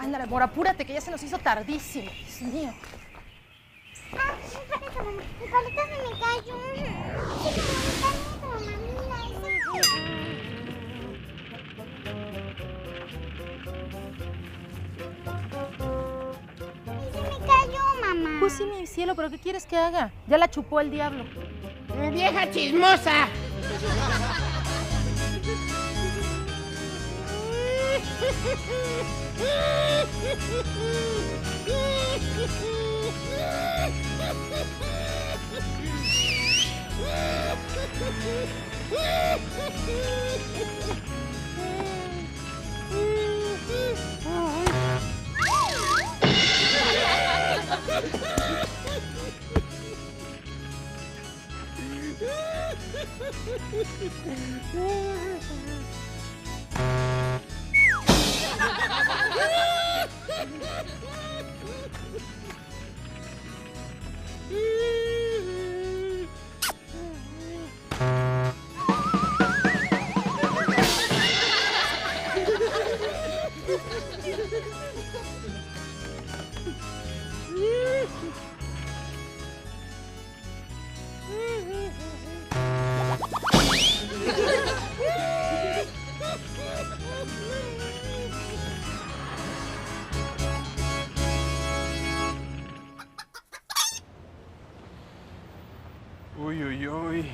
Ándale, amor, apúrate, que ya se nos hizo tardísimo. Dios mío. Ah, mi palito se me cayó. Se me cayó, mamá. Pues sí, mi cielo, pero ¿qué quieres que haga? Ya la chupó el diablo. ¡Vieja chismosa! Uy, uy, uy.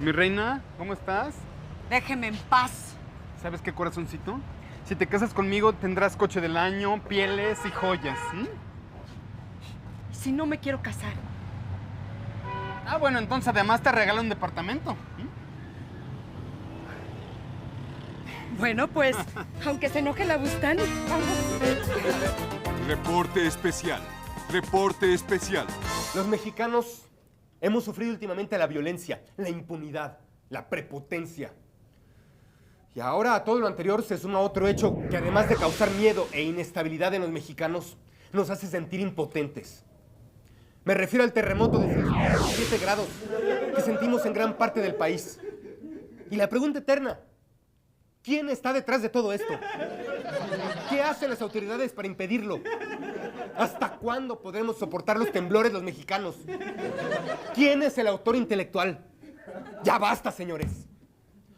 Mi reina, ¿cómo estás? Déjeme en paz. ¿Sabes qué, corazoncito? Si te casas conmigo, tendrás coche del año, pieles y joyas, ¿sí? Si no me quiero casar. Ah, bueno, entonces además te regalo un departamento. ¿Sí? Bueno, pues, aunque se enoje la Bustani. Reporte especial. Reporte especial. Los mexicanos hemos sufrido últimamente la violencia, la impunidad, la prepotencia. Y ahora a todo lo anterior se suma otro hecho que además de causar miedo e inestabilidad en los mexicanos, nos hace sentir impotentes. Me refiero al terremoto de 7 grados que sentimos en gran parte del país. Y la pregunta eterna, ¿quién está detrás de todo esto? ¿Qué hacen las autoridades para impedirlo? ¿Hasta cuándo podremos soportar los temblores los mexicanos? ¿Quién es el autor intelectual? Ya basta, señores.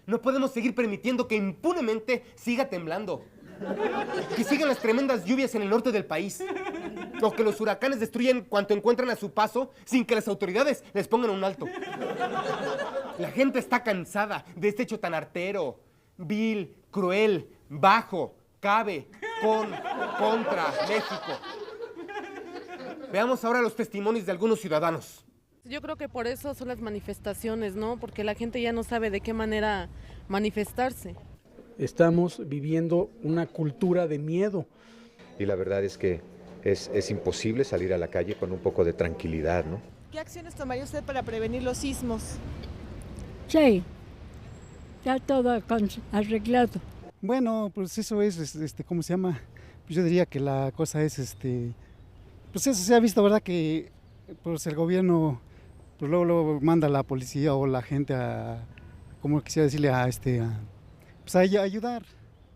No podemos seguir permitiendo que impunemente siga temblando. Que sigan las tremendas lluvias en el norte del país. O que los huracanes destruyen cuanto encuentran a su paso sin que las autoridades les pongan un alto. La gente está cansada de este hecho tan artero, vil, cruel, bajo, cabe, contra México. Veamos ahora los testimonios de algunos ciudadanos. Yo creo que por eso son las manifestaciones, ¿no? Porque la gente ya no sabe de qué manera manifestarse. Estamos viviendo una cultura de miedo. Y la verdad es que es imposible salir a la calle con un poco de tranquilidad, ¿no? ¿Qué acciones tomaría usted para prevenir los sismos? Sí, ya todo arreglado. Bueno, pues eso es, ¿cómo se llama? Pues yo diría que la cosa es, pues eso se ha visto, ¿verdad? Que pues el gobierno, pues luego manda a la policía o la gente a, como quisiera decirle, pues a ayudar.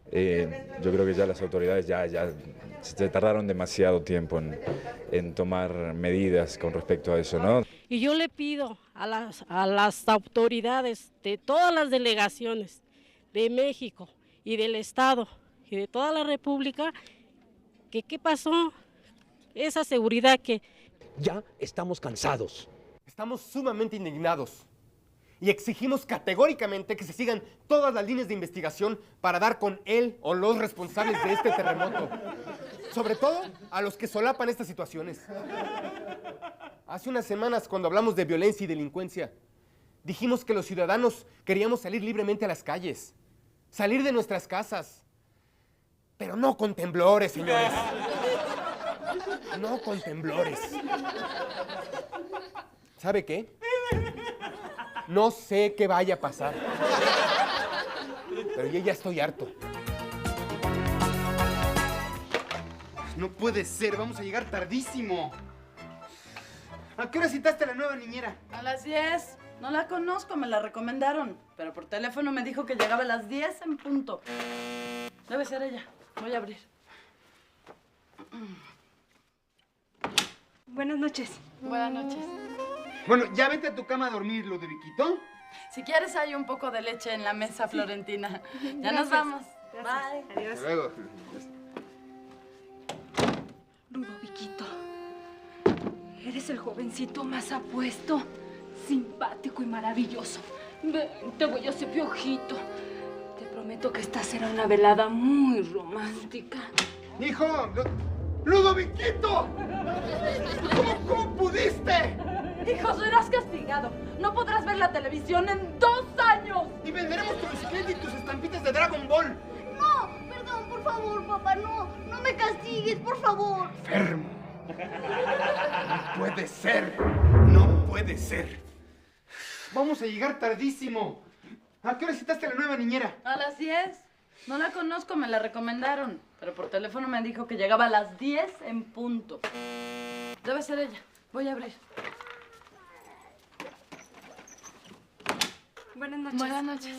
Yo creo que ya las autoridades ya se tardaron demasiado tiempo en tomar medidas con respecto a eso, ¿no? Y yo le pido a las autoridades de todas las delegaciones de México y del Estado y de toda la República, que qué pasó, esa seguridad que... Ya estamos cansados. Estamos sumamente indignados y exigimos categóricamente que se sigan todas las líneas de investigación para dar con él o los responsables de este terremoto. Sobre todo a los que solapan estas situaciones. Hace unas semanas, cuando hablamos de violencia y delincuencia, dijimos que los ciudadanos queríamos salir libremente a las calles, salir de nuestras casas, pero no con temblores, señores. No con temblores. ¿Sabe qué? No sé qué vaya a pasar. Pero yo ya estoy harto. No puede ser, vamos a llegar tardísimo. ¿A qué hora citaste a la nueva niñera? A las 10. No la conozco, me la recomendaron. Pero por teléfono me dijo que llegaba a las 10 en punto. Debe ser ella. Voy a abrir. Buenas noches. Buenas noches. Bueno, ya vete a tu cama a dormir, Ludoviquito. Si quieres hay un poco de leche en la mesa, Florentina. Ya nos vamos. Bye. Hasta luego. Ludoviquito, eres el jovencito más apuesto, simpático y maravilloso. Ven, te voy a hacer piojito. Te prometo que esta será una velada muy romántica. ¡Hijo! ¡Ludoviquito! ¿Cómo pudiste? Hijo, serás castigado. No podrás ver la televisión en 2 años. Y venderemos tu bicicleta y tus estampitas de Dragon Ball. No, perdón, por favor, papá, no me castigues, por favor. Enfermo. No puede ser. No puede ser. Vamos a llegar tardísimo. ¿A qué hora citaste a la nueva niñera? A las 10. No la conozco, me la recomendaron. Pero por teléfono me dijo que llegaba a las 10 en punto. Debe ser ella. Voy a abrir. Buenas noches. Buenas noches.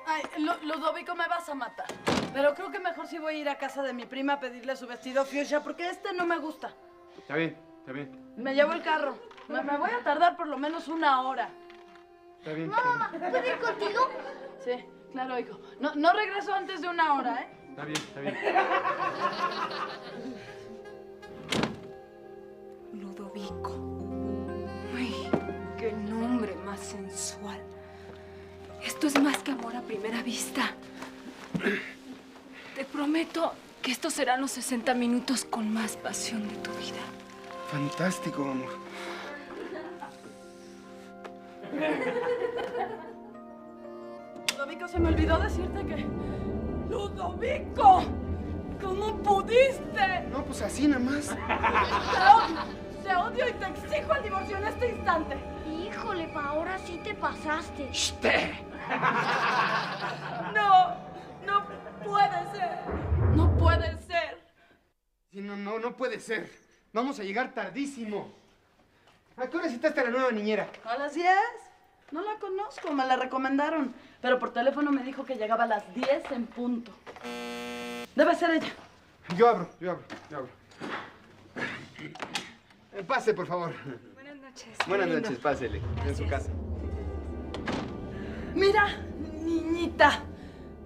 Ay, Ludovico, me vas a matar. Pero creo que mejor sí voy a ir a casa de mi prima a pedirle su vestido fuchsia porque este no me gusta. Está bien, está bien. Me llevo el carro. Me voy a tardar por lo menos 1 hora. Está bien. Mamá, ¿puedo ir contigo? Sí, claro, hijo. No regreso antes de 1 hora, ¿eh? Está bien, está bien. Ludovico. Uy, qué nombre más sensual. Esto es más que amor a primera vista. Te prometo que estos serán los 60 minutos con más pasión de tu vida. Fantástico, amor. Ludovico, se me olvidó decirte que... ¡Ludovico! ¿Cómo pudiste? No, pues así nada más. Te odio y te exijo el divorcio en este instante. Híjole, pa, ahora sí te pasaste. No puede ser. No puede ser. Sí, no puede ser. Vamos a llegar tardísimo. ¿A qué hora citaste a la nueva niñera? A las 10. No la conozco, me la recomendaron. Pero por teléfono me dijo que llegaba a las 10 en punto. Debe ser ella. Yo abro. Pase, por favor. Buenas noches. Buenas noches, pásele. En su casa. Mira, niñita,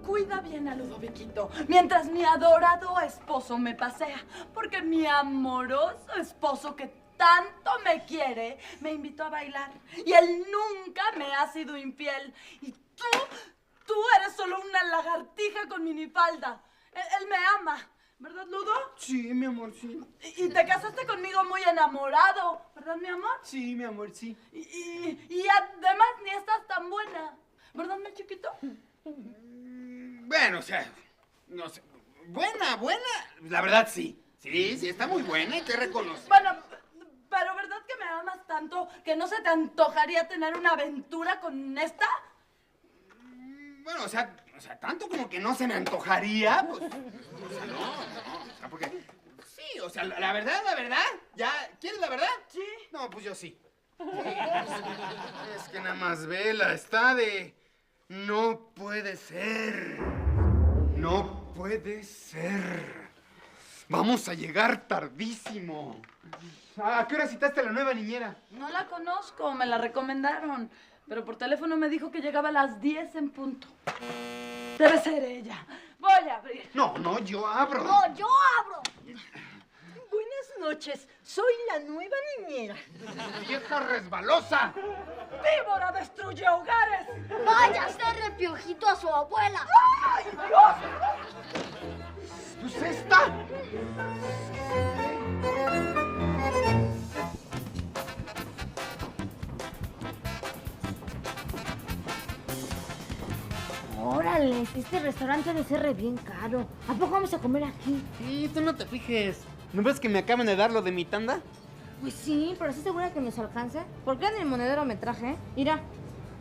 cuida bien a Ludoviquito mientras mi adorado esposo me pasea, porque mi amoroso esposo que tanto me quiere me invitó a bailar y él nunca me ha sido infiel. Y tú eres solo una lagartija con minifalda. Él me ama, ¿verdad, Ludo? Sí, mi amor, sí. Y te casaste conmigo muy enamorado, ¿verdad, mi amor? Sí, mi amor, sí. Y además ni estás tan buena, ¿verdad, mi chiquito? Bueno, o sea, no sé. Buena. La verdad, sí. Sí, está muy buena, hay que reconocer. Bueno, pero ¿verdad que me amas tanto que no se te antojaría tener una aventura con esta? Bueno, o sea, tanto como que no se me antojaría, pues. O sea, no. O sea, porque. Sí, o sea, la verdad. ¿Ya? ¿Quieres la verdad? Sí. No, pues yo sí. Es que nada más vela, está de. No puede ser. No puede ser. Vamos a llegar tardísimo. ¿A qué hora citaste a la nueva niñera? No la conozco, me la recomendaron. Pero por teléfono me dijo que llegaba a las 10 en punto. Debe ser ella. Voy a abrir. No, yo abro. No, yo abro. Buenas noches, soy la nueva niñera. ¡Vieja resbalosa! ¡Víbora destruye hogares! Vaya a hacerle piojito a su abuela. ¡Ay, Dios! ¡Pues esta! Órale, este restaurante debe ser re bien caro. ¿A poco vamos a comer aquí? Sí, tú no te fijes. ¿No ves que me acaban de dar lo de mi tanda? Pues sí, pero ¿estás segura que nos alcance? ¿Por qué en el monedero me traje? Mira.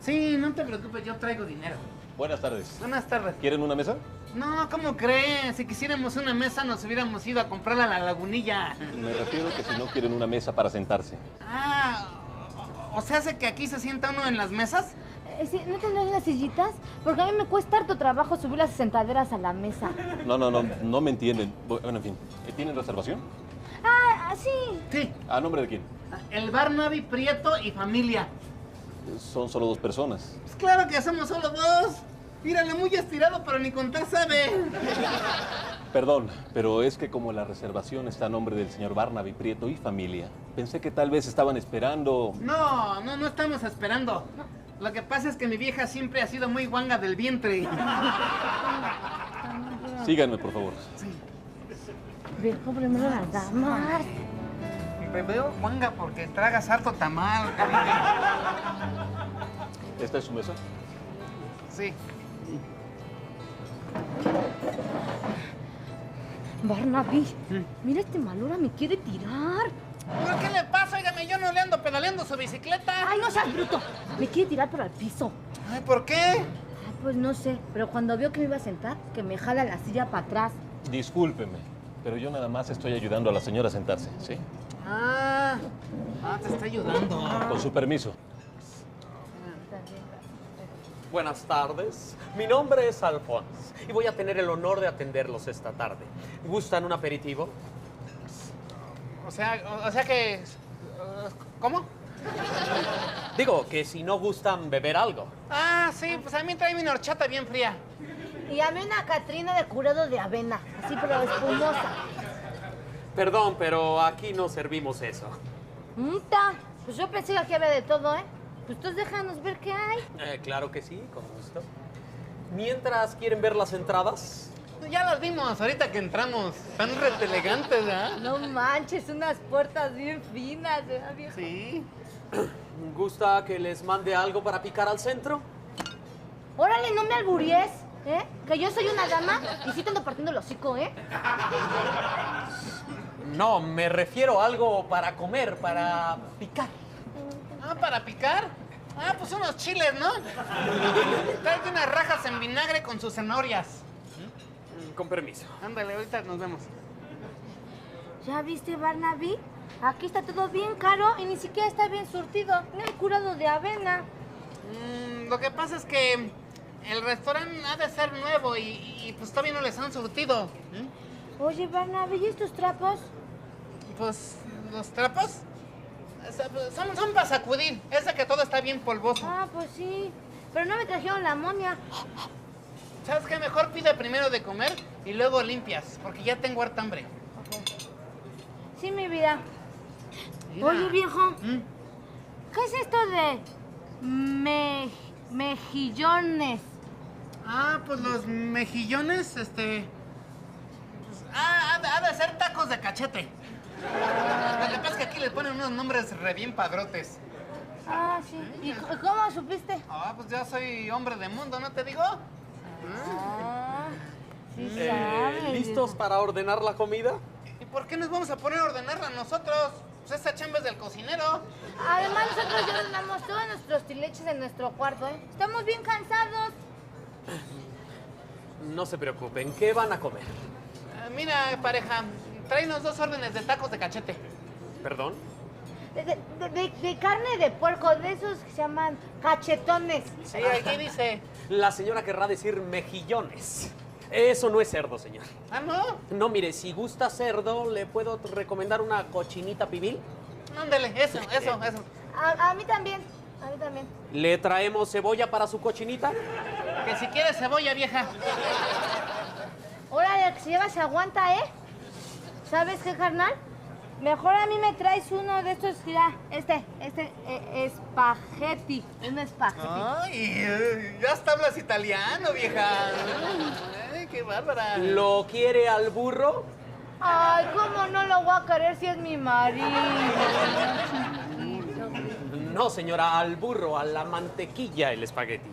Sí, no te preocupes, yo traigo dinero. Buenas tardes. Buenas tardes. ¿Quieren una mesa? No, ¿cómo crees? Si quisiéramos una mesa nos hubiéramos ido a comprarla a la Lagunilla. Me refiero que si no quieren una mesa para sentarse. Ah, o sea, ¿hace que aquí se sienta uno en las mesas? ¿No tendrás las sillitas? Porque a mí me cuesta harto trabajo subir las sentaderas a la mesa. No me entienden. Bueno, en fin. ¿Tienen reservación? Ah, sí. Sí. ¿A nombre de quién? El Barnaby, Prieto y familia. Son solo 2 personas. Pues claro que somos solo 2. Mírale, muy estirado, pero ni contar sabe. Perdón, pero es que como la reservación está a nombre del señor Barnaby, Prieto y familia, pensé que tal vez estaban esperando... No estamos esperando. Lo que pasa es que mi vieja siempre ha sido muy guanga del vientre. Síganme, por favor. Viejo, primero las damas. Me veo guanga porque tragas harto tamal. ¿Esta es su mesa? Sí. Barnaby, mira este malora, me quiere tirar. ¿Pero qué le pasa? Óigame, yo no le ando pedaleando su bicicleta. Ay, no seas bruto. Me quiere tirar por el piso. Ay, ¿por qué? Ay, pues no sé, pero cuando vio que me iba a sentar, que me jala la silla para atrás. Discúlpeme, pero yo nada más estoy ayudando a la señora a sentarse, ¿sí? Te está ayudando. Con su permiso. Buenas tardes. Mi nombre es Alphonse y voy a tener el honor de atenderlos esta tarde. ¿Gustan un aperitivo? O sea que... ¿Cómo? Digo que si no gustan beber algo. Ah, sí, pues a mí tráeme una horchata bien fría. Y a mí una Catrina de curado de avena, así pero espumosa. Perdón, pero aquí no servimos eso. Pues yo pensé que aquí había de todo, ¿eh? Pues tú déjanos ver qué hay. Claro que sí, con gusto. Mientras, ¿quieren ver las entradas? Ya las vimos, ahorita que entramos. Están re elegantes, ¿verdad? No manches, unas puertas bien finas, ¿verdad, viejo? Sí. ¿Gusta que les mande algo para picar al centro? Órale, no me alburies, ¿eh? Que yo soy una dama y sí te ando partiendo el hocico, ¿eh? No, me refiero a algo para comer, para picar. ¿Para picar? Pues unos chiles, ¿no? Tráete unas rajas en vinagre con sus zanahorias. Con permiso. Ándale, ahorita nos vemos. ¿Ya viste, Barnaby? Aquí está todo bien caro y ni siquiera está bien surtido. Ni el curado de avena. Lo que pasa es que el restaurante ha de ser nuevo y pues todavía no les han surtido. Oye, Barnaby, ¿y estos trapos? Pues, ¿los trapos? Son para sacudir. Es de que todo está bien polvoso. Pues sí. Pero no me trajeron la amonia. ¿Sabes qué? Mejor pide primero de comer y luego limpias, porque ya tengo harta hambre. Sí, mi vida. Mira. Oye, viejo. ¿Qué es esto de mejillones? Pues los mejillones, pues, ha de ser tacos de cachete. Lo que pasa es que aquí les ponen unos nombres re bien padrotes. Sí. ¿Y cómo supiste? Pues yo soy hombre de mundo, ¿no te digo? Sí sabes. ¿Listos para ordenar la comida? ¿Y por qué nos vamos a poner a ordenarla nosotros? Pues esa chamba es del cocinero. Además, nosotros ya ordenamos todos nuestros tileches en nuestro cuarto, ¿eh? Estamos bien cansados. No se preocupen, ¿qué van a comer? Mira, pareja, tráenos 2 órdenes de tacos de cachete. ¿Perdón? De carne de puerco, de esos que se llaman cachetones. Sí, aquí dice. La señora querrá decir mejillones. Eso no es cerdo, señor. ¿No? No, mire, si gusta cerdo, ¿le puedo recomendar una cochinita pibil? Ándale, eso. A mí también, ¿Le traemos cebolla para su cochinita? Que si quieres cebolla, vieja. Órale, que se lleva se aguanta, ¿eh? ¿Sabes qué, carnal? Mejor a mí me traes uno de estos, mira, espagueti, un espagueti. Ay, ya hasta hablas italiano, vieja. Ay, qué bárbara. ¿Lo quiere al burro? Ay, ¿cómo no lo voy a querer si es mi marido? No, señora, al burro, a la mantequilla el espagueti.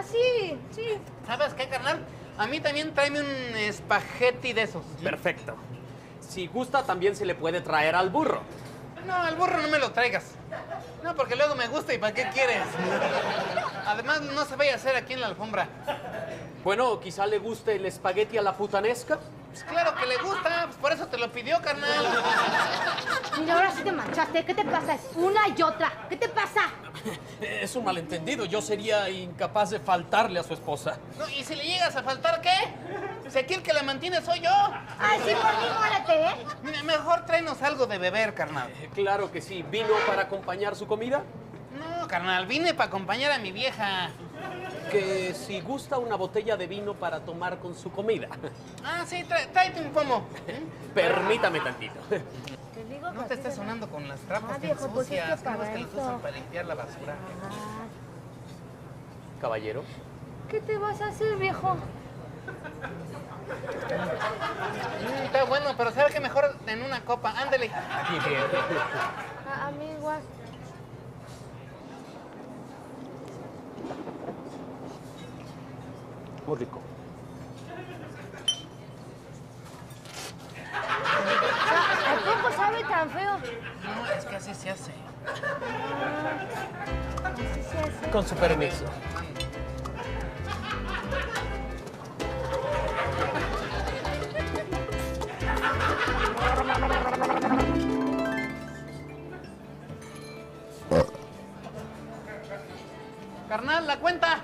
Sí. ¿Sabes qué, carnal? A mí también tráeme un espagueti de esos. Perfecto. Si gusta, también se le puede traer al burro. No, al burro no me lo traigas. No, porque luego me gusta y ¿para qué quieres? Además, no se vaya a hacer aquí en la alfombra. Bueno, quizá le guste el espagueti a la putanesca. Pues claro que le gusta, pues por eso te lo pidió, carnal. Mira, ahora sí te manchaste. ¿Qué te pasa? Es una y otra. ¿Qué te pasa? Es un malentendido. Yo sería incapaz de faltarle a su esposa. No, ¿y si le llegas a faltar qué? Si aquí el que la mantiene soy yo. Ay, sí, por mí, mórate, ¿eh? Mira, mejor tráenos algo de beber, carnal. Claro que sí. ¿Vino para acompañar su comida? No, carnal, vine para acompañar a mi vieja. Que si gusta una botella de vino para tomar con su comida. Ah, sí, tráete un pomo. Permítame tantito. No te estés sonando con las trapos que viejo, pues es que ensucias. ¿Cómo para es que los eso. usan para limpiar la basura? Caballero. ¿Qué te vas a hacer, viejo? Está bueno, pero ¿sabes qué? Mejor en una copa. Ándale. A mí igual. Muy rico. ¿A poco sabe tan feo? No, es que así se hace. Así se hace. Con su permiso. Carnal, la cuenta.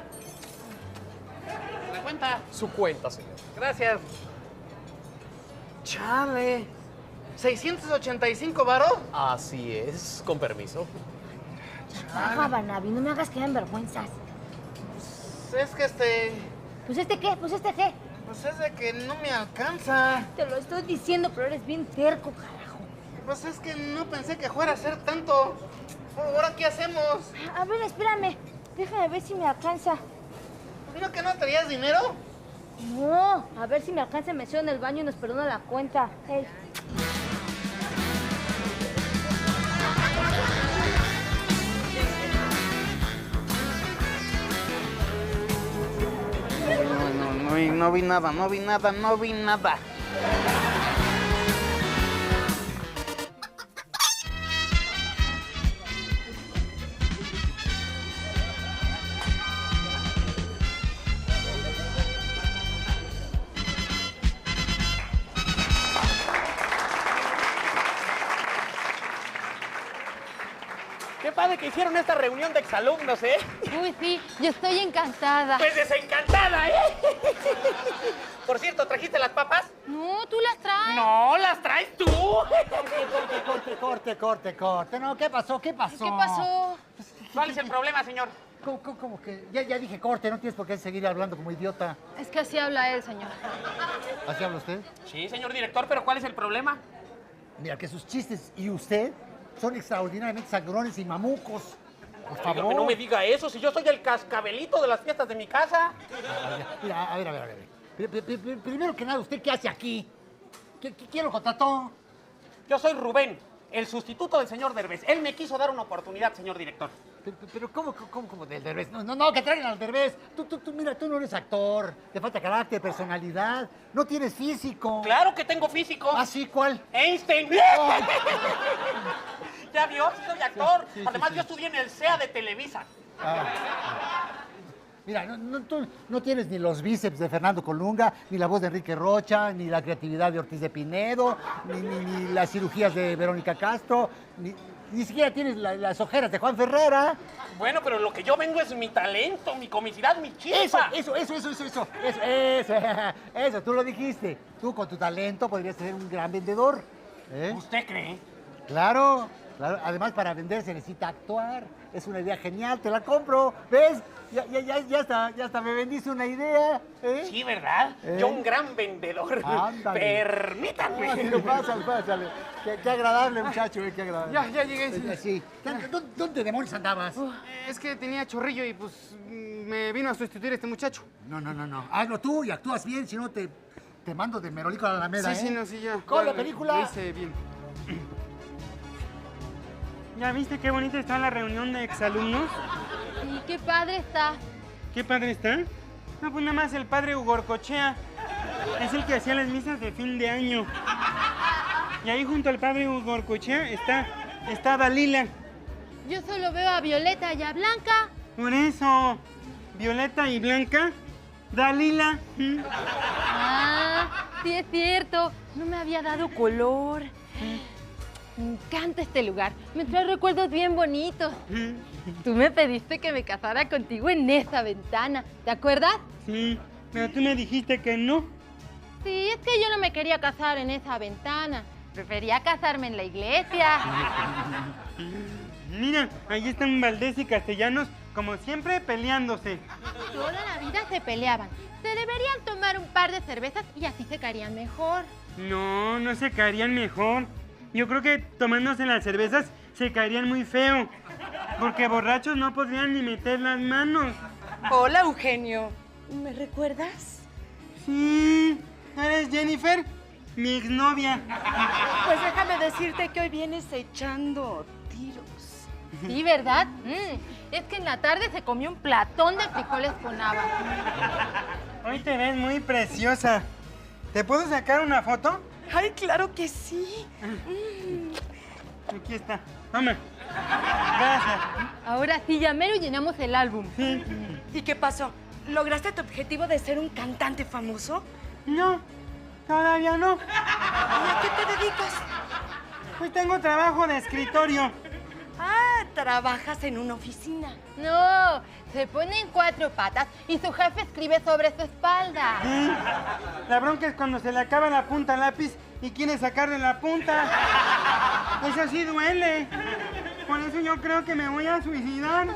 La cuenta. Su cuenta, señor. Gracias. Chale. ¿685 varos? Así es. Con permiso. Baja, Barnaby, no me hagas que den vergüenzas. Es que ¿Pues este qué? ¿Pues este qué? Pues es de que no me alcanza. Te lo estoy diciendo, pero eres bien terco, carajo. Pues es que no pensé que fuera a ser tanto. ¿Ahora qué hacemos? A ver, espérame. Déjame ver si me alcanza. ¿No que no traías dinero? No, a ver si me alcanza el mesero en el baño y nos perdona la cuenta. Hey. No vi nada, no vi nada, no vi nada. Qué padre que hicieron esta reunión de exalumnos, ¿eh? Uy, sí, yo estoy encantada. Pues desencantada, ¿eh? Por cierto, ¿trajiste las papas? No, tú las traes. No, las traes tú. Corte. No, ¿qué pasó? ¿Qué pasó? ¿Qué pasó? ¿Cuál es el problema, señor? ¿Cómo que? Ya dije corte, no tienes por qué seguir hablando como idiota. Es que así habla él, señor. ¿Así habla usted? Sí, señor director, pero ¿cuál es el problema? Mira, que sus chistes y usted son extraordinariamente sangrones y mamucos. Por Oiga, favor. que no me diga eso, si yo soy el cascabelito de las fiestas de mi casa. Mira, a ver. Primero que nada, ¿usted qué hace aquí? ¿Quién lo contrató? Yo soy Rubén, el sustituto del señor Derbez. Él me quiso dar una oportunidad, señor director. Pero ¿cómo del Derbez? No, que traigan al Derbez. Mira, tú no eres actor. Te falta carácter, personalidad. No tienes físico. ¡Claro que tengo físico! ¿Ah, sí? ¿Cuál? ¡Einstein! ¿Ya vio? Sí soy actor. Sí, Además, sí. yo estudié en el CEA de Televisa. Mira, tú no tienes ni los bíceps de Fernando Colunga, ni la voz de Enrique Rocha, ni la creatividad de Ortiz de Pinedo, ni las cirugías de Verónica Castro, ni siquiera tienes las ojeras de Juan Ferrera. Bueno, pero lo que yo vengo es mi talento, mi comicidad, mi chispa. Eso, tú lo dijiste. Tú con tu talento podrías ser un gran vendedor. ¿Eh? ¿Usted cree? Claro. Además, para vender se necesita actuar. Es una idea genial, te la compro. ¿Ves? Ya hasta me vendiste una idea. ¿Eh? Sí, ¿verdad? Yo un gran vendedor. Ándale. Permítanme. Sí, pásale. Qué agradable, muchacho, qué agradable. Ya llegué. Sí. ¿Dónde demonios andabas? Es que tenía chorrillo y pues me vino a sustituir este muchacho. No. Hazlo tú y actúas bien, si no te mando de Merolico a la Alameda, Sí, ya. ¡Con la película! Lo hice bien. ¿Ya viste qué bonita está la reunión de exalumnos? Sí, qué padre está. ¿Qué padre está? No, pues nada más el padre Ugorcochea. Es el que hacía las misas de fin de año. Y ahí junto al padre Ugorcochea está Dalila. Yo solo veo a Violeta y a Blanca. Por eso, Violeta y Blanca, Dalila. Ah, sí es cierto. No me había dado color. Me encanta este lugar. Me trae recuerdos bien bonitos. Tú me pediste que me casara contigo en esa ventana. ¿Te acuerdas? Sí, pero tú me dijiste que no. Sí, es que yo no me quería casar en esa ventana. Prefería casarme en la iglesia. Mira, ahí están Valdés y Castellanos, como siempre, peleándose. Toda la vida se peleaban. Se deberían tomar un par de cervezas y así se caerían mejor. No, no se caerían mejor. Yo creo que tomándose las cervezas se caerían muy feo. Porque borrachos no podrían ni meter las manos. Hola, Eugenio. ¿Me recuerdas? Sí, ¿eres Jennifer? Mi exnovia. Pues déjame decirte que hoy vienes echando tiros. Sí, ¿verdad? Es que en la tarde se comió un platón de frijoles con habas. Hoy te ves muy preciosa. ¿Te puedo sacar una foto? Ay, claro que sí. Aquí está. Toma. Gracias. Ahora sí, ya mero llenamos el álbum. Sí. ¿Y qué pasó? ¿Lograste tu objetivo de ser un cantante famoso? No, todavía no. ¿Y a qué te dedicas? Pues tengo trabajo de escritorio. Ah, trabajas en una oficina. No, se pone en 4 patas y su jefe escribe sobre su espalda. Sí. La bronca es cuando se le acaba la punta al lápiz y quiere sacarle la punta. Eso sí duele. Por eso yo creo que me voy a suicidar.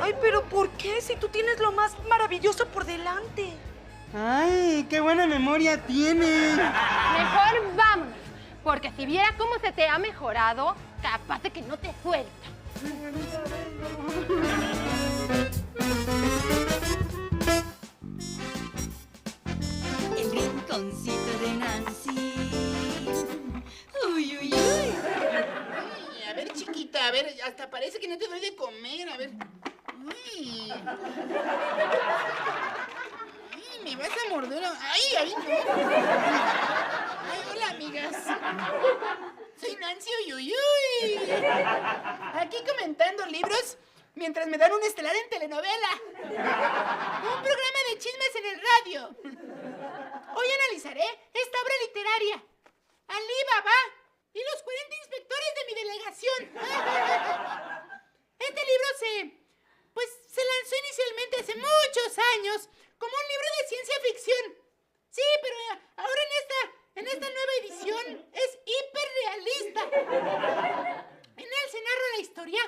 Ay, pero ¿por qué? Si tú tienes lo más maravilloso por delante. Ay, qué buena memoria tienes. Mejor vámonos, porque si viera cómo se te ha mejorado, capaz de que no te suelta. El rinconcito de Nancy. Uy, uy, uy. Ay, a ver, chiquita, a ver, hasta parece que no te doy de comer, a ver. Uy. Ay, me vas a morder. Ay, ay, no. Ay, hola, amigas. Soy Nancy Uyuyuy. Aquí comentando libros mientras me dan un estelar en telenovela. Un programa de chismes en el radio. Hoy analizaré esta obra literaria. Alí Baba y los 40 inspectores de mi delegación. Este libro se lanzó inicialmente hace muchos años como un libro de ciencia ficción. Sí, pero ahora en esta nueva edición es hiperrealista. En él se narra la historia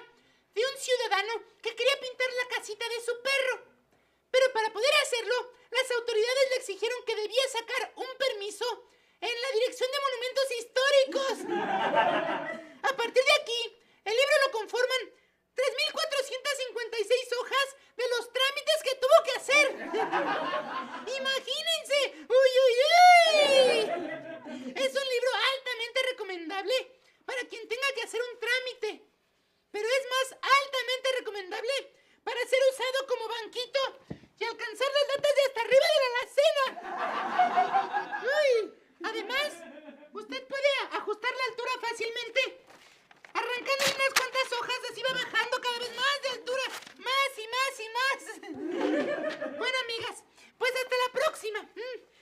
de un ciudadano que quería pintar la casita de su perro. Pero para poder hacerlo, las autoridades le exigieron que debía sacar un permiso en la Dirección de Monumentos Históricos. A partir de aquí, el libro lo conforman 3.456 hojas de los trámites que tuvo que hacer. ¡Imagínense! ¡Uy, uy, uy! Es un libro altamente recomendable para quien tenga que hacer un trámite. Pero es más altamente recomendable para ser usado como banquito y alcanzar las latas de hasta arriba de la alacena. ¡Uy! Además, usted puede ajustar la altura fácilmente. Arrancando unas cuantas hojas, así va bajando cada vez más de altura. Más y más y más. Bueno, amigas, pues hasta la próxima.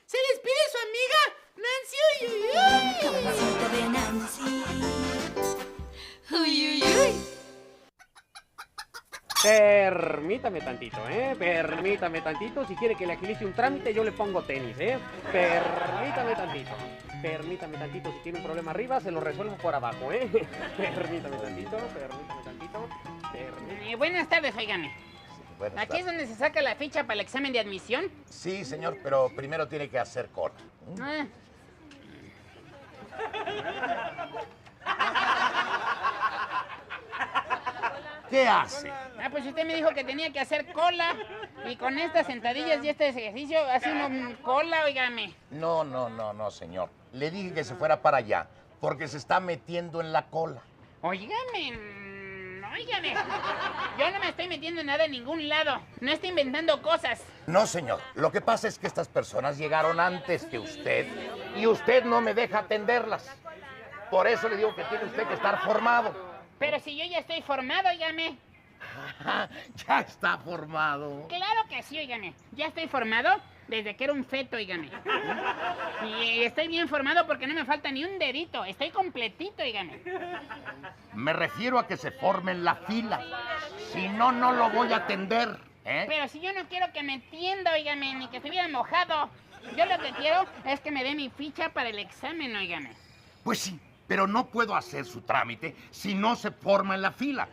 Se despide su amiga Nancy Uyuyuy. Rinconcito de Nancy. Uy, uy, uy. Permítame tantito, Permítame tantito. Si quiere que le agilice un trámite, yo le pongo tenis, Permítame tantito. Permítame tantito. Si tiene un problema arriba, se lo resuelvo por abajo, Permítame tantito. Buenas tardes, óigame. ¿Aquí es donde se saca la ficha para el examen de admisión? Sí, señor, pero primero tiene que hacer cola. Ah. ¿Qué hace? Pues usted me dijo que tenía que hacer cola. Y con estas sentadillas y este ejercicio hace uno cola, óigame. No, señor. Le dije que se fuera para allá, porque se está metiendo en la cola. Óigame. Yo no me estoy metiendo en nada en ningún lado. No estoy inventando cosas. No, señor. Lo que pasa es que estas personas llegaron antes que usted y usted no me deja atenderlas. Por eso le digo que tiene usted que estar formado. Pero si yo ya estoy formado, óigame. Ya está formado. Claro que sí, óigame. Ya estoy formado desde que era un feto, oígame. Y estoy bien formado porque no me falta ni un dedito. Estoy completito, oígame. Me refiero a que se forme en la fila. Si no, no lo voy a atender, ¿eh? Pero si yo no quiero que me tienda, oígame, ni que estuviera mojado. Yo lo que quiero es que me dé mi ficha para el examen, oígame. Pues sí, pero no puedo hacer su trámite si no se forma en la fila.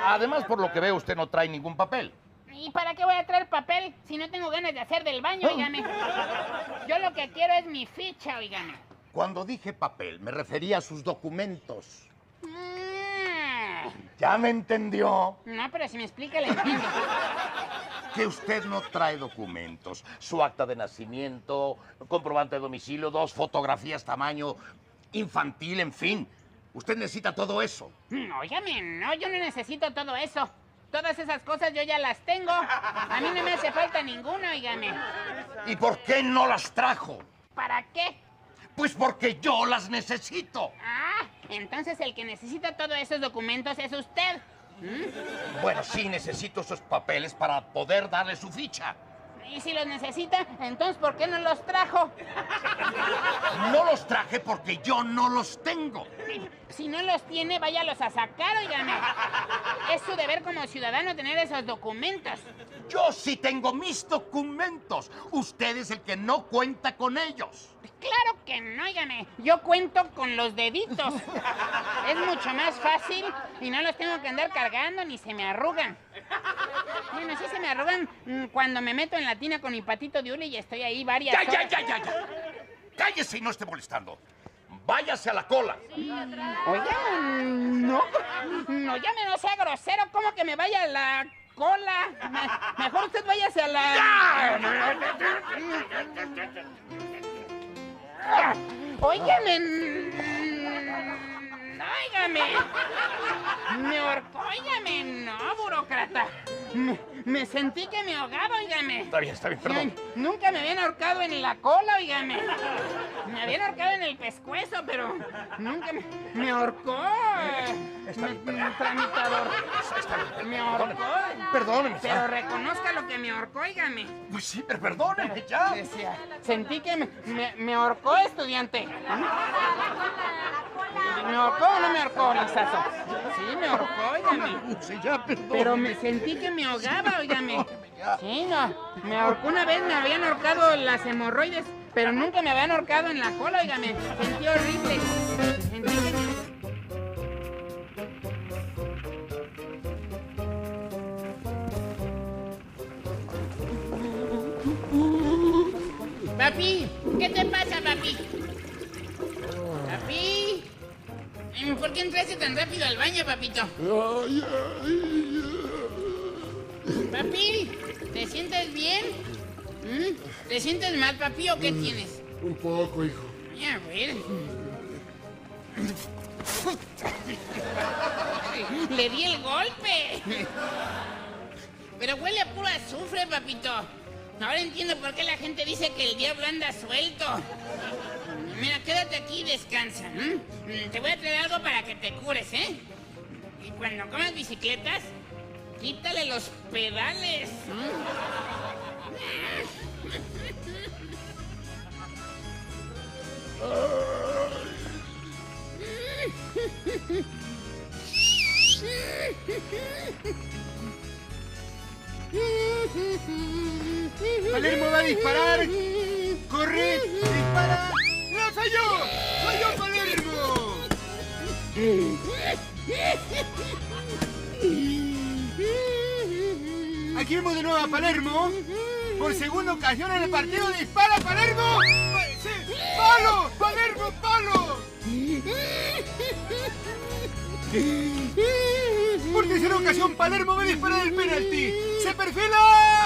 Además, por lo que veo, usted no trae ningún papel. ¿Y para qué voy a traer papel si no tengo ganas de hacer del baño, oígame? Yo lo que quiero es mi ficha, oígame. Cuando dije papel, me refería a sus documentos. ¿Ya me entendió? No, pero si me explica, le entiendo. Que usted no trae documentos. Su acta de nacimiento, comprobante de domicilio, 2 fotografías tamaño infantil, en fin. Usted necesita todo eso. Óigame, no, yo no necesito todo eso. Todas esas cosas yo ya las tengo. A mí no me hace falta ninguna, óigame. ¿Y por qué no las trajo? ¿Para qué? Pues porque yo las necesito. Ah, entonces el que necesita todos esos documentos es usted. Bueno, sí, necesito esos papeles para poder darle su ficha. Y si los necesita, entonces ¿por qué no los trajo? No los traje porque yo no los tengo. Si no los tiene, váyalos a sacar, óigame. Es su deber como ciudadano tener esos documentos. Yo sí tengo mis documentos. Usted es el que no cuenta con ellos. Claro que no, óigame. Yo cuento con los deditos. Es mucho más fácil y no los tengo que andar cargando ni se me arrugan. Bueno, sí se me arrugan cuando me meto en la tina con mi patito de hule y estoy ahí varias horas. Ya. Cállese y no esté molestando. Váyase a la cola. Oiga, no, llame, no sea grosero. ¿Cómo que me vaya a la cola? Mejor usted váyase a la... Óigame. Me ahorcó, óigame, no, burócrata. Me sentí que me ahogaba, óigame. Está bien, perdón. Nunca me habían ahorcado en la cola, óigame. Me habían ahorcado en el pescuezo, pero nunca me ahorcó. Está bien, tramitador. Está bien, me ahorcó. Perdóneme. Pero reconozca lo que me ahorcó, óigame. Pues sí, pero perdóneme, ya. Decía, sentí que me ahorcó, estudiante. ¿Me ahorcó o no me ahorcó, Lizazo? Sí, me ahorcó, óigame. Sí, ya, perdón. Pero me sentí que me ahogaba, óigame. Sí, no. Me ahorcó una vez, me habían ahorcado las hemorroides, pero nunca me habían ahorcado en la cola, óigame. Sentí horrible. Papi, ¿qué te pasa, papi? Papi, ¿por qué entraste tan rápido al baño, papito? Papi, ¿te sientes bien? ¿Te sientes mal, papi, o qué tienes? Un poco, hijo. Ya, ver. Le di el golpe. Pero huele a puro azufre, papito. Ahora entiendo por qué la gente dice que el diablo anda suelto. Mira, quédate aquí y descansa. Te voy a traer algo para que te cures, ¿eh? Y cuando comas bicicletas, quítale los pedales. Palermo va a disparar. ¡Corre! ¡Dispara! ¡No, soy yo! ¡Soy yo, Palermo! Aquí vemos de nuevo a Palermo. Por segunda ocasión en el partido. ¡Dispara, Palermo! ¡Sí! ¡Palo! ¡Palermo, palo! Por tercera ocasión, Palermo va a disparar el penalti. ¡Se perfila!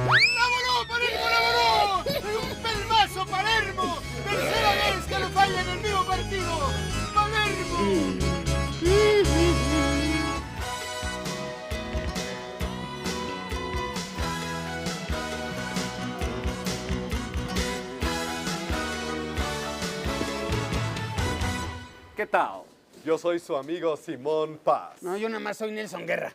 ¡La voló, Palermo, la voló! ¡Un pelmazo, Palermo! ¡Tercera vez que lo falla en el mismo partido! ¡Palermo! ¿Qué tal? Yo soy su amigo Simón Paz. No, yo nada más soy Nelson Guerra.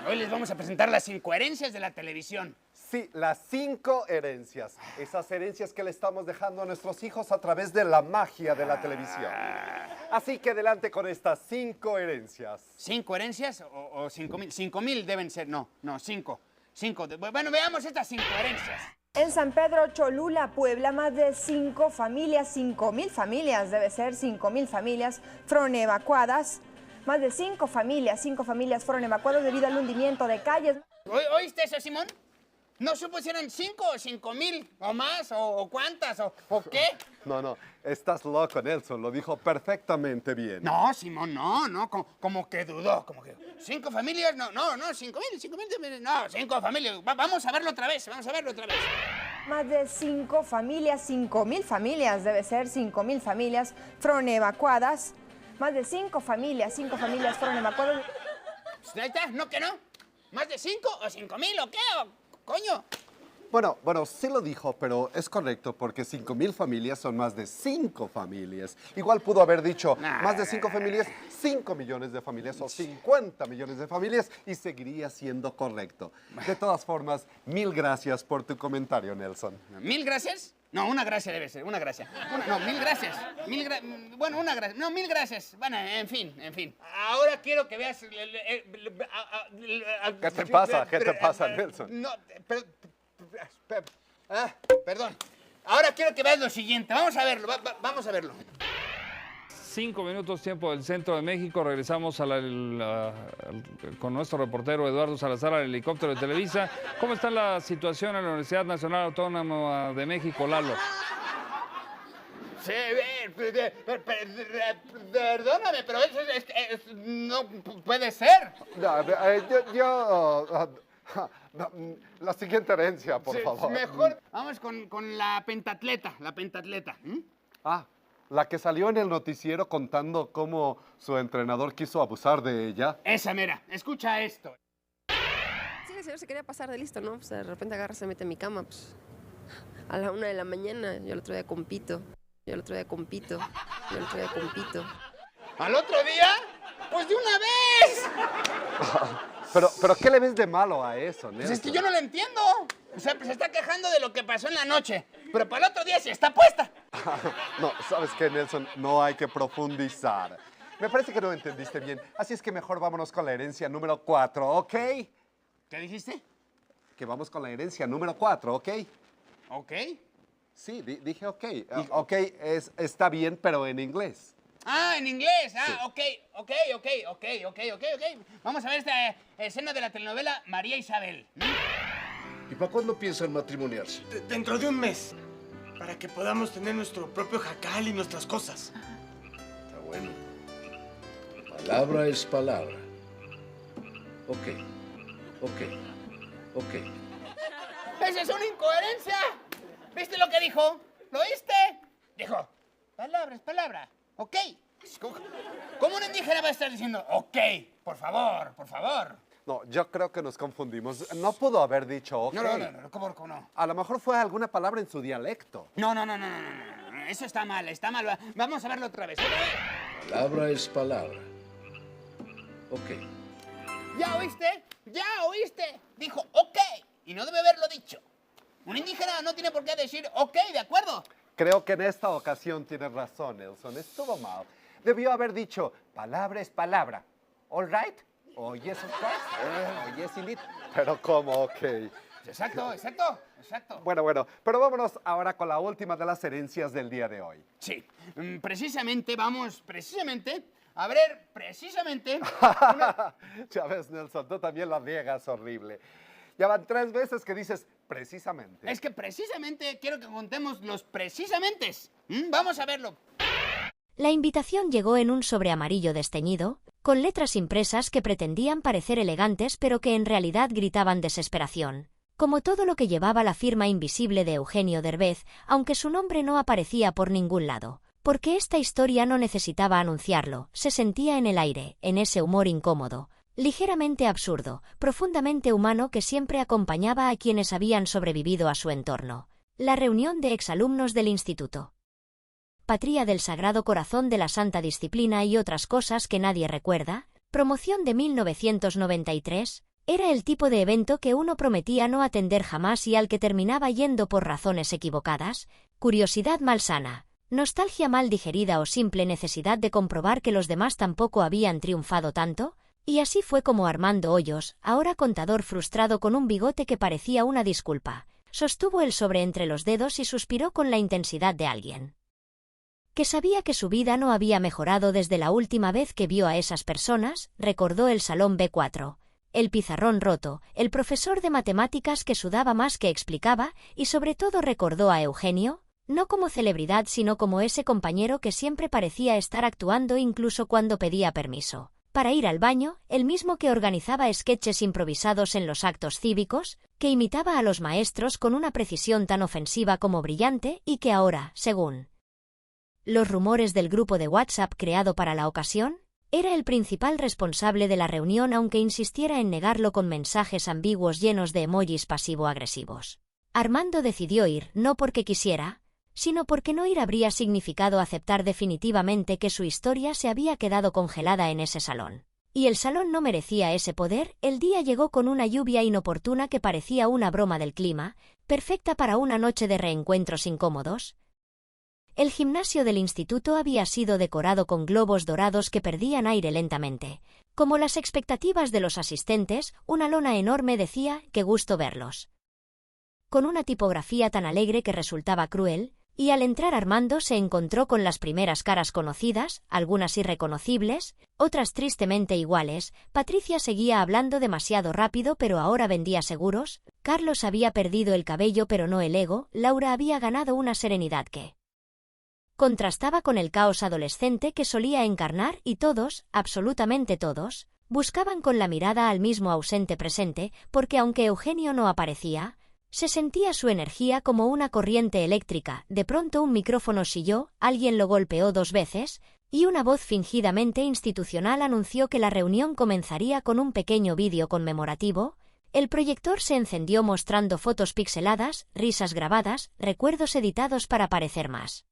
Hoy les vamos a presentar las incoherencias de la televisión. Sí, las 5 herencias. Esas herencias que le estamos dejando a nuestros hijos a través de la magia de la televisión. Así que adelante con estas 5 herencias. ¿5 herencias o 5,000? 5,000 deben ser, no, 5. Bueno, veamos estas 5 herencias. En San Pedro Cholula, Puebla, más de 5 familias, 5,000 familias, debe ser 5,000 familias, fueron evacuadas. Más de 5 familias fueron evacuadas debido al hundimiento de calles. ¿Oíste eso, Simón? No supo si eran 5 o 5,000 o más o cuántas o qué. No, estás loco, Nelson, lo dijo perfectamente bien. No, Simón, no, como que dudó, como que 5 familias, no, 5,000, no, 5 familias. Vamos a verlo otra vez. Más de 5 familias, 5,000 familias, debe ser 5,000 familias, fueron evacuadas. Más de 5 familias fueron evacuadas. Pues ahí está, ¿no que no? ¿Más de 5 o 5,000 o qué? ¡Coño! Bueno, sí lo dijo, pero es correcto porque 5,000 familias son más de 5 familias. Igual pudo haber dicho más de 5 familias, 5 millones de familias o 50 millones de familias y seguiría siendo correcto. De todas formas, 1000 gracias por tu comentario, Nelson. ¿1000 gracias? No, una gracia debe ser, una gracia. 1000 gracias. Bueno, una gracia. No, 1000 gracias. Bueno, en fin. Ahora quiero que veas... ¿Qué te pasa, Nelson? No, perdón. Ahora quiero que veas lo siguiente. Vamos a verlo. 5 minutos, tiempo del centro de México. Regresamos con nuestro reportero Eduardo Salazar al helicóptero de Televisa. ¿Cómo está la situación en la Universidad Nacional Autónoma de México, Lalo? Sí, perdóname, pero eso no puede ser. La siguiente herencia, por favor. Mejor vamos con la pentatleta. La que salió en el noticiero contando cómo su entrenador quiso abusar de ella. Esa mera. Escucha esto. Sí, el señor se quería pasar de listo, ¿no? Pues de repente agarra, se mete en mi cama, pues a la 1 de la mañana. Yo el otro día compito. ¿Al otro día? ¡Pues de una vez! Pero ¿qué le ves de malo a eso, Nelson? Pues es que yo no lo entiendo. O sea, pues se está quejando de lo que pasó en la noche. Pero para el otro día sí está puesta. No, ¿sabes qué, Nelson? No hay que profundizar. Me parece que no entendiste bien. Así es que mejor vámonos con la herencia número 4, ¿ok? ¿Qué dijiste? Que vamos con la herencia número 4, ¿ok? ¿Ok? Sí, dije ok. Ok está bien, pero en inglés. Ah, en inglés. Sí. Ok. Vamos a ver esta escena de la telenovela María Isabel. ¿Y para cuándo piensan matrimoniarse? Dentro de un mes. Para que podamos tener nuestro propio jacal y nuestras cosas. Está bueno. Palabra es palabra. Ok. ¡Esa es una incoherencia! ¿Viste lo que dijo? ¿Lo oíste? Dijo, palabra es palabra. Ok. ¿Cómo un indígena va a estar diciendo, ok, por favor? No, yo creo que nos confundimos. No pudo haber dicho ok. No, ¿cómo no? A lo mejor fue alguna palabra en su dialecto. No. Eso está mal. Vamos a verlo otra vez. Palabra es palabra. Ok. ¿Ya oíste? Dijo, ok. Y no debe haberlo dicho. Un indígena no tiene por qué decir, ok, ¿de acuerdo? Creo que en esta ocasión tienes razón, Nelson. Estuvo mal. Debió haber dicho, palabra es palabra. All right? O yes, of course. O yes, indeed. Pero ¿cómo? Ok. Exacto. Bueno. Pero vámonos ahora con la última de las herencias del día de hoy. Sí. Vamos a ver, Ya ves, Nelson, tú también la riegas horrible. Ya van 3 veces que dices precisamente. Es que precisamente quiero que contemos los precisamentes. Vamos a verlo. La invitación llegó en un sobre amarillo desteñido, con letras impresas que pretendían parecer elegantes pero que en realidad gritaban desesperación. Como todo lo que llevaba la firma invisible de Eugenio Derbez, aunque su nombre no aparecía por ningún lado. Porque esta historia no necesitaba anunciarlo, se sentía en el aire, en ese humor incómodo, ligeramente absurdo, profundamente humano que siempre acompañaba a quienes habían sobrevivido a su entorno. La reunión de exalumnos del instituto. Patria del Sagrado Corazón de la Santa Disciplina y otras cosas que nadie recuerda. Promoción de 1993. Era el tipo de evento que uno prometía no atender jamás y al que terminaba yendo por razones equivocadas, curiosidad malsana, nostalgia mal digerida o simple necesidad de comprobar que los demás tampoco habían triunfado tanto. Y así fue como Armando Hoyos, ahora contador frustrado con un bigote que parecía una disculpa, sostuvo el sobre entre los dedos y suspiró con la intensidad de alguien que sabía que su vida no había mejorado desde la última vez que vio a esas personas. Recordó el salón B4, el pizarrón roto, el profesor de matemáticas que sudaba más que explicaba, y sobre todo recordó a Eugenio, no como celebridad sino como ese compañero que siempre parecía estar actuando incluso cuando pedía permiso para ir al baño, el mismo que organizaba sketches improvisados en los actos cívicos, que imitaba a los maestros con una precisión tan ofensiva como brillante y que ahora, según los rumores del grupo de WhatsApp creado para la ocasión, era el principal responsable de la reunión aunque insistiera en negarlo con mensajes ambiguos llenos de emojis pasivo-agresivos. Armando decidió ir, no porque quisiera, sino porque no ir habría significado aceptar definitivamente que su historia se había quedado congelada en ese salón. Y el salón no merecía ese poder. El día llegó con una lluvia inoportuna que parecía una broma del clima, perfecta para una noche de reencuentros incómodos. El gimnasio del instituto había sido decorado con globos dorados que perdían aire lentamente. Como las expectativas de los asistentes, una lona enorme decía: «Qué gusto verlos», con una tipografía tan alegre que resultaba cruel. Y al entrar Armando se encontró con las primeras caras conocidas, algunas irreconocibles, otras tristemente iguales. Patricia seguía hablando demasiado rápido pero ahora vendía seguros, Carlos había perdido el cabello pero no el ego, Laura había ganado una serenidad que contrastaba con el caos adolescente que solía encarnar y todos, absolutamente todos, buscaban con la mirada al mismo ausente presente, porque aunque Eugenio no aparecía, se sentía su energía como una corriente eléctrica. De pronto un micrófono chilló, alguien lo golpeó 2 veces, y una voz fingidamente institucional anunció que la reunión comenzaría con un pequeño vídeo conmemorativo. El proyector se encendió mostrando fotos pixeladas, risas grabadas, recuerdos editados para parecer más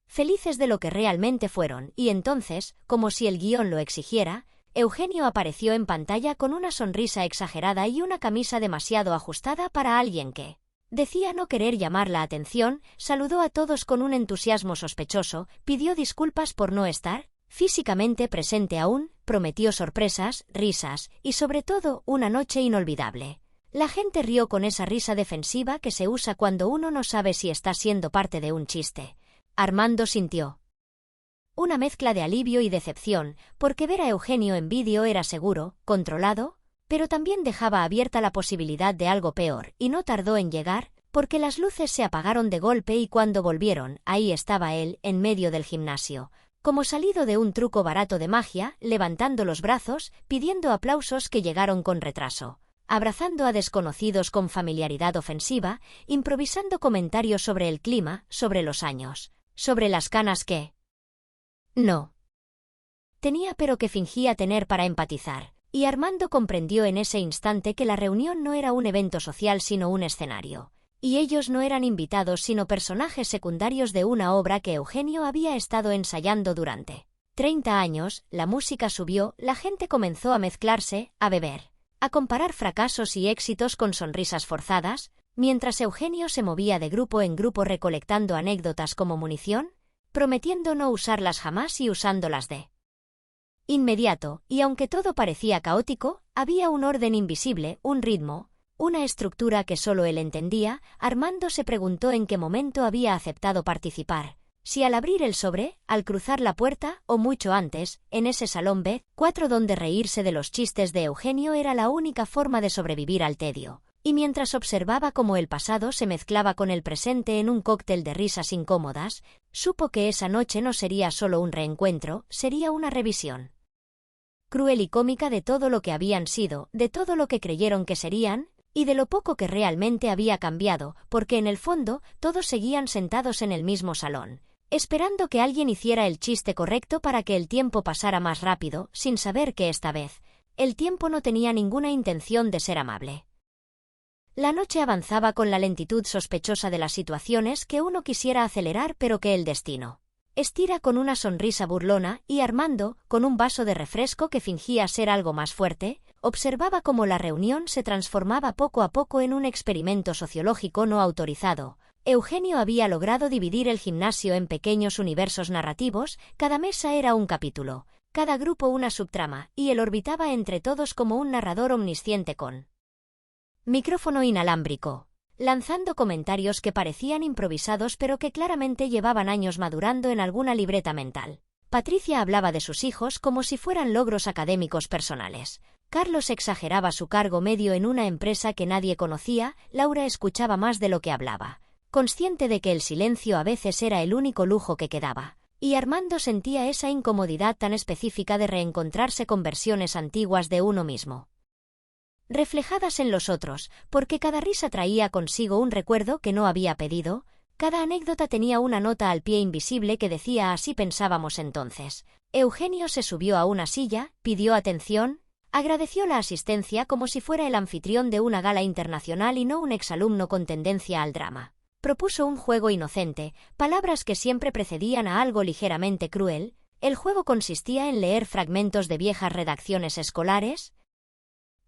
felices de lo que realmente fueron, y entonces, como si el guión lo exigiera, Eugenio apareció en pantalla con una sonrisa exagerada y una camisa demasiado ajustada para alguien que decía no querer llamar la atención, saludó a todos con un entusiasmo sospechoso, pidió disculpas por no estar físicamente presente aún, prometió sorpresas, risas y sobre todo una noche inolvidable. La gente rió con esa risa defensiva que se usa cuando uno no sabe si está siendo parte de un chiste. Armando sintió una mezcla de alivio y decepción, porque ver a Eugenio en vídeo era seguro, controlado, pero también dejaba abierta la posibilidad de algo peor, y no tardó en llegar, porque las luces se apagaron de golpe y cuando volvieron, ahí estaba él, en medio del gimnasio, como salido de un truco barato de magia, levantando los brazos, pidiendo aplausos que llegaron con retraso, abrazando a desconocidos con familiaridad ofensiva, improvisando comentarios sobre el clima, sobre los años, sobre las canas que no tenía pero que fingía tener para empatizar, y Armando comprendió en ese instante que la reunión no era un evento social sino un escenario, y ellos no eran invitados sino personajes secundarios de una obra que Eugenio había estado ensayando durante 30 años. La música subió, la gente comenzó a mezclarse, a beber, a comparar fracasos y éxitos con sonrisas forzadas, mientras Eugenio se movía de grupo en grupo recolectando anécdotas como munición, prometiendo no usarlas jamás y usándolas de inmediato, y aunque todo parecía caótico, había un orden invisible, un ritmo, una estructura que solo él entendía. Armando se preguntó en qué momento había aceptado participar, si al abrir el sobre, al cruzar la puerta, o mucho antes, en ese salón B4 donde reírse de los chistes de Eugenio era la única forma de sobrevivir al tedio. Y mientras observaba cómo el pasado se mezclaba con el presente en un cóctel de risas incómodas, supo que esa noche no sería solo un reencuentro, sería una revisión cruel y cómica de todo lo que habían sido, de todo lo que creyeron que serían, y de lo poco que realmente había cambiado, porque en el fondo todos seguían sentados en el mismo salón, esperando que alguien hiciera el chiste correcto para que el tiempo pasara más rápido, sin saber que esta vez el tiempo no tenía ninguna intención de ser amable. La noche avanzaba con la lentitud sospechosa de las situaciones que uno quisiera acelerar pero que el destino estira con una sonrisa burlona, y Armando, con un vaso de refresco que fingía ser algo más fuerte, observaba cómo la reunión se transformaba poco a poco en un experimento sociológico no autorizado. Eugenio había logrado dividir el gimnasio en pequeños universos narrativos, cada mesa era un capítulo, cada grupo una subtrama, y él orbitaba entre todos como un narrador omnisciente con micrófono inalámbrico, lanzando comentarios que parecían improvisados pero que claramente llevaban años madurando en alguna libreta mental. Patricia hablaba de sus hijos como si fueran logros académicos personales. Carlos exageraba su cargo medio en una empresa que nadie conocía. Laura escuchaba más de lo que hablaba, consciente de que el silencio a veces era el único lujo que quedaba. Y Armando sentía esa incomodidad tan específica de reencontrarse con versiones antiguas de uno mismo, reflejadas en los otros, porque cada risa traía consigo un recuerdo que no había pedido. Cada anécdota tenía una nota al pie invisible que decía así pensábamos entonces. Eugenio se subió a una silla, pidió atención, agradeció la asistencia como si fuera el anfitrión de una gala internacional y no un exalumno con tendencia al drama. Propuso un juego inocente, palabras que siempre precedían a algo ligeramente cruel. El juego consistía en leer fragmentos de viejas redacciones escolares,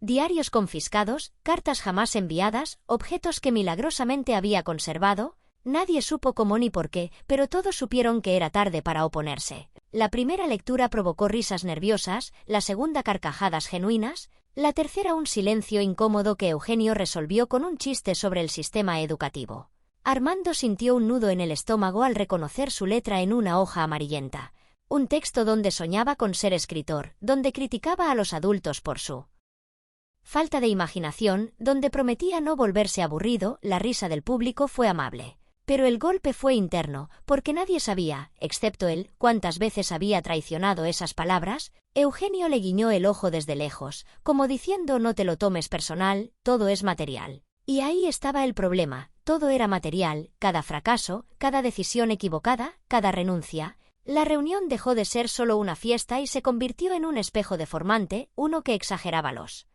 diarios confiscados, cartas jamás enviadas, objetos que milagrosamente había conservado. Nadie supo cómo ni por qué, pero todos supieron que era tarde para oponerse. La primera lectura provocó risas nerviosas, la segunda carcajadas genuinas, la tercera un silencio incómodo que Eugenio resolvió con un chiste sobre el sistema educativo. Armando sintió un nudo en el estómago al reconocer su letra en una hoja amarillenta. Un texto donde soñaba con ser escritor, donde criticaba a los adultos por su falta de imaginación, donde prometía no volverse aburrido. La risa del público fue amable. Pero el golpe fue interno, porque nadie sabía, excepto él, cuántas veces había traicionado esas palabras. Eugenio le guiñó el ojo desde lejos, como diciendo no te lo tomes personal, todo es material. Y ahí estaba el problema, todo era material, cada fracaso, cada decisión equivocada, cada renuncia. La reunión dejó de ser solo una fiesta y se convirtió en un espejo deformante, uno que exageraba los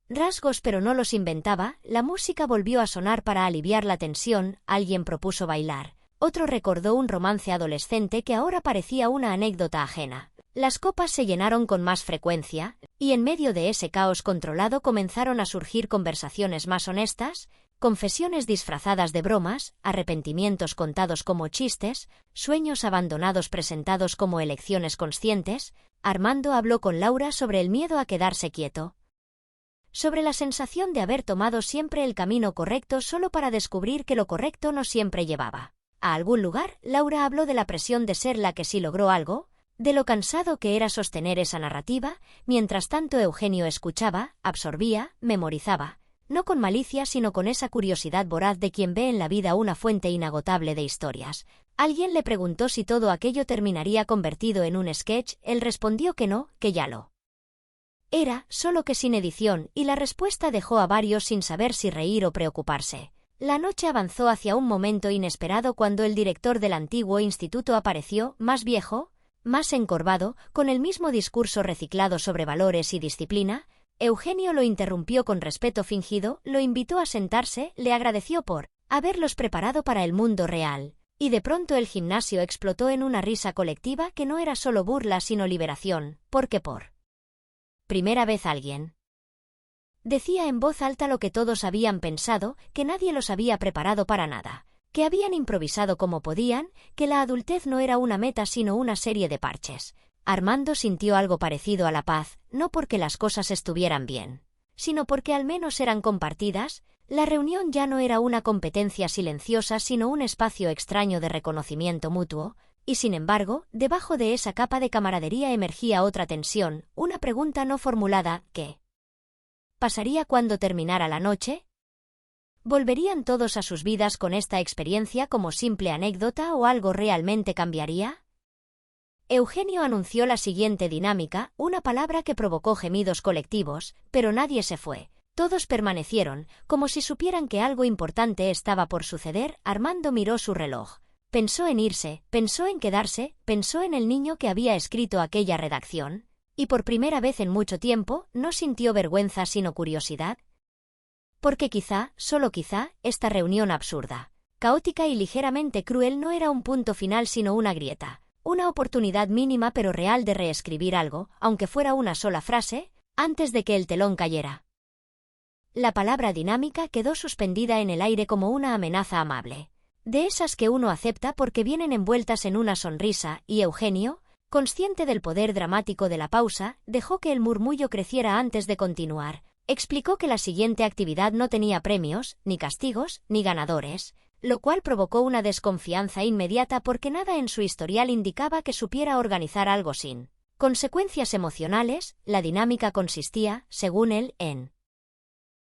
rasgos pero no los inventaba. La música volvió a sonar para aliviar la tensión, alguien propuso bailar, otro recordó un romance adolescente que ahora parecía una anécdota ajena. Las copas se llenaron con más frecuencia, y en medio de ese caos controlado comenzaron a surgir conversaciones más honestas, confesiones disfrazadas de bromas, arrepentimientos contados como chistes, sueños abandonados presentados como elecciones conscientes. Armando habló con Laura sobre el miedo a quedarse quieto, sobre la sensación de haber tomado siempre el camino correcto solo para descubrir que lo correcto no siempre llevaba a algún lugar. Laura habló de la presión de ser la que sí logró algo, de lo cansado que era sostener esa narrativa. Mientras tanto Eugenio escuchaba, absorbía, memorizaba, no con malicia sino con esa curiosidad voraz de quien ve en la vida una fuente inagotable de historias. Alguien le preguntó si todo aquello terminaría convertido en un sketch. Él respondió que no, que ya lo era, solo que sin edición, y la respuesta dejó a varios sin saber si reír o preocuparse. La noche avanzó hacia un momento inesperado cuando el director del antiguo instituto apareció, más viejo, más encorvado, con el mismo discurso reciclado sobre valores y disciplina. Eugenio lo interrumpió con respeto fingido, lo invitó a sentarse, le agradeció por haberlos preparado para el mundo real. Y de pronto el gimnasio explotó en una risa colectiva que no era solo burla sino liberación, porque por primera vez alguien decía en voz alta lo que todos habían pensado, que nadie los había preparado para nada, que habían improvisado como podían, que la adultez no era una meta sino una serie de parches. Armando sintió algo parecido a la paz, no porque las cosas estuvieran bien, sino porque al menos eran compartidas. La reunión ya no era una competencia silenciosa sino un espacio extraño de reconocimiento mutuo. Y sin embargo, debajo de esa capa de camaradería emergía otra tensión, una pregunta no formulada: ¿qué pasaría cuando terminara la noche? ¿Volverían todos a sus vidas con esta experiencia como simple anécdota o algo realmente cambiaría? Eugenio anunció la siguiente dinámica, una palabra que provocó gemidos colectivos, pero nadie se fue. Todos permanecieron, como si supieran que algo importante estaba por suceder. Armando miró su reloj. Pensó en irse, pensó en quedarse, pensó en el niño que había escrito aquella redacción, y por primera vez en mucho tiempo, no sintió vergüenza sino curiosidad. Porque quizá, solo quizá, esta reunión absurda, caótica y ligeramente cruel no era un punto final sino una grieta, una oportunidad mínima pero real de reescribir algo, aunque fuera una sola frase, antes de que el telón cayera. La palabra dinámica quedó suspendida en el aire como una amenaza amable. De esas que uno acepta porque vienen envueltas en una sonrisa, y Eugenio, consciente del poder dramático de la pausa, dejó que el murmullo creciera antes de continuar. Explicó que la siguiente actividad no tenía premios, ni castigos, ni ganadores, lo cual provocó una desconfianza inmediata porque nada en su historial indicaba que supiera organizar algo sin consecuencias emocionales. La dinámica consistía, según él, en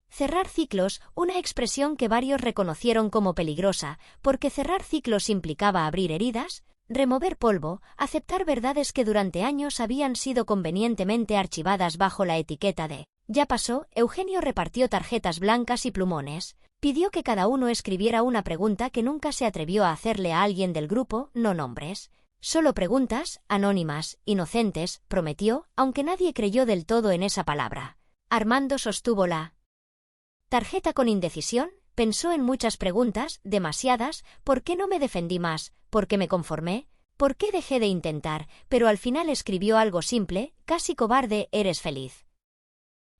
cerrar ciclos, una expresión que varios reconocieron como peligrosa, porque cerrar ciclos implicaba abrir heridas, remover polvo, aceptar verdades que durante años habían sido convenientemente archivadas bajo la etiqueta de «ya pasó». Eugenio repartió tarjetas blancas y plumones, pidió que cada uno escribiera una pregunta que nunca se atrevió a hacerle a alguien del grupo, no nombres. Solo preguntas, anónimas, inocentes, prometió, aunque nadie creyó del todo en esa palabra. Armando sostuvo la tarjeta con indecisión, pensó en muchas preguntas, demasiadas. ¿Por qué no me defendí más? ¿Por qué me conformé? ¿Por qué dejé de intentar? Pero al final escribió algo simple, casi cobarde: «Eres feliz».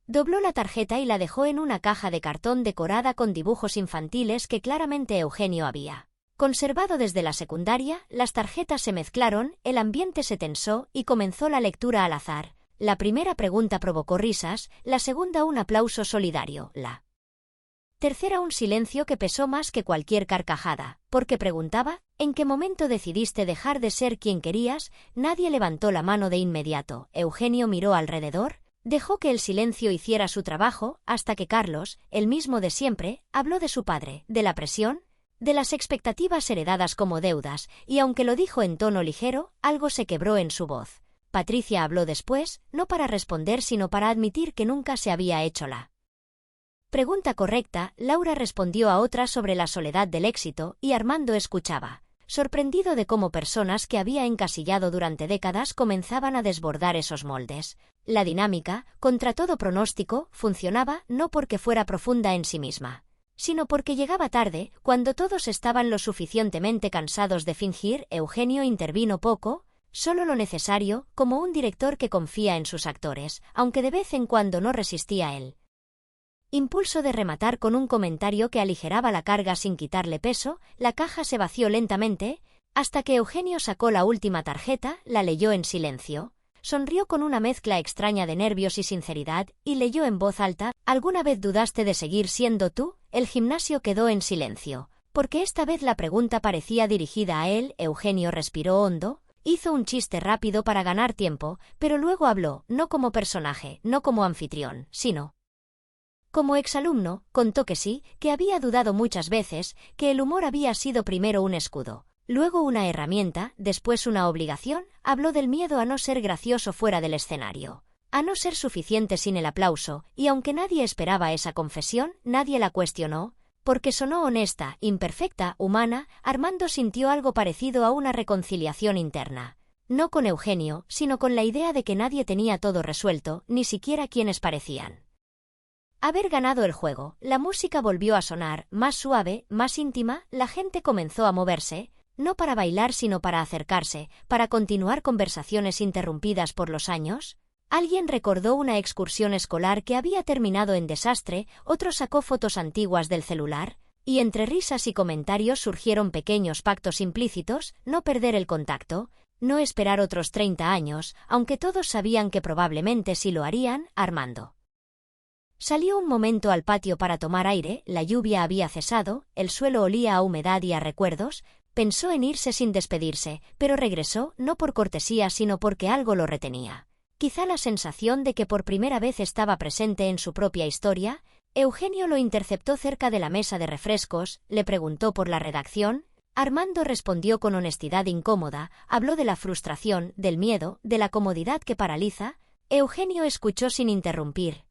Dobló la tarjeta y la dejó en una caja de cartón decorada con dibujos infantiles que claramente Eugenio había conservado desde la secundaria. Las tarjetas se mezclaron, el ambiente se tensó y comenzó la lectura al azar. La primera pregunta provocó risas, la segunda un aplauso solidario, la tercera un silencio que pesó más que cualquier carcajada, porque preguntaba: ¿en qué momento decidiste dejar de ser quien querías? Nadie levantó la mano de inmediato. Eugenio miró alrededor, dejó que el silencio hiciera su trabajo, hasta que Carlos, el mismo de siempre, habló de su padre, de la presión, de las expectativas heredadas como deudas, y aunque lo dijo en tono ligero, algo se quebró en su voz. Patricia habló después, no para responder sino para admitir que nunca se había hecho la pregunta correcta. Laura respondió a otra sobre la soledad del éxito, y Armando escuchaba, sorprendido de cómo personas que había encasillado durante décadas comenzaban a desbordar esos moldes. La dinámica, contra todo pronóstico, funcionaba no porque fuera profunda en sí misma, sino porque llegaba tarde, cuando todos estaban lo suficientemente cansados de fingir. Eugenio intervino poco, solo lo necesario, como un director que confía en sus actores, aunque de vez en cuando no resistía él impulso de rematar con un comentario que aligeraba la carga sin quitarle peso. La caja se vació lentamente, hasta que Eugenio sacó la última tarjeta, la leyó en silencio, sonrió con una mezcla extraña de nervios y sinceridad, y leyó en voz alta: ¿alguna vez dudaste de seguir siendo tú? El gimnasio quedó en silencio, porque esta vez la pregunta parecía dirigida a él. Eugenio respiró hondo, hizo un chiste rápido para ganar tiempo, pero luego habló, no como personaje, no como anfitrión, sino como exalumno. Contó que sí, que había dudado muchas veces, que el humor había sido primero un escudo, luego una herramienta, después una obligación. Habló del miedo a no ser gracioso fuera del escenario, a no ser suficiente sin el aplauso, y aunque nadie esperaba esa confesión, nadie la cuestionó, porque sonó honesta, imperfecta, humana. Armando sintió algo parecido a una reconciliación interna, no con Eugenio, sino con la idea de que nadie tenía todo resuelto, ni siquiera quienes parecían haber ganado el juego. La música volvió a sonar, más suave, más íntima. La gente comenzó a moverse, no para bailar sino para acercarse, para continuar conversaciones interrumpidas por los años. Alguien recordó una excursión escolar que había terminado en desastre, otro sacó fotos antiguas del celular, y entre risas y comentarios surgieron pequeños pactos implícitos: no perder el contacto, no esperar otros 30 años, aunque todos sabían que probablemente sí lo harían. Armando salió un momento al patio para tomar aire. La lluvia había cesado, el suelo olía a humedad y a recuerdos. Pensó en irse sin despedirse, pero regresó, no por cortesía sino porque algo lo retenía. Quizá la sensación de que por primera vez estaba presente en su propia historia. Eugenio lo interceptó cerca de la mesa de refrescos, le preguntó por la redacción. Armando respondió con honestidad incómoda, habló de la frustración, del miedo, de la comodidad que paraliza. Eugenio escuchó sin interrumpir.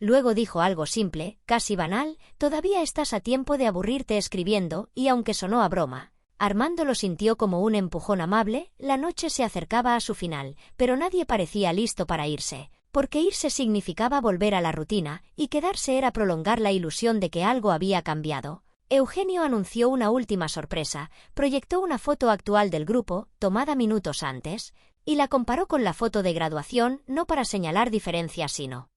Luego dijo algo simple, casi banal: todavía estás a tiempo de aburrirte escribiendo, y aunque sonó a broma, Armando lo sintió como un empujón amable. La noche se acercaba a su final, pero nadie parecía listo para irse, porque irse significaba volver a la rutina, y quedarse era prolongar la ilusión de que algo había cambiado. Eugenio anunció una última sorpresa, proyectó una foto actual del grupo, tomada minutos antes. y la comparó con la foto de graduación no para señalar diferencias sino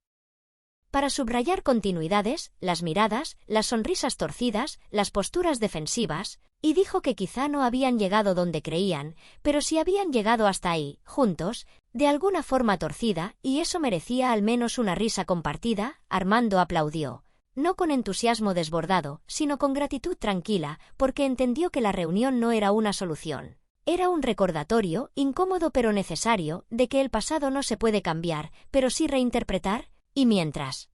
para subrayar continuidades, las miradas, las sonrisas torcidas, las posturas defensivas, y dijo que quizá no habían llegado donde creían, pero sí habían llegado hasta ahí, juntos, de alguna forma torcida, y eso merecía al menos una risa compartida. Armando aplaudió, no con entusiasmo desbordado, sino con gratitud tranquila, porque entendió que la reunión no era una solución. Era un recordatorio, incómodo pero necesario, de que el pasado no se puede cambiar, pero sí reinterpretar. Y mientras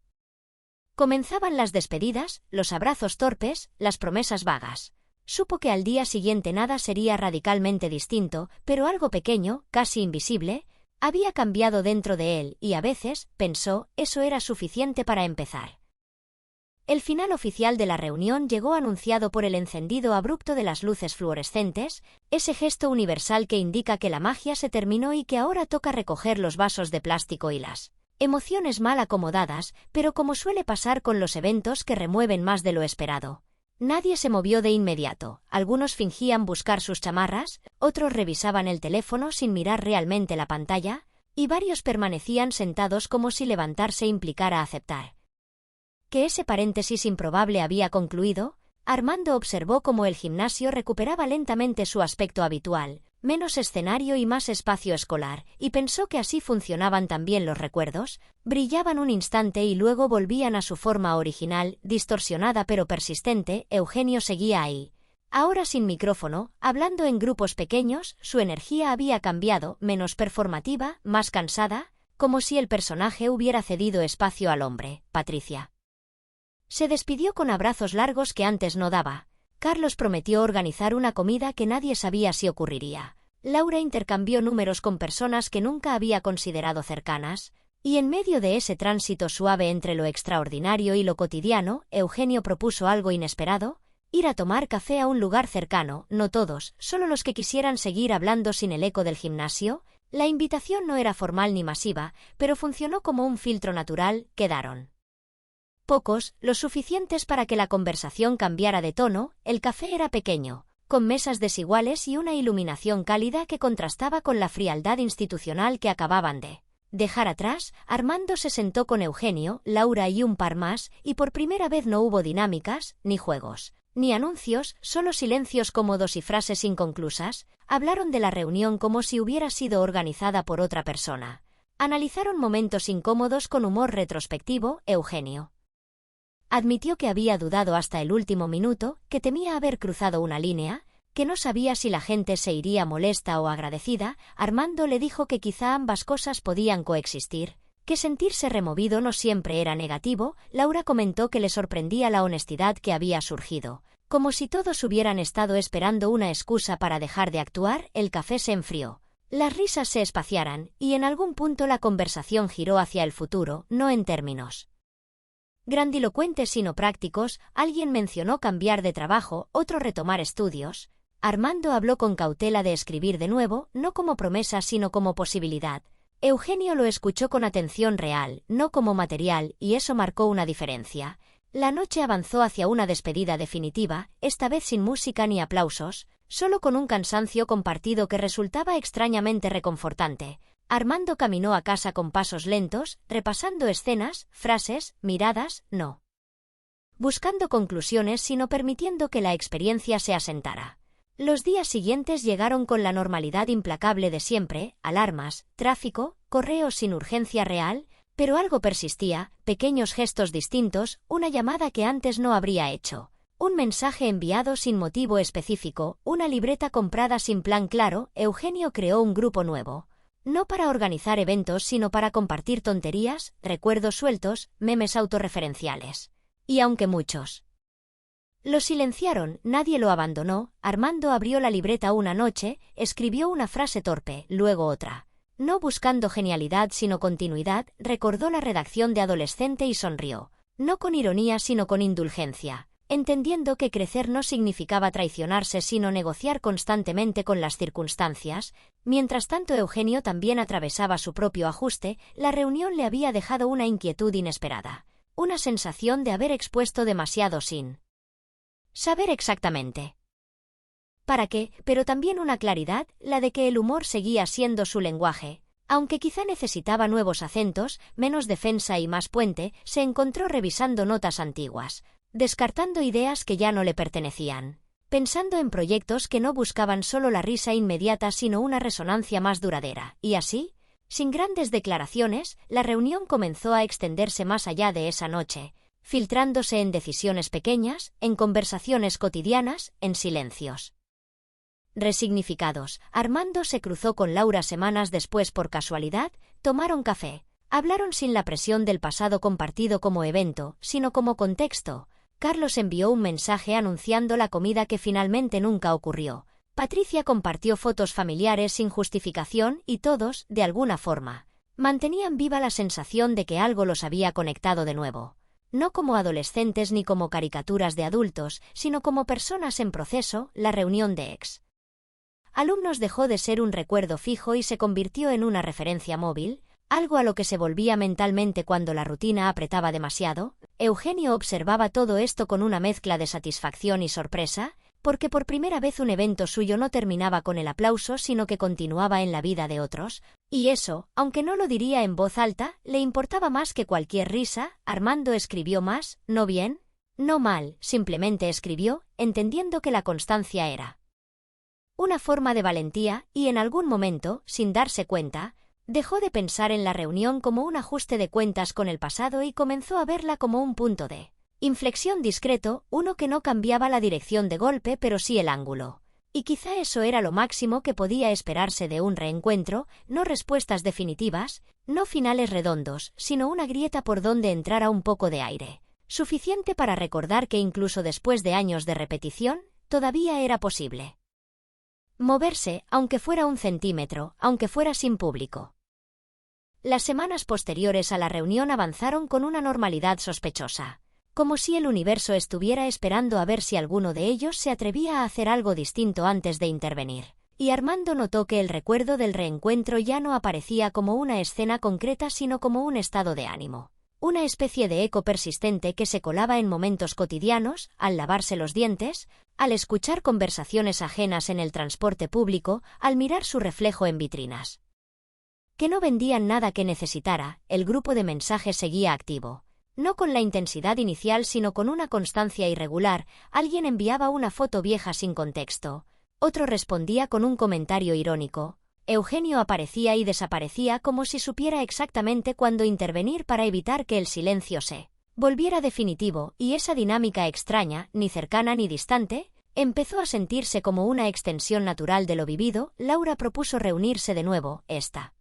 comenzaban las despedidas, los abrazos torpes, las promesas vagas. Supo que al día siguiente nada sería radicalmente distinto, pero algo pequeño, casi invisible, había cambiado dentro de él y a veces, pensó, eso era suficiente para empezar. El final oficial de la reunión llegó anunciado por el encendido abrupto de las luces fluorescentes, ese gesto universal que indica que la magia se terminó y que ahora toca recoger los vasos de plástico y las emociones mal acomodadas, pero como suele pasar con los eventos que remueven más de lo esperado. Nadie se movió de inmediato, algunos fingían buscar sus chamarras, otros revisaban el teléfono sin mirar realmente la pantalla, y varios permanecían sentados como si levantarse implicara aceptar que ese paréntesis improbable había concluido. Armando observó cómo el gimnasio recuperaba lentamente su aspecto habitual, menos escenario y más espacio escolar, y pensó que así funcionaban también los recuerdos, brillaban un instante y luego volvían a su forma original, distorsionada pero persistente. Eugenio seguía ahí. Ahora sin micrófono, hablando en grupos pequeños, su energía había cambiado, menos performativa, más cansada, como si el personaje hubiera cedido espacio al hombre. Patricia se despidió con abrazos largos que antes no daba. Carlos prometió organizar una comida que nadie sabía si ocurriría. Laura intercambió números con personas que nunca había considerado cercanas, y en medio de ese tránsito suave entre lo extraordinario y lo cotidiano, Eugenio propuso algo inesperado: ir a tomar café a un lugar cercano, no todos, solo los que quisieran seguir hablando sin el eco del gimnasio. La invitación no era formal ni masiva, pero funcionó como un filtro natural. Quedaron pocos, los suficientes para que la conversación cambiara de tono. El café era pequeño, con mesas desiguales y una iluminación cálida que contrastaba con la frialdad institucional que acababan de dejar atrás. Armando se sentó con Eugenio, Laura y un par más, y por primera vez no hubo dinámicas, ni juegos, ni anuncios, solo silencios cómodos y frases inconclusas. Hablaron de la reunión como si hubiera sido organizada por otra persona. Analizaron momentos incómodos con humor retrospectivo. Eugenio admitió que había dudado hasta el último minuto, que temía haber cruzado una línea, que no sabía si la gente se iría molesta o agradecida. Armando le dijo que quizá ambas cosas podían coexistir, que sentirse removido no siempre era negativo. Laura comentó que le sorprendía la honestidad que había surgido, como si todos hubieran estado esperando una excusa para dejar de actuar. El café se enfrió, las risas se espaciaran, y en algún punto la conversación giró hacia el futuro, no en términos grandilocuentes sino prácticos. Alguien mencionó cambiar de trabajo, otro retomar estudios. Armando habló con cautela de escribir de nuevo, no como promesa sino como posibilidad. Eugenio lo escuchó con atención real, no como material, y eso marcó una diferencia. La noche avanzó hacia una despedida definitiva, esta vez sin música ni aplausos, solo con un cansancio compartido que resultaba extrañamente reconfortante. Armando caminó a casa con pasos lentos, repasando escenas, frases, miradas, no buscando conclusiones sino permitiendo que la experiencia se asentara. Los días siguientes llegaron con la normalidad implacable de siempre: alarmas, tráfico, correos sin urgencia real, pero algo persistía, pequeños gestos distintos, una llamada que antes no habría hecho, un mensaje enviado sin motivo específico, una libreta comprada sin plan claro. Eugenio creó un grupo nuevo. No para organizar eventos sino para compartir tonterías, recuerdos sueltos, memes autorreferenciales. Y aunque muchos lo silenciaron, nadie lo abandonó. Armando abrió la libreta una noche, escribió una frase torpe, luego otra. No buscando genialidad sino continuidad, recordó la redacción de adolescente y sonrió. No con ironía sino con indulgencia, entendiendo que crecer no significaba traicionarse sino negociar constantemente con las circunstancias. Mientras tanto Eugenio también atravesaba su propio ajuste. La reunión le había dejado una inquietud inesperada, una sensación de haber expuesto demasiado sin saber exactamente para qué, pero también una claridad, la de que el humor seguía siendo su lenguaje. Aunque quizá necesitaba nuevos acentos, menos defensa y más puente, se encontró revisando notas antiguas, descartando ideas que ya no le pertenecían, pensando en proyectos que no buscaban solo la risa inmediata sino una resonancia más duradera, y así, sin grandes declaraciones, la reunión comenzó a extenderse más allá de esa noche, filtrándose en decisiones pequeñas, en conversaciones cotidianas, en silencios resignificados. Armando se cruzó con Laura semanas después por casualidad, tomaron café, hablaron sin la presión del pasado compartido como evento, sino como contexto. Carlos envió un mensaje anunciando la comida que finalmente nunca ocurrió. Patricia compartió fotos familiares sin justificación y todos, de alguna forma, mantenían viva la sensación de que algo los había conectado de nuevo. No como adolescentes ni como caricaturas de adultos, sino como personas en proceso. La reunión de ex alumnos dejó de ser un recuerdo fijo y se convirtió en una referencia móvil, algo a lo que se volvía mentalmente cuando la rutina apretaba demasiado. Eugenio observaba todo esto con una mezcla de satisfacción y sorpresa, porque por primera vez un evento suyo no terminaba con el aplauso sino que continuaba en la vida de otros, y eso, aunque no lo diría en voz alta, le importaba más que cualquier risa. Armando escribió más, no bien, no mal, simplemente escribió, entendiendo que la constancia era una forma de valentía, y en algún momento, sin darse cuenta, dejó de pensar en la reunión como un ajuste de cuentas con el pasado y comenzó a verla como un punto de inflexión discreto, uno que no cambiaba la dirección de golpe pero sí el ángulo. Y quizá eso era lo máximo que podía esperarse de un reencuentro, no respuestas definitivas, no finales redondos, sino una grieta por donde entrara un poco de aire, suficiente para recordar que incluso después de años de repetición, todavía era posible moverse, aunque fuera un centímetro, aunque fuera sin público. Las semanas posteriores a la reunión avanzaron con una normalidad sospechosa, como si el universo estuviera esperando a ver si alguno de ellos se atrevía a hacer algo distinto antes de intervenir. Y Armando notó que el recuerdo del reencuentro ya no aparecía como una escena concreta sino como un estado de ánimo, una especie de eco persistente que se colaba en momentos cotidianos, al lavarse los dientes, al escuchar conversaciones ajenas en el transporte público, al mirar su reflejo en vitrinas. Que no vendían nada que necesitara, el grupo de mensajes seguía activo. No con la intensidad inicial sino con una constancia irregular. Alguien enviaba una foto vieja sin contexto. Otro respondía con un comentario irónico. Eugenio aparecía y desaparecía como si supiera exactamente cuándo intervenir para evitar que el silencio se volviera definitivo, y esa dinámica extraña, ni cercana ni distante, empezó a sentirse como una extensión natural de lo vivido. Laura propuso reunirse de nuevo, esta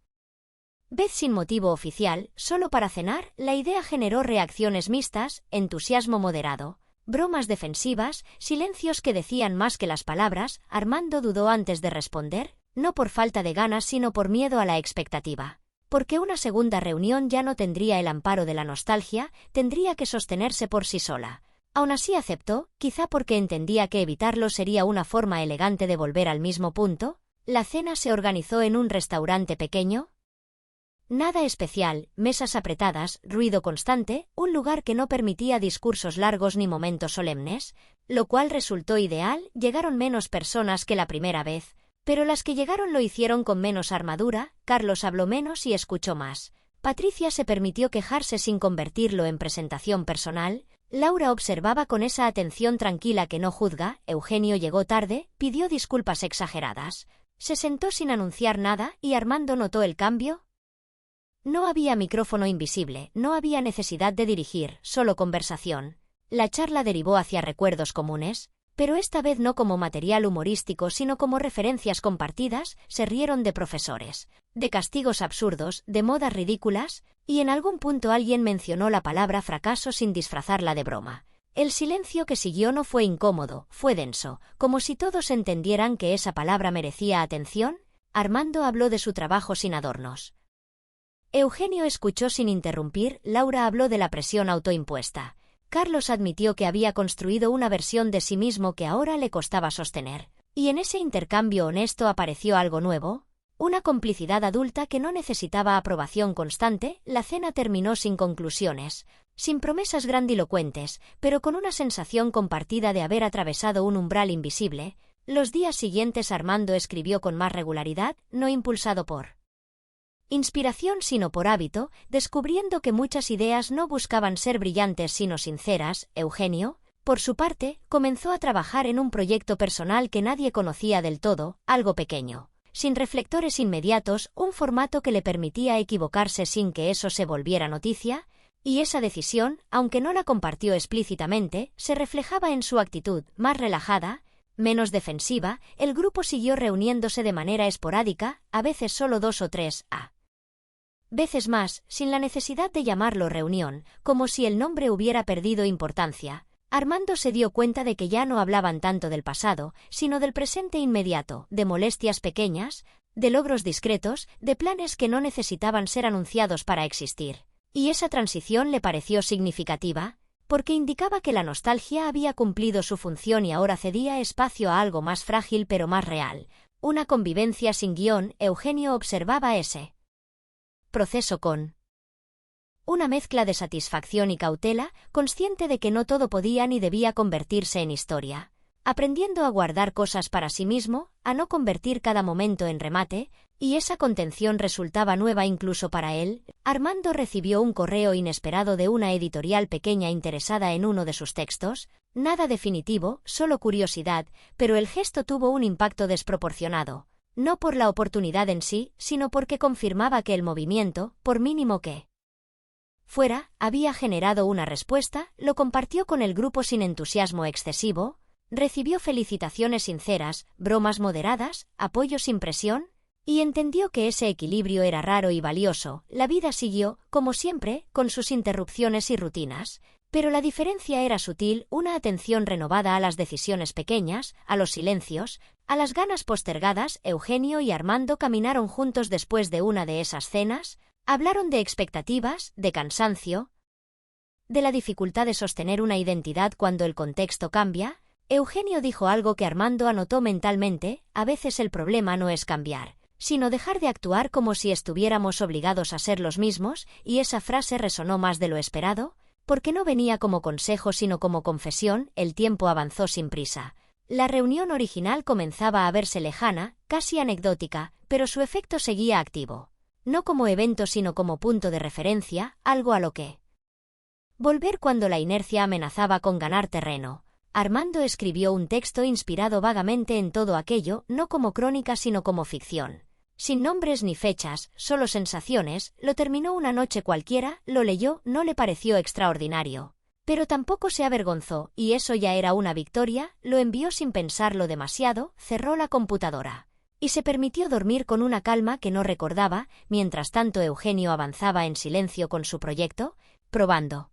vez sin motivo oficial, solo para cenar. La idea generó reacciones mixtas, entusiasmo moderado, bromas defensivas, silencios que decían más que las palabras. Armando dudó antes de responder, no por falta de ganas sino por miedo a la expectativa. Porque una segunda reunión ya no tendría el amparo de la nostalgia, tendría que sostenerse por sí sola. Aún así aceptó, quizá porque entendía que evitarlo sería una forma elegante de volver al mismo punto. La cena se organizó en un restaurante pequeño. Nada especial, mesas apretadas, ruido constante, un lugar que no permitía discursos largos ni momentos solemnes, lo cual resultó ideal. Llegaron menos personas que la primera vez, pero las que llegaron lo hicieron con menos armadura. Carlos habló menos y escuchó más. Patricia se permitió quejarse sin convertirlo en presentación personal. Laura observaba con esa atención tranquila que no juzga. Eugenio llegó tarde, pidió disculpas exageradas. Se sentó sin anunciar nada y Armando notó el cambio. No había micrófono invisible, no había necesidad de dirigir, solo conversación. La charla derivó hacia recuerdos comunes, pero esta vez no como material humorístico sino como referencias compartidas. Se rieron de profesores, de castigos absurdos, de modas ridículas, y en algún punto alguien mencionó la palabra fracaso sin disfrazarla de broma. El silencio que siguió no fue incómodo, fue denso, como si todos entendieran que esa palabra merecía atención. Armando habló de su trabajo sin adornos. Eugenio escuchó sin interrumpir. Laura habló de la presión autoimpuesta. Carlos admitió que había construido una versión de sí mismo que ahora le costaba sostener. Y en ese intercambio honesto apareció algo nuevo, una complicidad adulta que no necesitaba aprobación constante. La cena terminó sin conclusiones, sin promesas grandilocuentes, pero con una sensación compartida de haber atravesado un umbral invisible. Los días siguientes Armando escribió con más regularidad, no impulsado por inspiración sino por hábito, descubriendo que muchas ideas no buscaban ser brillantes sino sinceras. Eugenio, por su parte, comenzó a trabajar en un proyecto personal que nadie conocía del todo, algo pequeño, sin reflectores inmediatos, un formato que le permitía equivocarse sin que eso se volviera noticia, y esa decisión, aunque no la compartió explícitamente, se reflejaba en su actitud más relajada, menos defensiva. El grupo siguió reuniéndose de manera esporádica, a veces solo 2 o 3 veces más, sin la necesidad de llamarlo reunión, como si el nombre hubiera perdido importancia. Armando se dio cuenta de que ya no hablaban tanto del pasado, sino del presente inmediato, de molestias pequeñas, de logros discretos, de planes que no necesitaban ser anunciados para existir. Y esa transición le pareció significativa, porque indicaba que la nostalgia había cumplido su función y ahora cedía espacio a algo más frágil pero más real, una convivencia sin guión. Eugenio observaba ese proceso con una mezcla de satisfacción y cautela, consciente de que no todo podía ni debía convertirse en historia, aprendiendo a guardar cosas para sí mismo, a no convertir cada momento en remate, y esa contención resultaba nueva incluso para él. Armando recibió un correo inesperado de una editorial pequeña interesada en uno de sus textos, nada definitivo, solo curiosidad, pero el gesto tuvo un impacto desproporcionado, no por la oportunidad en sí, sino porque confirmaba que el movimiento, por mínimo que fuera, había generado una respuesta. Lo compartió con el grupo sin entusiasmo excesivo, recibió felicitaciones sinceras, bromas moderadas, apoyo sin presión, y entendió que ese equilibrio era raro y valioso. La vida siguió, como siempre, con sus interrupciones y rutinas, pero la diferencia era sutil, una atención renovada a las decisiones pequeñas, a los silencios, a las ganas postergadas. Eugenio y Armando caminaron juntos después de una de esas cenas, hablaron de expectativas, de cansancio, de la dificultad de sostener una identidad cuando el contexto cambia. Eugenio dijo algo que Armando anotó mentalmente: a veces el problema no es cambiar, sino dejar de actuar como si estuviéramos obligados a ser los mismos, y esa frase resonó más de lo esperado, porque no venía como consejo sino como confesión. El tiempo avanzó sin prisa. La reunión original comenzaba a verse lejana, casi anecdótica, pero su efecto seguía activo. No como evento sino como punto de referencia, algo a lo que volver cuando la inercia amenazaba con ganar terreno. Armando escribió un texto inspirado vagamente en todo aquello, no como crónica sino como ficción. Sin nombres ni fechas, solo sensaciones. Lo terminó una noche cualquiera, lo leyó, no le pareció extraordinario, pero tampoco se avergonzó, y eso ya era una victoria. Lo envió sin pensarlo demasiado, cerró la computadora y se permitió dormir con una calma que no recordaba. Mientras tanto Eugenio avanzaba en silencio con su proyecto, probando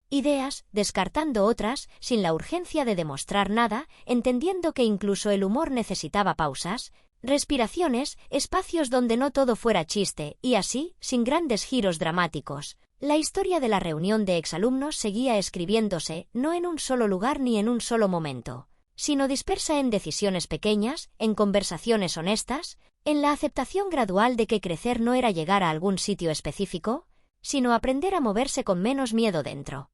ideas, descartando otras, sin la urgencia de demostrar nada, entendiendo que incluso el humor necesitaba pausas, respiraciones, espacios donde no todo fuera chiste, y así, sin grandes giros dramáticos. La historia de la reunión de exalumnos seguía escribiéndose, no en un solo lugar ni en un solo momento, sino dispersa en decisiones pequeñas, en conversaciones honestas, en la aceptación gradual de que crecer no era llegar a algún sitio específico, sino aprender a moverse con menos miedo dentro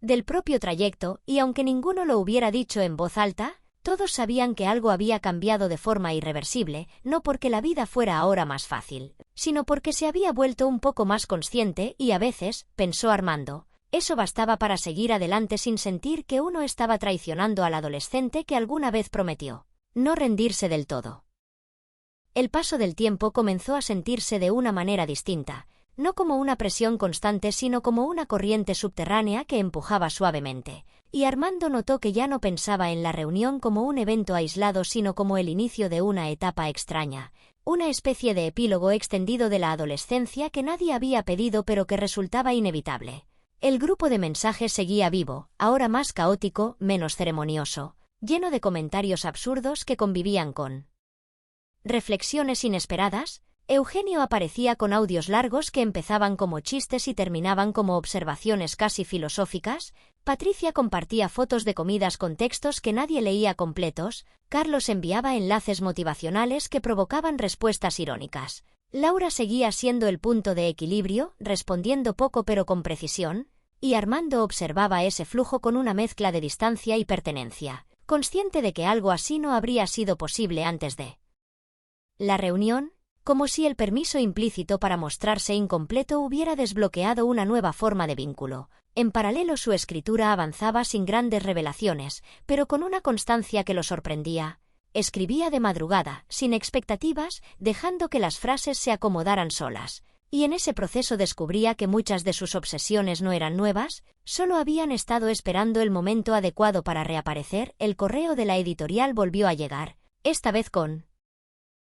del propio trayecto. Y aunque ninguno lo hubiera dicho en voz alta, todos sabían que algo había cambiado de forma irreversible, no porque la vida fuera ahora más fácil, sino porque se había vuelto un poco más consciente y a veces, pensó Armando, eso bastaba para seguir adelante sin sentir que uno estaba traicionando al adolescente que alguna vez prometió no rendirse del todo. El paso del tiempo comenzó a sentirse de una manera distinta, no como una presión constante sino como una corriente subterránea que empujaba suavemente, y Armando notó que ya no pensaba en la reunión como un evento aislado sino como el inicio de una etapa extraña, una especie de epílogo extendido de la adolescencia que nadie había pedido pero que resultaba inevitable. El grupo de mensajes seguía vivo, ahora más caótico, menos ceremonioso, lleno de comentarios absurdos que convivían con reflexiones inesperadas. Eugenio aparecía con audios largos que empezaban como chistes y terminaban como observaciones casi filosóficas. Patricia compartía fotos de comidas con textos que nadie leía completos. Carlos enviaba enlaces motivacionales que provocaban respuestas irónicas. Laura seguía siendo el punto de equilibrio, respondiendo poco pero con precisión, y Armando observaba ese flujo con una mezcla de distancia y pertenencia, consciente de que algo así no habría sido posible antes de la reunión, como si el permiso implícito para mostrarse incompleto hubiera desbloqueado una nueva forma de vínculo. En paralelo su escritura avanzaba sin grandes revelaciones, pero con una constancia que lo sorprendía. Escribía de madrugada, sin expectativas, dejando que las frases se acomodaran solas. Y en ese proceso descubría que muchas de sus obsesiones no eran nuevas, solo habían estado esperando el momento adecuado para reaparecer. El correo de la editorial volvió a llegar, esta vez con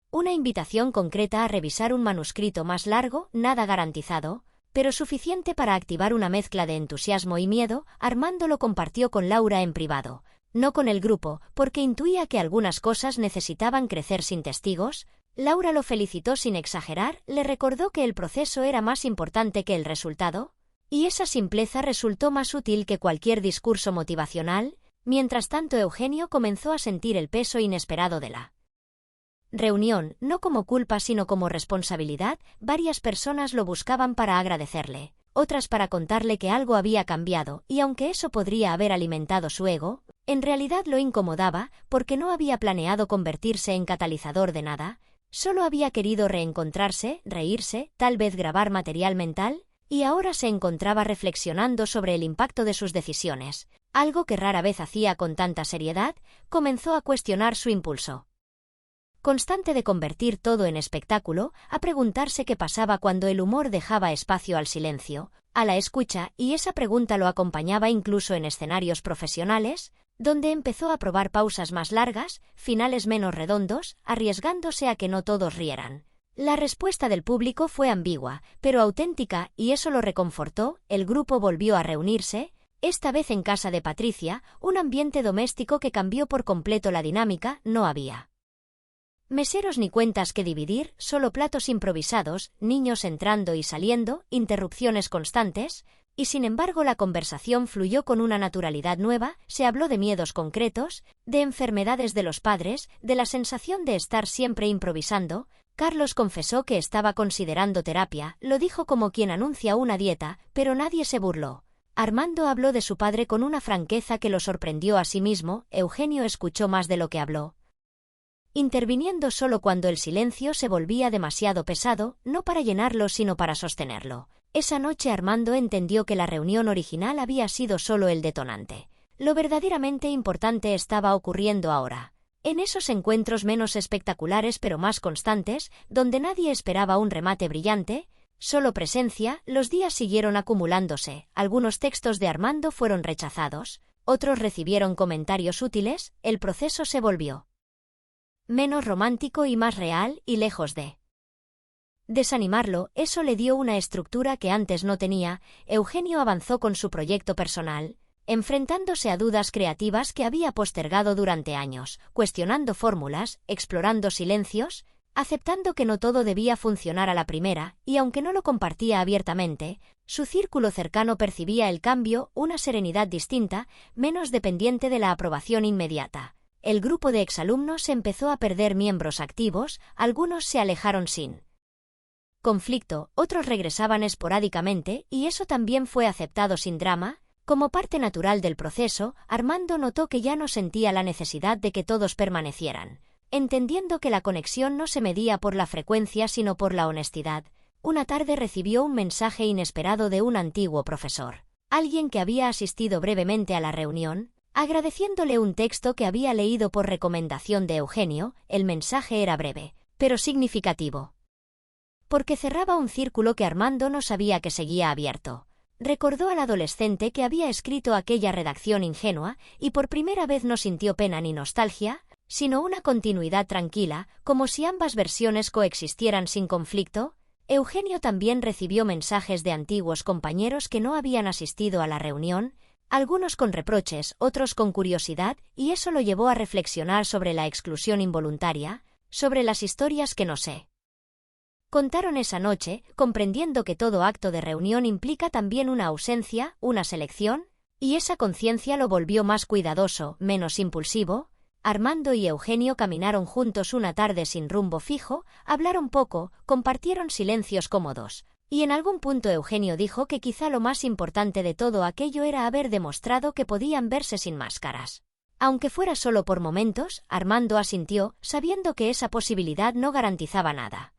una invitación concreta a revisar un manuscrito más largo, nada garantizado, pero suficiente para activar una mezcla de entusiasmo y miedo. Armando lo compartió con Laura en privado, no con el grupo, porque intuía que algunas cosas necesitaban crecer sin testigos. Laura lo felicitó sin exagerar, le recordó que el proceso era más importante que el resultado, y esa simpleza resultó más útil que cualquier discurso motivacional. Mientras tanto, Eugenio comenzó a sentir el peso inesperado de la reunión, no como culpa sino como responsabilidad. Varias personas lo buscaban para agradecerle, otras para contarle que algo había cambiado, y aunque eso podría haber alimentado su ego, en realidad lo incomodaba, porque no había planeado convertirse en catalizador de nada, solo había querido reencontrarse, reírse, tal vez grabar material mental, y ahora se encontraba reflexionando sobre el impacto de sus decisiones, algo que rara vez hacía con tanta seriedad. Comenzó a cuestionar su impulso constante de convertir todo en espectáculo, a preguntarse qué pasaba cuando el humor dejaba espacio al silencio, a la escucha, y esa pregunta lo acompañaba incluso en escenarios profesionales, donde empezó a probar pausas más largas, finales menos redondos, arriesgándose a que no todos rieran. La respuesta del público fue ambigua, pero auténtica, y eso lo reconfortó. El grupo volvió a reunirse, esta vez en casa de Patricia, un ambiente doméstico que cambió por completo la dinámica. No había meseros ni cuentas que dividir, solo platos improvisados, niños entrando y saliendo, interrupciones constantes, y sin embargo la conversación fluyó con una naturalidad nueva. Se habló de miedos concretos, de enfermedades de los padres, de la sensación de estar siempre improvisando. Carlos confesó que estaba considerando terapia, lo dijo como quien anuncia una dieta, pero nadie se burló. Armando habló de su padre con una franqueza que lo sorprendió a sí mismo. Eugenio escuchó más de lo que habló, interviniendo solo cuando el silencio se volvía demasiado pesado, no para llenarlo sino para sostenerlo. Esa noche Armando entendió que la reunión original había sido solo el detonante. Lo verdaderamente importante estaba ocurriendo ahora. En esos encuentros menos espectaculares pero más constantes, donde nadie esperaba un remate brillante, solo presencia. Los días siguieron acumulándose, algunos textos de Armando fueron rechazados, otros recibieron comentarios útiles. El proceso se volvió menos romántico y más real, y lejos de desanimarlo, eso le dio una estructura que antes no tenía. Eugenio avanzó con su proyecto personal, enfrentándose a dudas creativas que había postergado durante años, cuestionando fórmulas, explorando silencios, aceptando que no todo debía funcionar a la primera, y aunque no lo compartía abiertamente, su círculo cercano percibía el cambio, una serenidad distinta, menos dependiente de la aprobación inmediata. El grupo de exalumnos empezó a perder miembros activos, algunos se alejaron sin conflicto, otros regresaban esporádicamente, y eso también fue aceptado sin drama. Como parte natural del proceso, Armando notó que ya no sentía la necesidad de que todos permanecieran, entendiendo que la conexión no se medía por la frecuencia sino por la honestidad. Una tarde recibió un mensaje inesperado de un antiguo profesor, alguien que había asistido brevemente a la reunión, agradeciéndole un texto que había leído por recomendación de Eugenio. El mensaje era breve, pero significativo, porque cerraba un círculo que Armando no sabía que seguía abierto. Recordó al adolescente que había escrito aquella redacción ingenua, y por primera vez no sintió pena ni nostalgia, sino una continuidad tranquila, como si ambas versiones coexistieran sin conflicto. Eugenio también recibió mensajes de antiguos compañeros que no habían asistido a la reunión, algunos con reproches, otros con curiosidad, y eso lo llevó a reflexionar sobre la exclusión involuntaria, sobre las historias que no se contaron esa noche, comprendiendo que todo acto de reunión implica también una ausencia, una selección, y esa conciencia lo volvió más cuidadoso, menos impulsivo. Armando y Eugenio caminaron juntos una tarde sin rumbo fijo, hablaron poco, compartieron silencios cómodos. Y en algún punto Eugenio dijo que quizá lo más importante de todo aquello era haber demostrado que podían verse sin máscaras. Aunque fuera solo por momentos, Armando asintió, sabiendo que esa posibilidad no garantizaba nada.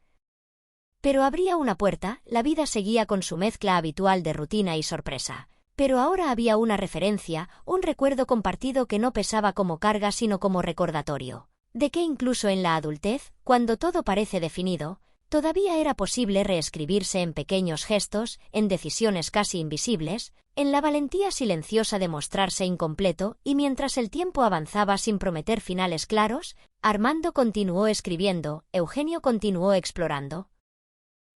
Pero abría una puerta, la vida seguía con su mezcla habitual de rutina y sorpresa. Pero ahora había una referencia, un recuerdo compartido que no pesaba como carga sino como recordatorio, de que incluso en la adultez, cuando todo parece definido, todavía era posible reescribirse en pequeños gestos, en decisiones casi invisibles, en la valentía silenciosa de mostrarse incompleto, y mientras el tiempo avanzaba sin prometer finales claros, Armando continuó escribiendo, Eugenio continuó explorando.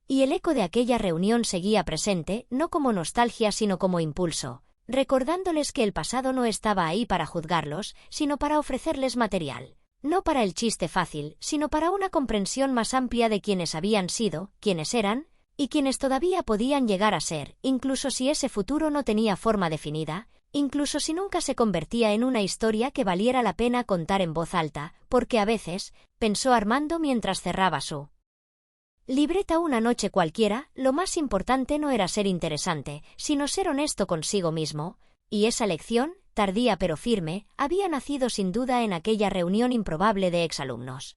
Y el eco de aquella reunión seguía presente, no como nostalgia sino como impulso, recordándoles que el pasado no estaba ahí para juzgarlos, sino para ofrecerles material. No para el chiste fácil, sino para una comprensión más amplia de quienes habían sido, quienes eran, y quienes todavía podían llegar a ser, incluso si ese futuro no tenía forma definida, incluso si nunca se convertía en una historia que valiera la pena contar en voz alta, porque a veces, pensó Armando mientras cerraba su libreta una noche cualquiera, lo más importante no era ser interesante, sino ser honesto consigo mismo, y esa lección, tardía pero firme, había nacido sin duda en aquella reunión improbable de exalumnos.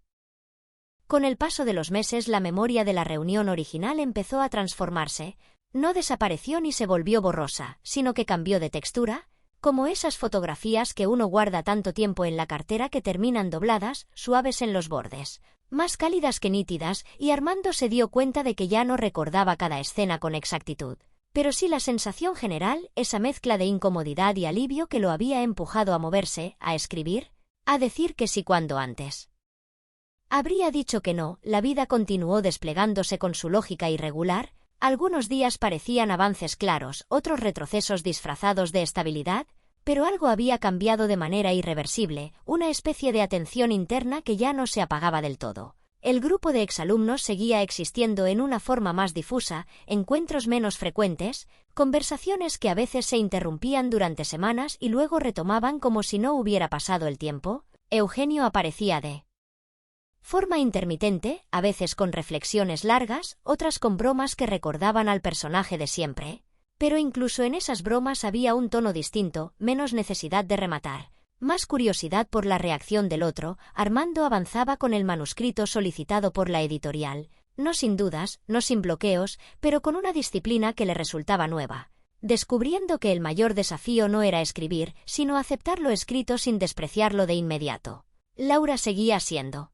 Con el paso de los meses la memoria de la reunión original empezó a transformarse, no desapareció ni se volvió borrosa, sino que cambió de textura, como esas fotografías que uno guarda tanto tiempo en la cartera que terminan dobladas, suaves en los bordes, más cálidas que nítidas, y Armando se dio cuenta de que ya no recordaba cada escena con exactitud. Pero sí la sensación general, esa mezcla de incomodidad y alivio que lo había empujado a moverse, a escribir, a decir que sí cuando antes habría dicho que no. La vida continuó desplegándose con su lógica irregular, algunos días parecían avances claros, otros retrocesos disfrazados de estabilidad, pero algo había cambiado de manera irreversible, una especie de atención interna que ya no se apagaba del todo. El grupo de exalumnos seguía existiendo en una forma más difusa, encuentros menos frecuentes, conversaciones que a veces se interrumpían durante semanas y luego retomaban como si no hubiera pasado el tiempo. Eugenio aparecía de forma intermitente, a veces con reflexiones largas, otras con bromas que recordaban al personaje de siempre. Pero incluso en esas bromas había un tono distinto, menos necesidad de rematar, más curiosidad por la reacción del otro. Armando avanzaba con el manuscrito solicitado por la editorial, no sin dudas, no sin bloqueos, pero con una disciplina que le resultaba nueva, descubriendo que el mayor desafío no era escribir, sino aceptar lo escrito sin despreciarlo de inmediato. Laura seguía siendo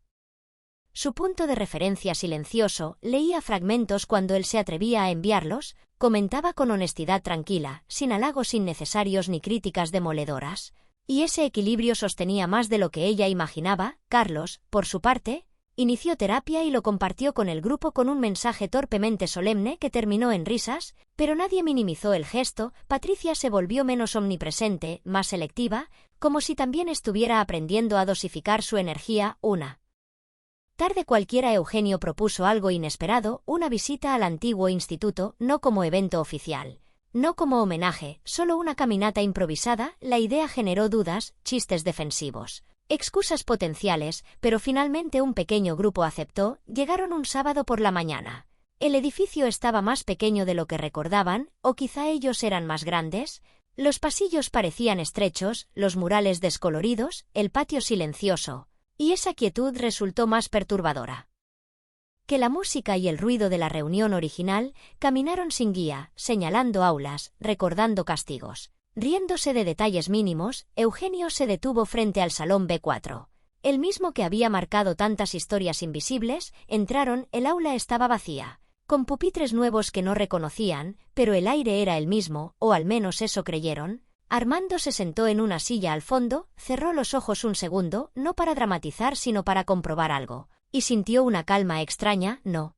su punto de referencia silencioso, leía fragmentos cuando él se atrevía a enviarlos, comentaba con honestidad tranquila, sin halagos innecesarios ni críticas demoledoras, y ese equilibrio sostenía más de lo que ella imaginaba. Carlos, por su parte, inició terapia y lo compartió con el grupo con un mensaje torpemente solemne que terminó en risas, pero nadie minimizó el gesto. Patricia se volvió menos omnipresente, más selectiva, como si también estuviera aprendiendo a dosificar su energía. Una tarde cualquiera Eugenio propuso algo inesperado, una visita al antiguo instituto, no como evento oficial, no como homenaje, solo una caminata improvisada. La idea generó dudas, chistes defensivos, excusas potenciales, pero finalmente un pequeño grupo aceptó. Llegaron un sábado por la mañana. El edificio estaba más pequeño de lo que recordaban, o quizá ellos eran más grandes. Los pasillos parecían estrechos, los murales descoloridos, el patio silencioso. Y esa quietud resultó más perturbadora que la música y el ruido de la reunión original. Caminaron sin guía, señalando aulas, recordando castigos, riéndose de detalles mínimos. Eugenio se detuvo frente al salón B4, el mismo que había marcado tantas historias invisibles. Entraron, el aula estaba vacía, con pupitres nuevos que no reconocían, pero el aire era el mismo, o al menos eso creyeron. Armando se sentó en una silla al fondo, cerró los ojos un segundo, no para dramatizar sino para comprobar algo, y sintió una calma extraña. No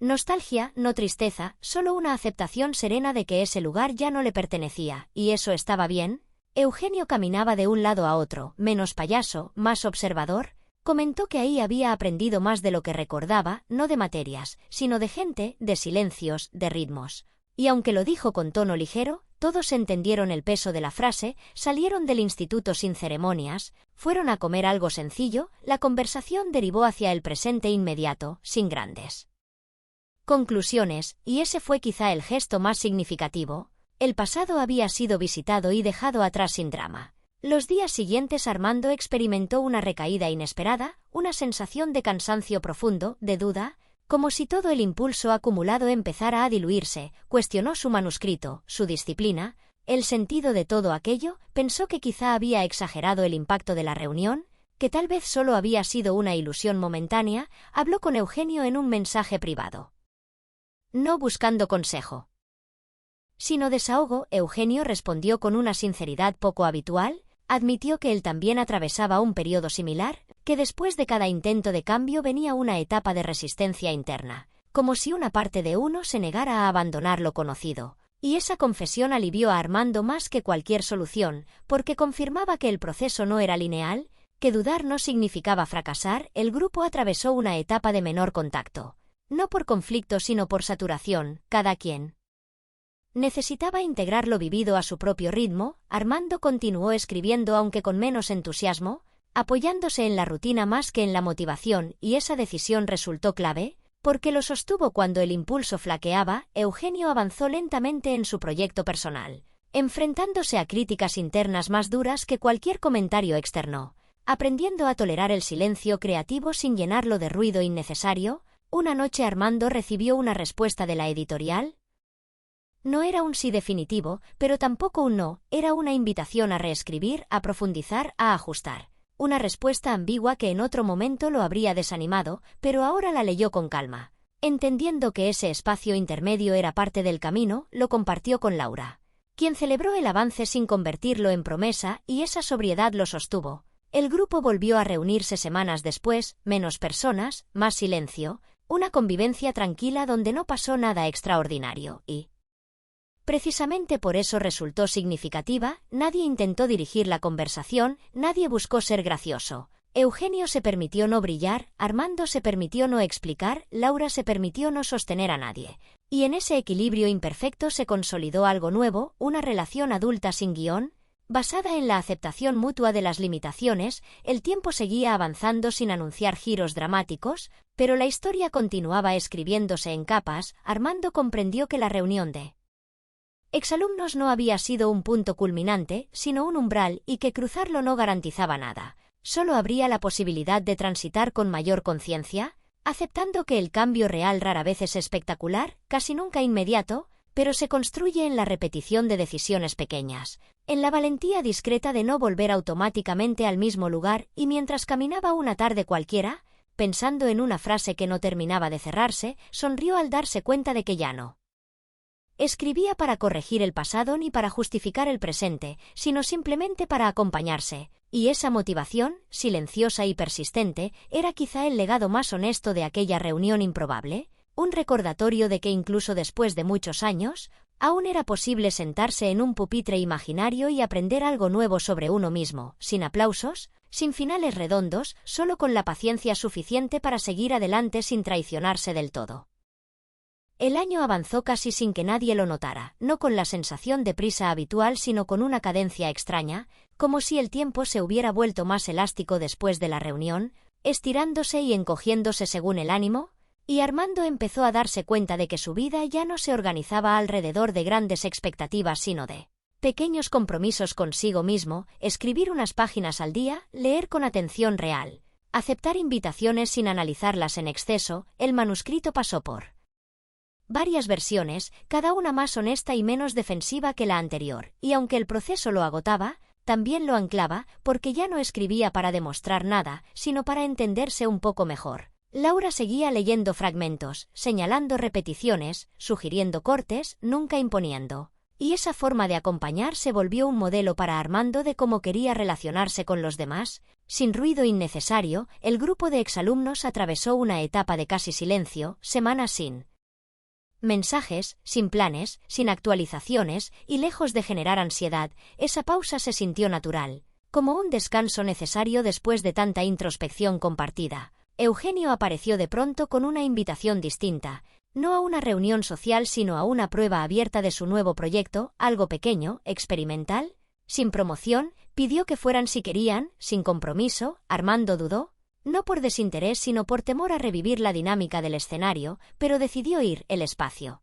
nostalgia, no tristeza, solo una aceptación serena de que ese lugar ya no le pertenecía, y eso estaba bien. Eugenio caminaba de un lado a otro, menos payaso, más observador. Comentó que ahí había aprendido más de lo que recordaba, no de materias, sino de gente, de silencios, de ritmos. Y aunque lo dijo con tono ligero, todos entendieron el peso de la frase. Salieron del instituto sin ceremonias, fueron a comer algo sencillo. La conversación derivó hacia el presente inmediato, sin grandes conclusiones, y ese fue quizá el gesto más significativo. El pasado había sido visitado y dejado atrás sin drama. Los días siguientes Armando experimentó una recaída inesperada, una sensación de cansancio profundo, de duda, como si todo el impulso acumulado empezara a diluirse. Cuestionó su manuscrito, su disciplina, el sentido de todo aquello, pensó que quizá había exagerado el impacto de la reunión, que tal vez solo había sido una ilusión momentánea. Habló con Eugenio en un mensaje privado. No buscando consejo, sino desahogo, Eugenio respondió con una sinceridad poco habitual, admitió que él también atravesaba un periodo similar, que después de cada intento de cambio venía una etapa de resistencia interna, como si una parte de uno se negara a abandonar lo conocido. Y esa confesión alivió a Armando más que cualquier solución, porque confirmaba que el proceso no era lineal, que dudar no significaba fracasar. El grupo atravesó una etapa de menor contacto. No por conflicto sino por saturación, cada quien necesitaba integrar lo vivido a su propio ritmo. Armando continuó escribiendo aunque con menos entusiasmo, apoyándose en la rutina más que en la motivación, y esa decisión resultó clave, porque lo sostuvo cuando el impulso flaqueaba. Eugenio avanzó lentamente en su proyecto personal, enfrentándose a críticas internas más duras que cualquier comentario externo, aprendiendo a tolerar el silencio creativo sin llenarlo de ruido innecesario. Una noche Armando recibió una respuesta de la editorial. No era un sí definitivo, pero tampoco un no, era una invitación a reescribir, a profundizar, a ajustar. Una respuesta ambigua que en otro momento lo habría desanimado, pero ahora la leyó con calma. Entendiendo que ese espacio intermedio era parte del camino, lo compartió con Laura, quien celebró el avance sin convertirlo en promesa, y esa sobriedad lo sostuvo. El grupo volvió a reunirse semanas después, menos personas, más silencio, una convivencia tranquila donde no pasó nada extraordinario, y precisamente por eso resultó significativa. Nadie intentó dirigir la conversación, nadie buscó ser gracioso. Eugenio se permitió no brillar, Armando se permitió no explicar, Laura se permitió no sostener a nadie. Y en ese equilibrio imperfecto se consolidó algo nuevo, una relación adulta sin guión, basada en la aceptación mutua de las limitaciones. El tiempo seguía avanzando sin anunciar giros dramáticos, pero la historia continuaba escribiéndose en capas. Armando comprendió que la reunión de exalumnos no había sido un punto culminante, sino un umbral, y que cruzarlo no garantizaba nada. Solo habría la posibilidad de transitar con mayor conciencia, aceptando que el cambio real rara vez es espectacular, casi nunca inmediato, pero se construye en la repetición de decisiones pequeñas, en la valentía discreta de no volver automáticamente al mismo lugar. Y mientras caminaba una tarde cualquiera, pensando en una frase que no terminaba de cerrarse, sonrió al darse cuenta de que ya no escribía para corregir el pasado ni para justificar el presente, sino simplemente para acompañarse. Y esa motivación, silenciosa y persistente, era quizá el legado más honesto de aquella reunión improbable, un recordatorio de que incluso después de muchos años, aún era posible sentarse en un pupitre imaginario y aprender algo nuevo sobre uno mismo, sin aplausos, sin finales redondos, solo con la paciencia suficiente para seguir adelante sin traicionarse del todo. El año avanzó casi sin que nadie lo notara, no con la sensación de prisa habitual sino con una cadencia extraña, como si el tiempo se hubiera vuelto más elástico después de la reunión, estirándose y encogiéndose según el ánimo, y Armando empezó a darse cuenta de que su vida ya no se organizaba alrededor de grandes expectativas sino de pequeños compromisos consigo mismo, escribir unas páginas al día, leer con atención real, aceptar invitaciones sin analizarlas en exceso. El manuscrito pasó por varias versiones, cada una más honesta y menos defensiva que la anterior, y aunque el proceso lo agotaba, también lo anclaba, porque ya no escribía para demostrar nada, sino para entenderse un poco mejor. Laura seguía leyendo fragmentos, señalando repeticiones, sugiriendo cortes, nunca imponiendo. Y esa forma de acompañar se volvió un modelo para Armando de cómo quería relacionarse con los demás. Sin ruido innecesario, el grupo de exalumnos atravesó una etapa de casi silencio, semanas sin mensajes, sin planes, sin actualizaciones, y lejos de generar ansiedad, esa pausa se sintió natural, como un descanso necesario después de tanta introspección compartida. Eugenio apareció de pronto con una invitación distinta, no a una reunión social sino a una prueba abierta de su nuevo proyecto, algo pequeño, experimental, sin promoción. Pidió que fueran si querían, sin compromiso. Armando dudó, no por desinterés sino por temor a revivir la dinámica del escenario, pero decidió ir. El espacio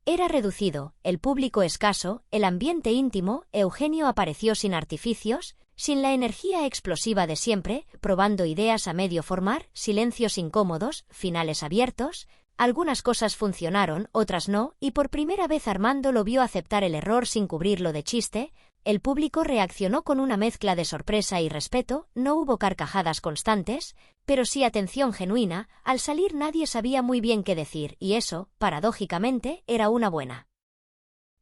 Era reducido, el público escaso, el ambiente íntimo. Eugenio apareció sin artificios, sin la energía explosiva de siempre, probando ideas a medio formar, silencios incómodos, finales abiertos. Algunas cosas funcionaron, otras no, y por primera vez Armando lo vio aceptar el error sin cubrirlo de chiste. El público reaccionó con una mezcla de sorpresa y respeto. No hubo carcajadas constantes, pero sí atención genuina. Al salir nadie sabía muy bien qué decir, y eso, paradójicamente, era una buena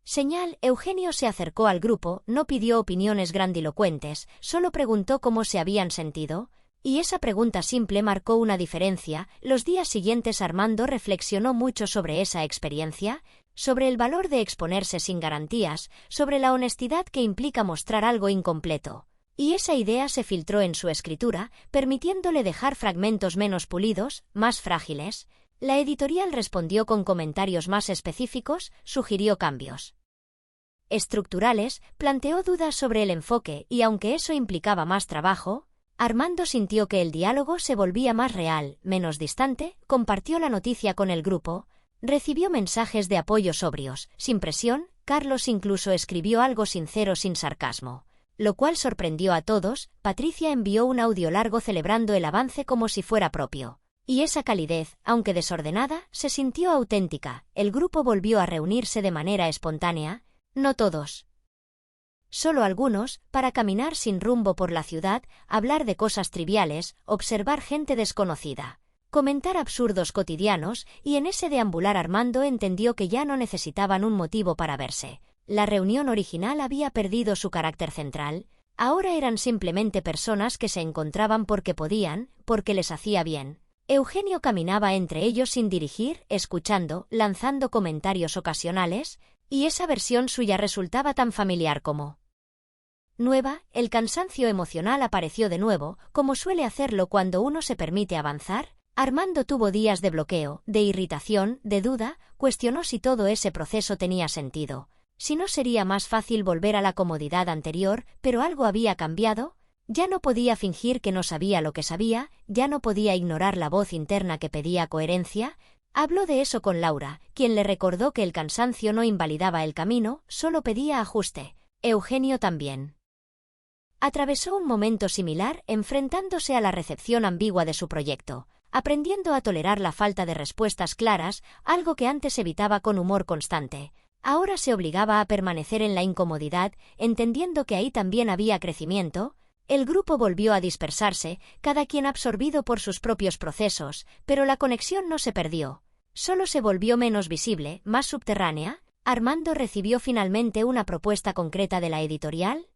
señal. Eugenio se acercó al grupo, no pidió opiniones grandilocuentes, solo preguntó cómo se habían sentido, y esa pregunta simple marcó una diferencia. Los días siguientes Armando reflexionó mucho sobre esa experiencia, sobre el valor de exponerse sin garantías, sobre la honestidad que implica mostrar algo incompleto. Y esa idea se filtró en su escritura, permitiéndole dejar fragmentos menos pulidos, más frágiles. La editorial respondió con comentarios más específicos, sugirió cambios estructurales, planteó dudas sobre el enfoque y aunque eso implicaba más trabajo, Armando sintió que el diálogo se volvía más real, menos distante. Compartió la noticia con el grupo, recibió mensajes de apoyo sobrios, sin presión. Carlos incluso escribió algo sincero sin sarcasmo, lo cual sorprendió a todos. Patricia envió un audio largo celebrando el avance como si fuera propio. Y esa calidez, aunque desordenada, se sintió auténtica. El grupo volvió a reunirse de manera espontánea, no todos, solo algunos, para caminar sin rumbo por la ciudad, hablar de cosas triviales, observar gente desconocida, comentar absurdos cotidianos, y en ese deambular Armando entendió que ya no necesitaban un motivo para verse. La reunión original había perdido su carácter central, ahora eran simplemente personas que se encontraban porque podían, porque les hacía bien. Eugenio caminaba entre ellos sin dirigir, escuchando, lanzando comentarios ocasionales, y esa versión suya resultaba tan familiar como nueva. El cansancio emocional apareció de nuevo, como suele hacerlo cuando uno se permite avanzar. Armando tuvo días de bloqueo, de irritación, de duda, cuestionó si todo ese proceso tenía sentido, si no sería más fácil volver a la comodidad anterior, pero algo había cambiado. Ya no podía fingir que no sabía lo que sabía, ya no podía ignorar la voz interna que pedía coherencia. Habló de eso con Laura, quien le recordó que el cansancio no invalidaba el camino, solo pedía ajuste. Eugenio también atravesó un momento similar, enfrentándose a la recepción ambigua de su proyecto, aprendiendo a tolerar la falta de respuestas claras, algo que antes evitaba con humor constante. Ahora se obligaba a permanecer en la incomodidad, entendiendo que ahí también había crecimiento. El grupo volvió a dispersarse, cada quien absorbido por sus propios procesos, pero la conexión no se perdió. Solo se volvió menos visible, más subterránea. Armando recibió finalmente una propuesta concreta de la editorial.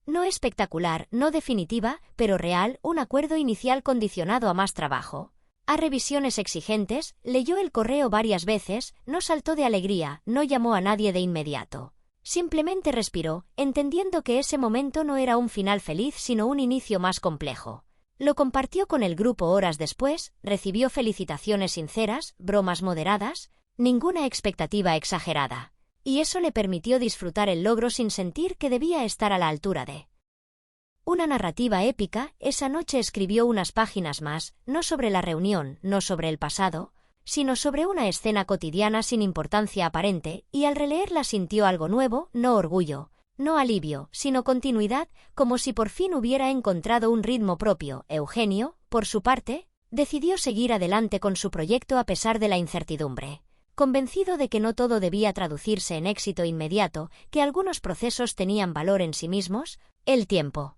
No espectacular, no definitiva, pero real, un acuerdo inicial condicionado a más trabajo, a revisiones exigentes. Leyó el correo varias veces, no saltó de alegría, no llamó a nadie de inmediato. Simplemente respiró, entendiendo que ese momento no era un final feliz sino un inicio más complejo. Lo compartió con el grupo horas después, recibió felicitaciones sinceras, bromas moderadas, ninguna expectativa exagerada. Y eso le permitió disfrutar el logro sin sentir que debía estar a la altura de una narrativa épica. Esa noche escribió unas páginas más, no sobre la reunión, no sobre el pasado, sino sobre una escena cotidiana sin importancia aparente, y al releerla sintió algo nuevo, no orgullo, no alivio, sino continuidad, como si por fin hubiera encontrado un ritmo propio. Eugenio, por su parte, decidió seguir adelante con su proyecto a pesar de la incertidumbre, convencido de que no todo debía traducirse en éxito inmediato, que algunos procesos tenían valor en sí mismos. El tiempo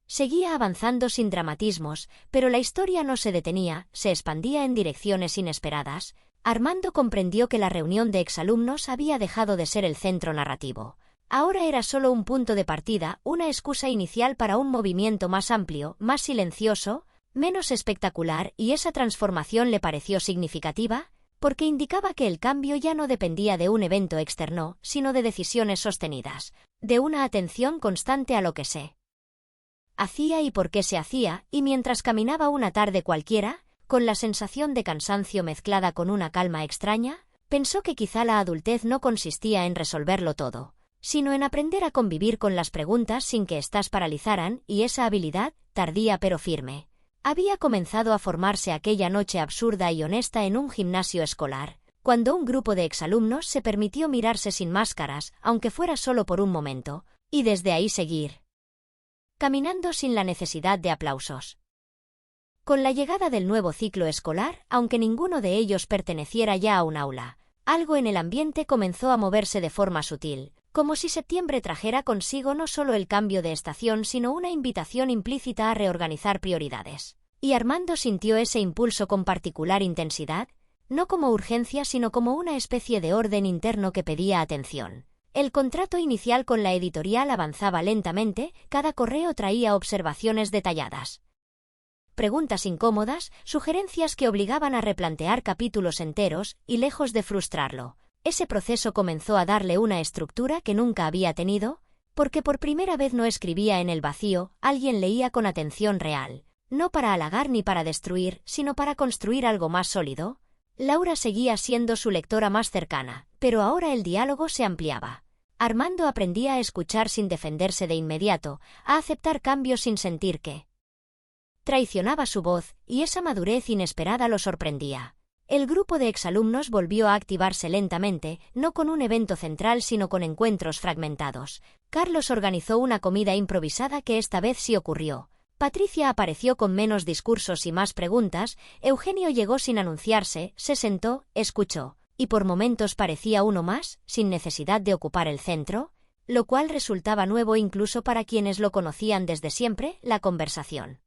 seguía avanzando sin dramatismos, pero la historia no se detenía, se expandía en direcciones inesperadas. Armando comprendió que la reunión de exalumnos había dejado de ser el centro narrativo. Ahora era solo un punto de partida, una excusa inicial para un movimiento más amplio, más silencioso, menos espectacular, y esa transformación le pareció significativa, porque indicaba que el cambio ya no dependía de un evento externo, sino de decisiones sostenidas, de una atención constante a lo que se hacía y por qué se hacía. Y mientras caminaba una tarde cualquiera, con la sensación de cansancio mezclada con una calma extraña, pensó que quizá la adultez no consistía en resolverlo todo, sino en aprender a convivir con las preguntas sin que éstas paralizaran, y esa habilidad, tardía pero firme, había comenzado a formarse aquella noche absurda y honesta en un gimnasio escolar, cuando un grupo de exalumnos se permitió mirarse sin máscaras, aunque fuera solo por un momento, y desde ahí seguir caminando sin la necesidad de aplausos. Con la llegada del nuevo ciclo escolar, aunque ninguno de ellos perteneciera ya a un aula, algo en el ambiente comenzó a moverse de forma sutil, como si septiembre trajera consigo no solo el cambio de estación sino una invitación implícita a reorganizar prioridades. Y Armando sintió ese impulso con particular intensidad, no como urgencia sino como una especie de orden interno que pedía atención. El contrato inicial con la editorial avanzaba lentamente, cada correo traía observaciones detalladas, preguntas incómodas, sugerencias que obligaban a replantear capítulos enteros, y lejos de frustrarlo, ese proceso comenzó a darle una estructura que nunca había tenido, porque por primera vez no escribía en el vacío, alguien leía con atención real, no para halagar ni para destruir, sino para construir algo más sólido. Laura seguía siendo su lectora más cercana, pero ahora el diálogo se ampliaba. Armando aprendía a escuchar sin defenderse de inmediato, a aceptar cambios sin sentir que traicionaba su voz, y esa madurez inesperada lo sorprendía. El grupo de exalumnos volvió a activarse lentamente, no con un evento central sino con encuentros fragmentados. Carlos organizó una comida improvisada que esta vez sí ocurrió. Patricia apareció con menos discursos y más preguntas, Eugenio llegó sin anunciarse, se sentó, escuchó, y por momentos parecía uno más, sin necesidad de ocupar el centro, lo cual resultaba nuevo incluso para quienes lo conocían desde siempre. La conversación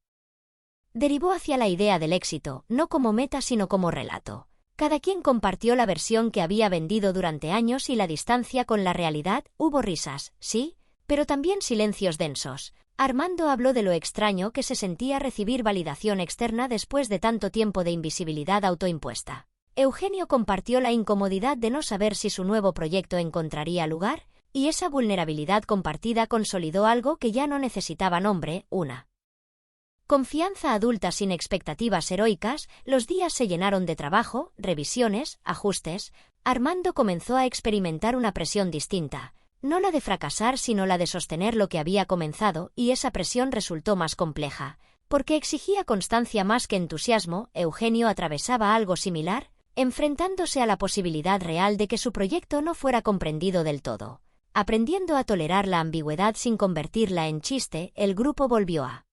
derivó hacia la idea del éxito, no como meta sino como relato. Cada quien compartió la versión que había vendido durante años y la distancia con la realidad. Hubo risas, sí, pero también silencios densos. Armando habló de lo extraño que se sentía recibir validación externa después de tanto tiempo de invisibilidad autoimpuesta. Eugenio compartió la incomodidad de no saber si su nuevo proyecto encontraría lugar, y esa vulnerabilidad compartida consolidó algo que ya no necesitaba nombre, una confianza adulta sin expectativas heroicas. Los días se llenaron de trabajo, revisiones, ajustes. Armando comenzó a experimentar una presión distinta. No la de fracasar sino la de sostener lo que había comenzado, y esa presión resultó más compleja, porque exigía constancia más que entusiasmo. Eugenio atravesaba algo similar, enfrentándose a la posibilidad real de que su proyecto no fuera comprendido del todo. Aprendiendo a tolerar la ambigüedad sin convertirla en chiste, el grupo volvió a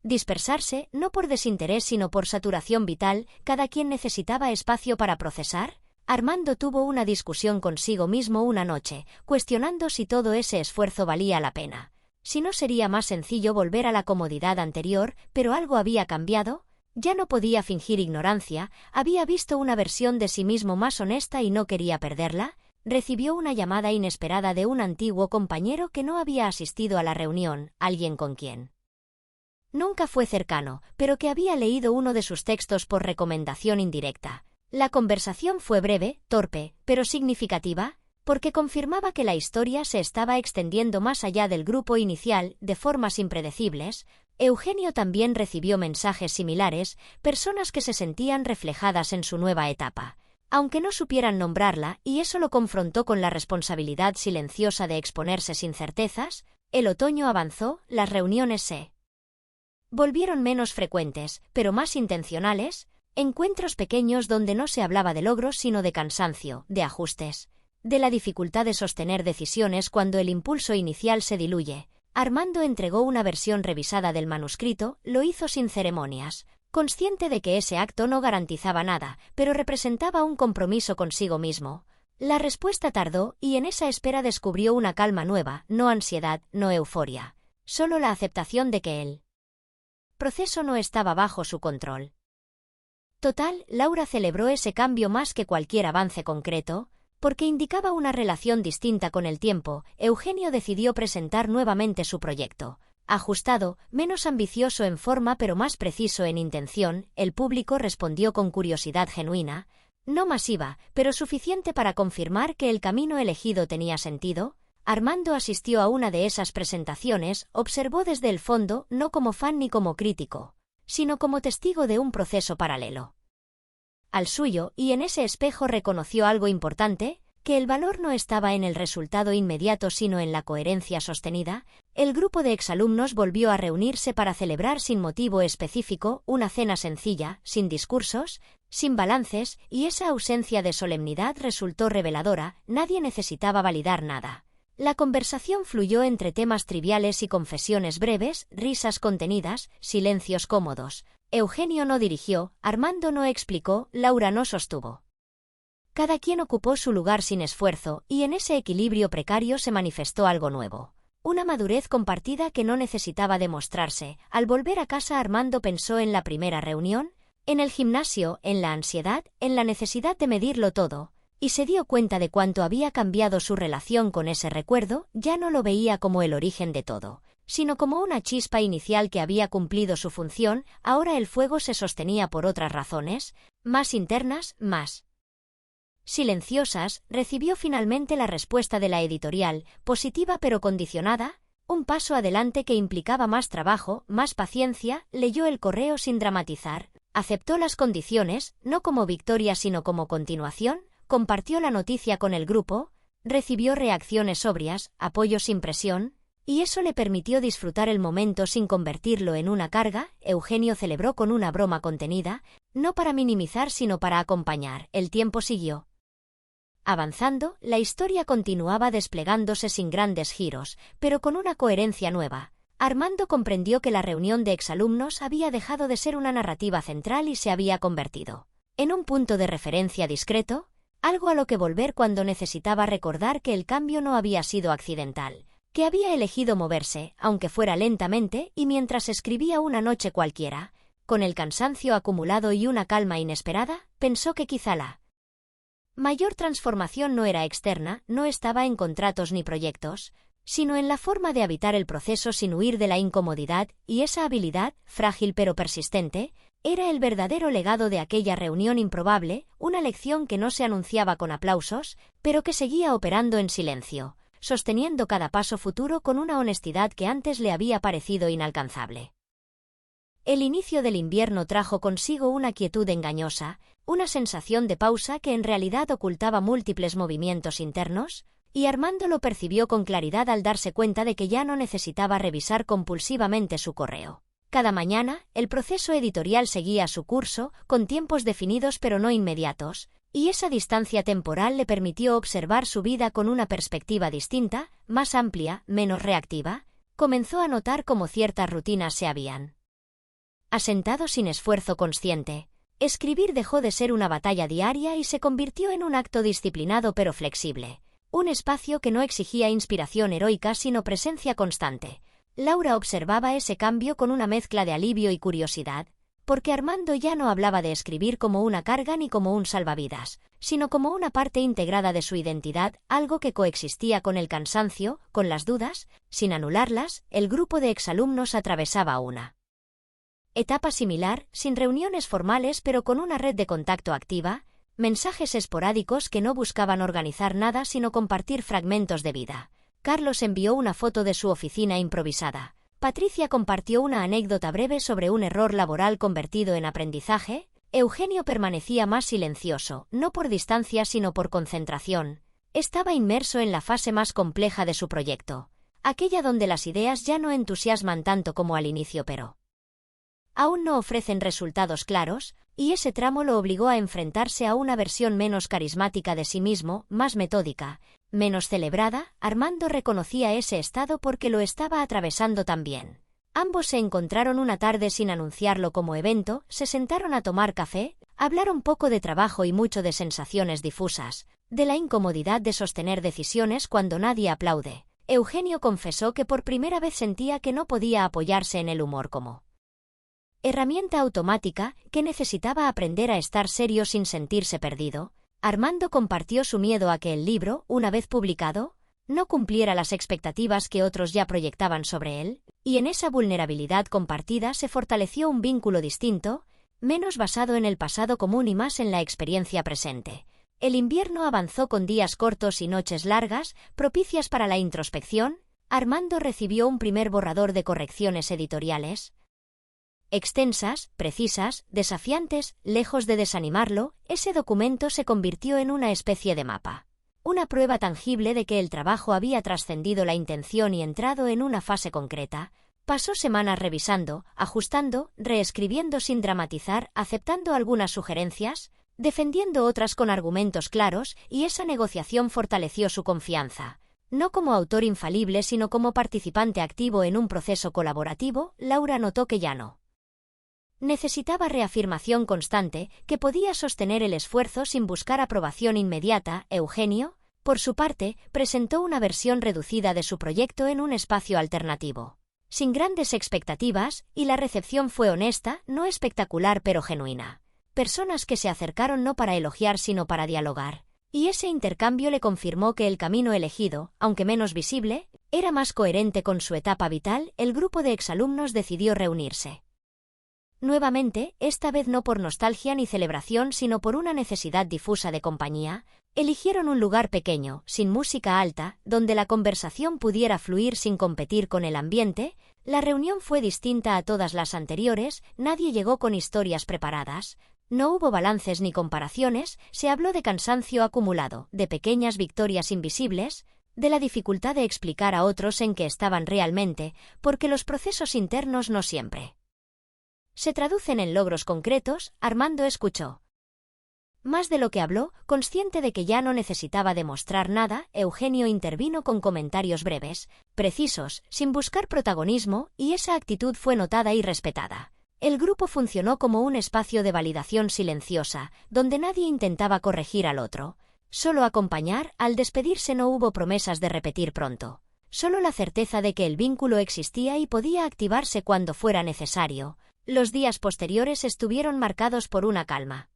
dispersarse, no por desinterés sino por saturación vital. Cada quien necesitaba espacio para procesar. Armando tuvo una discusión consigo mismo una noche, cuestionando si todo ese esfuerzo valía la pena. Si no sería más sencillo volver a la comodidad anterior, pero algo había cambiado. Ya no podía fingir ignorancia, había visto una versión de sí mismo más honesta y no quería perderla. Recibió una llamada inesperada de un antiguo compañero que no había asistido a la reunión, alguien con quien nunca fue cercano, pero que había leído uno de sus textos por recomendación indirecta. La conversación fue breve, torpe, pero significativa, porque confirmaba que la historia se estaba extendiendo más allá del grupo inicial, de formas impredecibles. Eugenio también recibió mensajes similares, personas que se sentían reflejadas en su nueva etapa, aunque no supieran nombrarla, y eso lo confrontó con la responsabilidad silenciosa de exponerse sin certezas. El otoño avanzó, las reuniones se volvieron menos frecuentes, pero más intencionales. Encuentros pequeños donde no se hablaba de logros sino de cansancio, de ajustes, de la dificultad de sostener decisiones cuando el impulso inicial se diluye. Armando entregó una versión revisada del manuscrito, lo hizo sin ceremonias, consciente de que ese acto no garantizaba nada, pero representaba un compromiso consigo mismo. La respuesta tardó, y en esa espera descubrió una calma nueva, no ansiedad, no euforia, solo la aceptación de que el proceso no estaba bajo su control. Total, Laura celebró ese cambio más que cualquier avance concreto, porque indicaba una relación distinta con el tiempo. Eugenio decidió presentar nuevamente su proyecto. Ajustado, menos ambicioso en forma pero más preciso en intención, el público respondió con curiosidad genuina, no masiva, pero suficiente para confirmar que el camino elegido tenía sentido. Armando asistió a una de esas presentaciones, observó desde el fondo, no como fan ni como crítico, sino como testigo de un proceso paralelo al suyo, y en ese espejo reconoció algo importante, que el valor no estaba en el resultado inmediato sino en la coherencia sostenida. el grupo de exalumnos volvió a reunirse para celebrar sin motivo específico una cena sencilla, sin discursos, sin balances, y esa ausencia de solemnidad resultó reveladora. Nadie necesitaba validar nada. La conversación fluyó entre temas triviales y confesiones breves, risas contenidas, silencios cómodos. Eugenio no dirigió, Armando no explicó, Laura no sostuvo. Cada quien ocupó su lugar sin esfuerzo, y en ese equilibrio precario se manifestó algo nuevo. Una madurez compartida que no necesitaba demostrarse. Al volver a casa, Armando pensó en la primera reunión, en el gimnasio, en la ansiedad, en la necesidad de medirlo todo, y se dio cuenta de cuánto había cambiado su relación con ese recuerdo. Ya no lo veía como el origen de todo, sino como una chispa inicial que había cumplido su función. Ahora el fuego se sostenía por otras razones, más internas, más silenciosas. Recibió finalmente la respuesta de la editorial, positiva pero condicionada, un paso adelante que implicaba más trabajo, más paciencia. Leyó el correo sin dramatizar, aceptó las condiciones, no como victoria sino como continuación, compartió la noticia con el grupo, recibió reacciones sobrias, apoyo sin presión, y eso le permitió disfrutar el momento sin convertirlo en una carga. Eugenio celebró con una broma contenida, no para minimizar sino para acompañar. El tiempo siguió avanzando, la historia continuaba desplegándose sin grandes giros, pero con una coherencia nueva. Armando comprendió que la reunión de exalumnos había dejado de ser una narrativa central y se había convertido en un punto de referencia discreto, algo a lo que volver cuando necesitaba recordar que el cambio no había sido accidental, que había elegido moverse, aunque fuera lentamente, y mientras escribía una noche cualquiera, con el cansancio acumulado y una calma inesperada, pensó que quizá la mayor transformación no era externa, no estaba en contratos ni proyectos, sino en la forma de habitar el proceso sin huir de la incomodidad, y esa habilidad, frágil pero persistente, era el verdadero legado de aquella reunión improbable, una lección que no se anunciaba con aplausos, pero que seguía operando en silencio, sosteniendo cada paso futuro con una honestidad que antes le había parecido inalcanzable. El inicio del invierno trajo consigo una quietud engañosa, una sensación de pausa que en realidad ocultaba múltiples movimientos internos, y Armando lo percibió con claridad al darse cuenta de que ya no necesitaba revisar compulsivamente su correo. Cada mañana, el proceso editorial seguía su curso, con tiempos definidos pero no inmediatos, y esa distancia temporal le permitió observar su vida con una perspectiva distinta, más amplia, menos reactiva. Comenzó a notar cómo ciertas rutinas se habían asentado sin esfuerzo consciente. Escribir dejó de ser una batalla diaria y se convirtió en un acto disciplinado pero flexible, un espacio que no exigía inspiración heroica sino presencia constante. Laura observaba ese cambio con una mezcla de alivio y curiosidad, porque Armando ya no hablaba de escribir como una carga ni como un salvavidas, sino como una parte integrada de su identidad, algo que coexistía con el cansancio, con las dudas, sin anularlas. El grupo de exalumnos atravesaba una etapa similar, sin reuniones formales pero con una red de contacto activa, mensajes esporádicos que no buscaban organizar nada sino compartir fragmentos de vida. Carlos envió una foto de su oficina improvisada. Patricia compartió una anécdota breve sobre un error laboral convertido en aprendizaje. Eugenio permanecía más silencioso, no por distancia sino por concentración. Estaba inmerso en la fase más compleja de su proyecto, aquella donde las ideas ya no entusiasman tanto como al inicio pero aún no ofrecen resultados claros, y ese tramo lo obligó a enfrentarse a una versión menos carismática de sí mismo, más metódica, menos celebrada. Armando reconocía ese estado porque lo estaba atravesando también. Ambos se encontraron una tarde sin anunciarlo como evento, se sentaron a tomar café, hablaron poco de trabajo y mucho de sensaciones difusas, de la incomodidad de sostener decisiones cuando nadie aplaude. Eugenio confesó que por primera vez sentía que no podía apoyarse en el humor como herramienta automática, que necesitaba aprender a estar serio sin sentirse perdido. Armando compartió su miedo a que el libro, una vez publicado, no cumpliera las expectativas que otros ya proyectaban sobre él, y en esa vulnerabilidad compartida se fortaleció un vínculo distinto, menos basado en el pasado común y más en la experiencia presente. El invierno avanzó con días cortos y noches largas, propicias para la introspección. Armando recibió un primer borrador de correcciones editoriales, extensas, precisas, desafiantes. Lejos de desanimarlo, ese documento se convirtió en una especie de mapa. una prueba tangible de que el trabajo había trascendido la intención y entrado en una fase concreta. Pasó semanas revisando, ajustando, reescribiendo sin dramatizar, aceptando algunas sugerencias, defendiendo otras con argumentos claros, y esa negociación fortaleció su confianza. No como autor infalible, sino como participante activo en un proceso colaborativo, Laura notó que ya no necesitaba reafirmación constante, que podía sostener el esfuerzo sin buscar aprobación inmediata. Eugenio, por su parte, presentó una versión reducida de su proyecto en un espacio alternativo, sin grandes expectativas, y la recepción fue honesta, no espectacular pero genuina. Personas que se acercaron no para elogiar sino para dialogar. Y ese intercambio le confirmó que el camino elegido, aunque menos visible, era más coherente con su etapa vital. El grupo de exalumnos decidió reunirse nuevamente, esta vez no por nostalgia ni celebración sino por una necesidad difusa de compañía. Eligieron un lugar pequeño, sin música alta, donde la conversación pudiera fluir sin competir con el ambiente. La reunión fue distinta a todas las anteriores, nadie llegó con historias preparadas. No hubo balances ni comparaciones, se habló de cansancio acumulado, de pequeñas victorias invisibles, de la dificultad de explicar a otros en qué estaban realmente, porque los procesos internos no siempre se traducen en logros concretos. Armando escuchó más de lo que habló, consciente de que ya no necesitaba demostrar nada. Eugenio intervino con comentarios breves, precisos, sin buscar protagonismo, y esa actitud fue notada y respetada. El grupo funcionó como un espacio de validación silenciosa, donde nadie intentaba corregir al otro, solo acompañar. Al despedirse no hubo promesas de repetir pronto, solo la certeza de que el vínculo existía y podía activarse cuando fuera necesario. Los días posteriores estuvieron marcados por una calma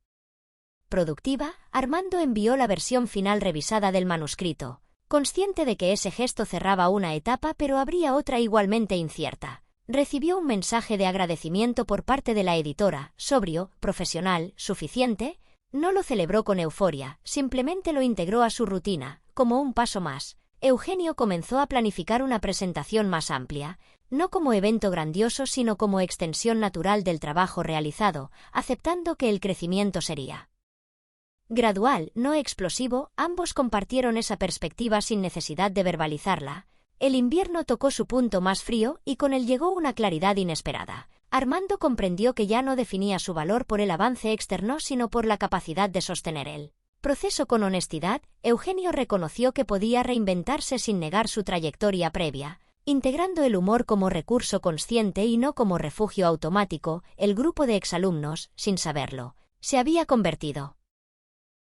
productiva. Armando envió la versión final revisada del manuscrito, consciente de que ese gesto cerraba una etapa pero habría otra igualmente incierta. Recibió un mensaje de agradecimiento por parte de la editora, sobrio, profesional, suficiente. No lo celebró con euforia, simplemente lo integró a su rutina, como un paso más. Eugenio comenzó a planificar una presentación más amplia, no como evento grandioso sino como extensión natural del trabajo realizado, aceptando que el crecimiento sería gradual, no explosivo. Ambos compartieron esa perspectiva sin necesidad de verbalizarla. El invierno tocó su punto más frío, y con él llegó una claridad inesperada. Armando comprendió que ya no definía su valor por el avance externo sino por la capacidad de sostener el proceso con honestidad. Eugenio reconoció que podía reinventarse sin negar su trayectoria previa, integrando el humor como recurso consciente y no como refugio automático. El grupo de exalumnos, sin saberlo, se había convertido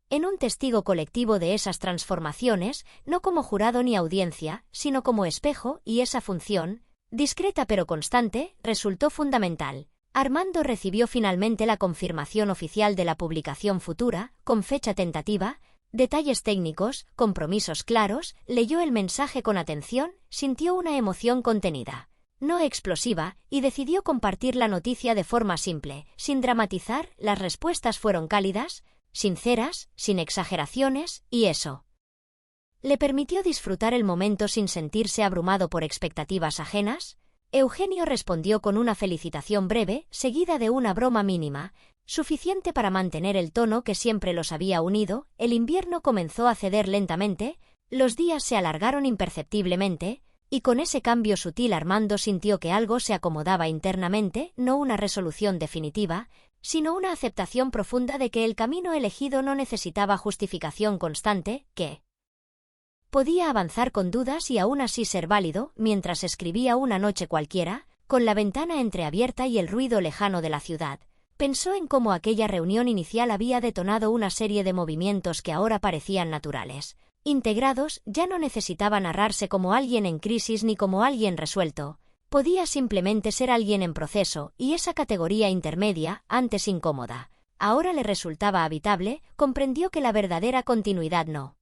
en un testigo colectivo de esas transformaciones, no como jurado ni audiencia, sino como espejo, y esa función, discreta pero constante, resultó fundamental. Armando recibió finalmente la confirmación oficial de la publicación futura, con fecha tentativa, detalles técnicos, compromisos claros. Leyó el mensaje con atención, sintió una emoción contenida, no explosiva, y decidió compartir la noticia de forma simple, sin dramatizar. Las respuestas fueron cálidas, sinceras, sin exageraciones, y eso le permitió disfrutar el momento sin sentirse abrumado por expectativas ajenas. Eugenio respondió con una felicitación breve, seguida de una broma mínima, suficiente para mantener el tono que siempre los había unido. El invierno comenzó a ceder lentamente, los días se alargaron imperceptiblemente, y con ese cambio sutil Armando sintió que algo se acomodaba internamente, no una resolución definitiva, sino una aceptación profunda de que el camino elegido no necesitaba justificación constante, que podía avanzar con dudas y aún así ser válido. Mientras escribía una noche cualquiera, con la ventana entreabierta y el ruido lejano de la ciudad, pensó en cómo aquella reunión inicial había detonado una serie de movimientos que ahora parecían naturales, integrados. Ya no necesitaba narrarse como alguien en crisis ni como alguien resuelto. Podía simplemente ser alguien en proceso, y esa categoría intermedia, antes incómoda, ahora le resultaba habitable. Comprendió que la verdadera continuidad no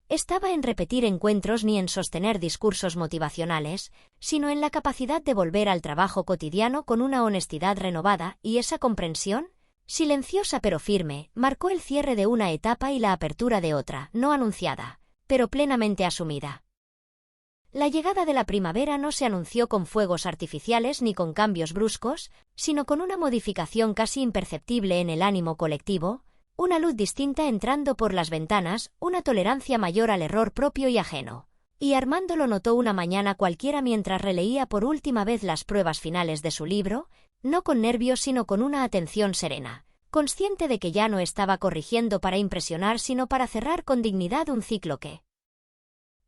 estaba en repetir encuentros ni en sostener discursos motivacionales, sino en la capacidad de volver al trabajo cotidiano con una honestidad renovada, y esa comprensión, silenciosa pero firme, marcó el cierre de una etapa y la apertura de otra, no anunciada, pero plenamente asumida. La llegada de la primavera no se anunció con fuegos artificiales ni con cambios bruscos, sino con una modificación casi imperceptible en el ánimo colectivo, una luz distinta entrando por las ventanas, una tolerancia mayor al error propio y ajeno. Y Armando lo notó una mañana cualquiera mientras releía por última vez las pruebas finales de su libro, no con nervios sino con una atención serena, consciente de que ya no estaba corrigiendo para impresionar sino para cerrar con dignidad un ciclo que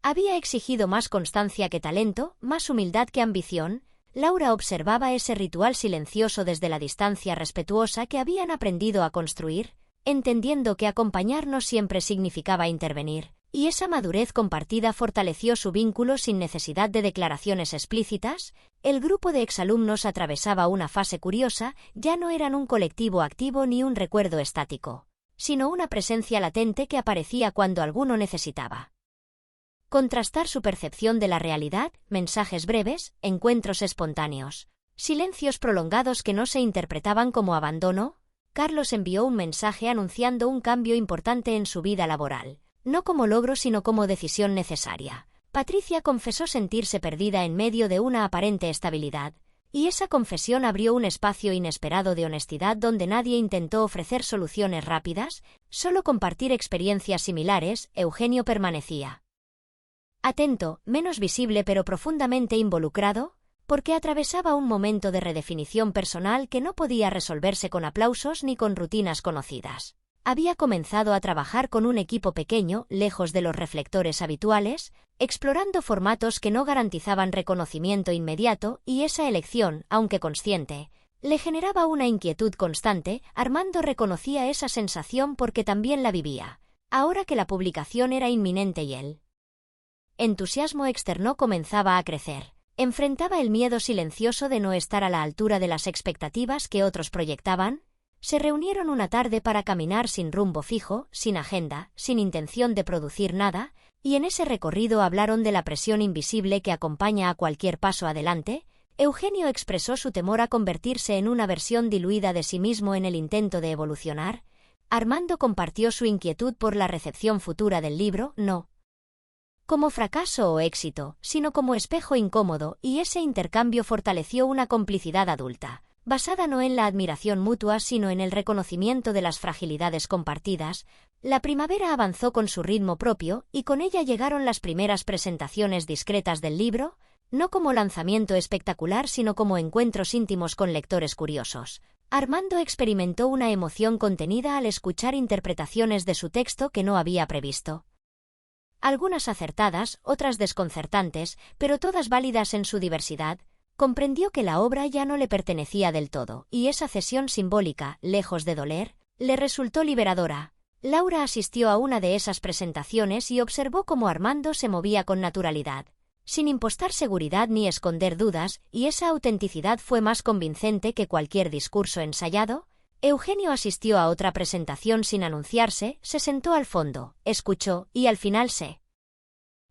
había exigido más constancia que talento, más humildad que ambición. Laura observaba ese ritual silencioso desde la distancia respetuosa que habían aprendido a construir, entendiendo que acompañar no siempre significaba intervenir, y esa madurez compartida fortaleció su vínculo sin necesidad de declaraciones explícitas. El grupo de exalumnos atravesaba una fase curiosa, ya no eran un colectivo activo ni un recuerdo estático, sino una presencia latente que aparecía cuando alguno necesitaba contrastar su percepción de la realidad, mensajes breves, encuentros espontáneos, silencios prolongados que no se interpretaban como abandono. Carlos envió un mensaje anunciando un cambio importante en su vida laboral, no como logro sino como decisión necesaria. Patricia confesó sentirse perdida en medio de una aparente estabilidad, y esa confesión abrió un espacio inesperado de honestidad donde nadie intentó ofrecer soluciones rápidas, solo compartir experiencias similares. Eugenio permanecía atento, menos visible pero profundamente involucrado, porque atravesaba un momento de redefinición personal que no podía resolverse con aplausos ni con rutinas conocidas. Había comenzado a trabajar con un equipo pequeño, lejos de los reflectores habituales, explorando formatos que no garantizaban reconocimiento inmediato, y esa elección, aunque consciente, le generaba una inquietud constante. Armando reconocía esa sensación porque también la vivía, ahora que la publicación era inminente y el entusiasmo externo comenzaba a crecer. Enfrentaba el miedo silencioso de no estar a la altura de las expectativas que otros proyectaban. Se reunieron una tarde para caminar sin rumbo fijo, sin agenda, sin intención de producir nada, y en ese recorrido hablaron de la presión invisible que acompaña a cualquier paso adelante. Eugenio expresó su temor a convertirse en una versión diluida de sí mismo en el intento de evolucionar. Armando compartió su inquietud por la recepción futura del libro, no como fracaso o éxito, sino como espejo incómodo, y ese intercambio fortaleció una complicidad adulta, basada no en la admiración mutua sino en el reconocimiento de las fragilidades compartidas. La primavera avanzó con su ritmo propio, y con ella llegaron las primeras presentaciones discretas del libro, no como lanzamiento espectacular sino como encuentros íntimos con lectores curiosos. Armando experimentó una emoción contenida al escuchar interpretaciones de su texto que no había previsto. Algunas acertadas, otras desconcertantes, pero todas válidas en su diversidad. Comprendió que la obra ya no le pertenecía del todo, y esa cesión simbólica, lejos de doler, le resultó liberadora. Laura asistió a una de esas presentaciones y observó cómo Armando se movía con naturalidad, sin impostar seguridad ni esconder dudas, y esa autenticidad fue más convincente que cualquier discurso ensayado. Eugenio asistió a otra presentación sin anunciarse, se sentó al fondo, escuchó, y al final se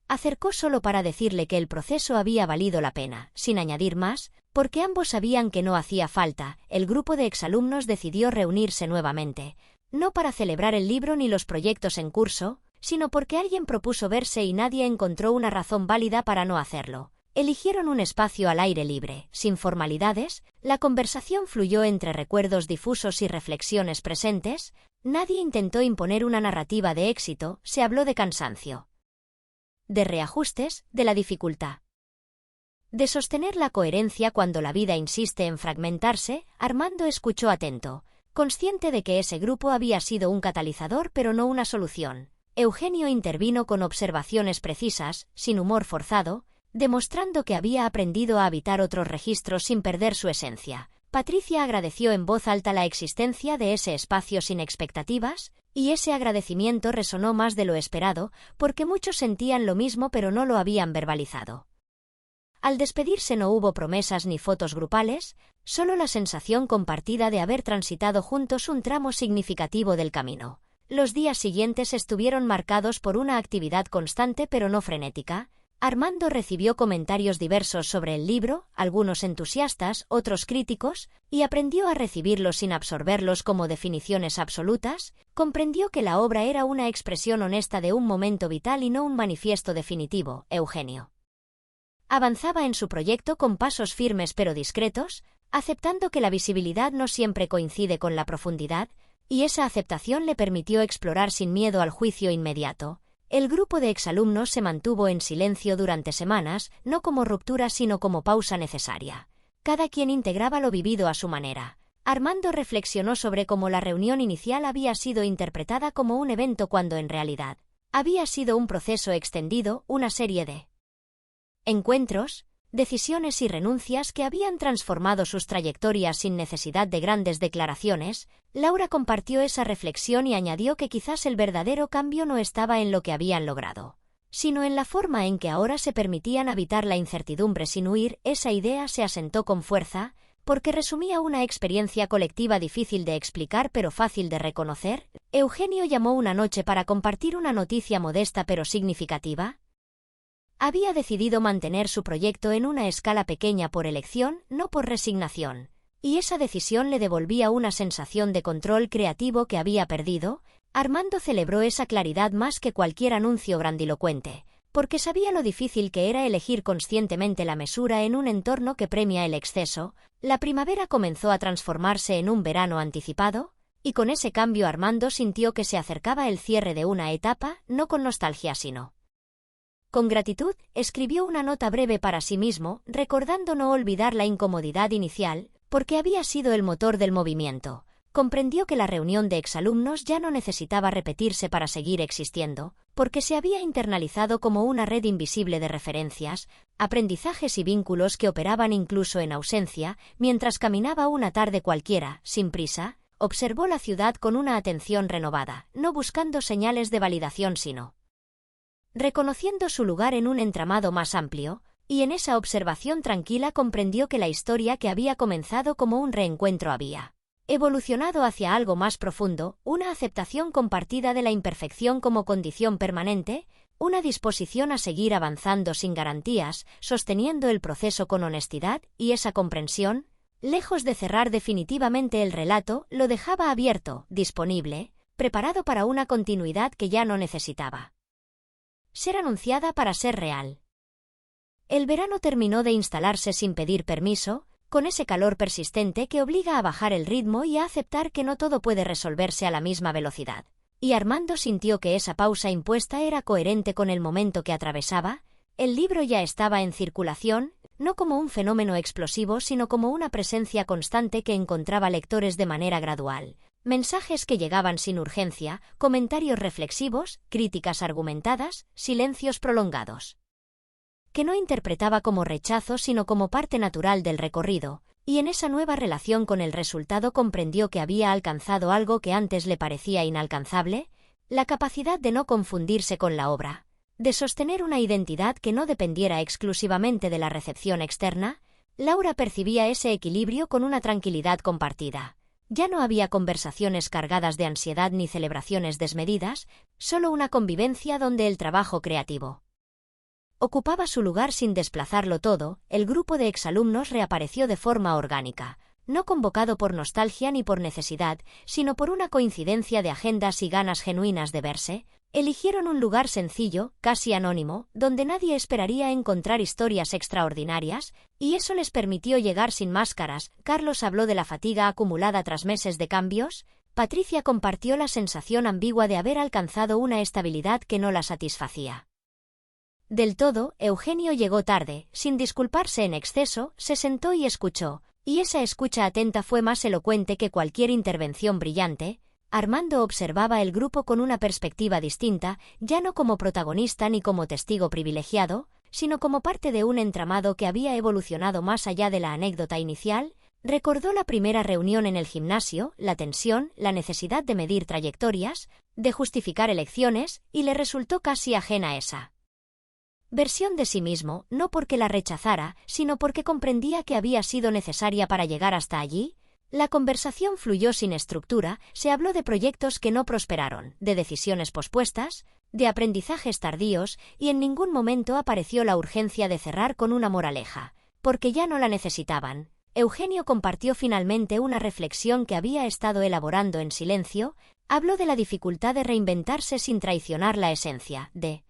acercó solo para decirle que el proceso había valido la pena, sin añadir más, porque ambos sabían que no hacía falta. El grupo de exalumnos decidió reunirse nuevamente, no para celebrar el libro ni los proyectos en curso, sino porque alguien propuso verse y nadie encontró una razón válida para no hacerlo. Eligieron un espacio al aire libre, sin formalidades. La conversación fluyó entre recuerdos difusos y reflexiones presentes. Nadie intentó imponer una narrativa de éxito, se habló de cansancio, de reajustes, de la dificultad de sostener la coherencia cuando la vida insiste en fragmentarse. Armando escuchó atento, consciente de que ese grupo había sido un catalizador pero no una solución. Eugenio intervino con observaciones precisas, sin humor forzado, demostrando que había aprendido a habitar otros registros sin perder su esencia. Patricia agradeció en voz alta la existencia de ese espacio sin expectativas, y ese agradecimiento resonó más de lo esperado, porque muchos sentían lo mismo pero no lo habían verbalizado. Al despedirse no hubo promesas ni fotos grupales, solo la sensación compartida de haber transitado juntos un tramo significativo del camino. Los días siguientes estuvieron marcados por una actividad constante pero no frenética. Armando recibió comentarios diversos sobre el libro, algunos entusiastas, otros críticos, y aprendió a recibirlos sin absorberlos como definiciones absolutas. Comprendió que la obra era una expresión honesta de un momento vital y no un manifiesto definitivo. Eugenio avanzaba en su proyecto con pasos firmes pero discretos, aceptando que la visibilidad no siempre coincide con la profundidad, y esa aceptación le permitió explorar sin miedo al juicio inmediato. El grupo de exalumnos se mantuvo en silencio durante semanas, no como ruptura sino como pausa necesaria. Cada quien integraba lo vivido a su manera. Armando reflexionó sobre cómo la reunión inicial había sido interpretada como un evento cuando en realidad había sido un proceso extendido, una serie de encuentros, decisiones y renuncias que habían transformado sus trayectorias sin necesidad de grandes declaraciones. Laura compartió esa reflexión y añadió que quizás el verdadero cambio no estaba en lo que habían logrado, sino en la forma en que ahora se permitían habitar la incertidumbre sin huir. Esa idea se asentó con fuerza, porque resumía una experiencia colectiva difícil de explicar pero fácil de reconocer. Eugenio llamó una noche para compartir una noticia modesta pero significativa. Había decidido mantener su proyecto en una escala pequeña por elección, no por resignación, y esa decisión le devolvía una sensación de control creativo que había perdido. Armando celebró esa claridad más que cualquier anuncio grandilocuente, porque sabía lo difícil que era elegir conscientemente la mesura en un entorno que premia el exceso. La primavera comenzó a transformarse en un verano anticipado, y con ese cambio Armando sintió que se acercaba el cierre de una etapa, no con nostalgia sino con gratitud. Escribió una nota breve para sí mismo, recordando no olvidar la incomodidad inicial, porque había sido el motor del movimiento. Comprendió que la reunión de exalumnos ya no necesitaba repetirse para seguir existiendo, porque se había internalizado como una red invisible de referencias, aprendizajes y vínculos que operaban incluso en ausencia. Mientras caminaba una tarde cualquiera, sin prisa, observó la ciudad con una atención renovada, no buscando señales de validación sino reconociendo su lugar en un entramado más amplio, y en esa observación tranquila comprendió que la historia que había comenzado como un reencuentro había evolucionado hacia algo más profundo, una aceptación compartida de la imperfección como condición permanente, una disposición a seguir avanzando sin garantías, sosteniendo el proceso con honestidad, y esa comprensión, lejos de cerrar definitivamente el relato, lo dejaba abierto, disponible, preparado para una continuidad que ya no necesitaba ser anunciada para ser real. El verano terminó de instalarse sin pedir permiso, con ese calor persistente que obliga a bajar el ritmo y a aceptar que no todo puede resolverse a la misma velocidad. Y Armando sintió que esa pausa impuesta era coherente con el momento que atravesaba. El libro ya estaba en circulación, no como un fenómeno explosivo sino como una presencia constante que encontraba lectores de manera gradual. Mensajes que llegaban sin urgencia, comentarios reflexivos, críticas argumentadas, silencios prolongados, que no interpretaba como rechazo sino como parte natural del recorrido, y en esa nueva relación con el resultado comprendió que había alcanzado algo que antes le parecía inalcanzable, la capacidad de no confundirse con la obra, de sostener una identidad que no dependiera exclusivamente de la recepción externa. Laura percibía ese equilibrio con una tranquilidad compartida. Ya no había conversaciones cargadas de ansiedad ni celebraciones desmedidas, solo una convivencia donde el trabajo creativo ocupaba su lugar sin desplazarlo todo. El grupo de exalumnos reapareció de forma orgánica, no convocado por nostalgia ni por necesidad, sino por una coincidencia de agendas y ganas genuinas de verse. Eligieron un lugar sencillo, casi anónimo, donde nadie esperaría encontrar historias extraordinarias, y eso les permitió llegar sin máscaras. Carlos habló de la fatiga acumulada tras meses de cambios. Patricia compartió la sensación ambigua de haber alcanzado una estabilidad que no la satisfacía del todo. Eugenio llegó tarde, sin disculparse en exceso, se sentó y escuchó, y esa escucha atenta fue más elocuente que cualquier intervención brillante. Armando observaba el grupo con una perspectiva distinta, ya no como protagonista ni como testigo privilegiado, sino como parte de un entramado que había evolucionado más allá de la anécdota inicial. Recordó la primera reunión en el gimnasio, la tensión, la necesidad de medir trayectorias, de justificar elecciones, y le resultó casi ajena esa versión de sí mismo, no porque la rechazara, sino porque comprendía que había sido necesaria para llegar hasta allí. La conversación fluyó sin estructura, se habló de proyectos que no prosperaron, de decisiones pospuestas, de aprendizajes tardíos, y en ningún momento apareció la urgencia de cerrar con una moraleja, porque ya no la necesitaban. Eugenio compartió finalmente una reflexión que había estado elaborando en silencio. Habló de la dificultad de reinventarse sin traicionar la esencia, de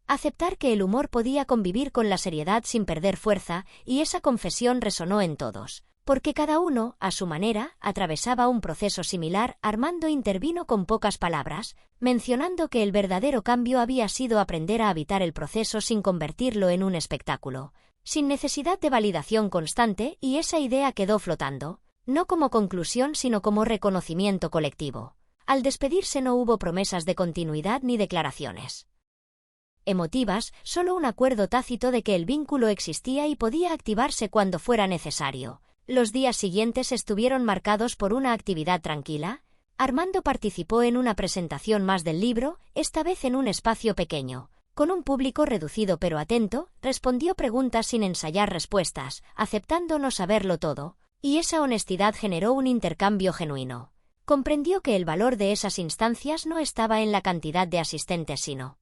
aceptar que el humor podía convivir con la seriedad sin perder fuerza, y esa confesión resonó en todos. porque cada uno, a su manera, atravesaba un proceso similar. Armando intervino con pocas palabras, mencionando que el verdadero cambio había sido aprender a habitar el proceso sin convertirlo en un espectáculo, sin necesidad de validación constante, y esa idea quedó flotando, no como conclusión sino como reconocimiento colectivo. Al despedirse no hubo promesas de continuidad ni declaraciones emotivas, solo un acuerdo tácito de que el vínculo existía y podía activarse cuando fuera necesario. Los días siguientes estuvieron marcados por una actividad tranquila. Armando participó en una presentación más del libro, esta vez en un espacio pequeño. Con un público reducido pero atento, respondió preguntas sin ensayar respuestas, aceptando no saberlo todo, y esa honestidad generó un intercambio genuino. Comprendió que el valor de esas instancias no estaba en la cantidad de asistentes sino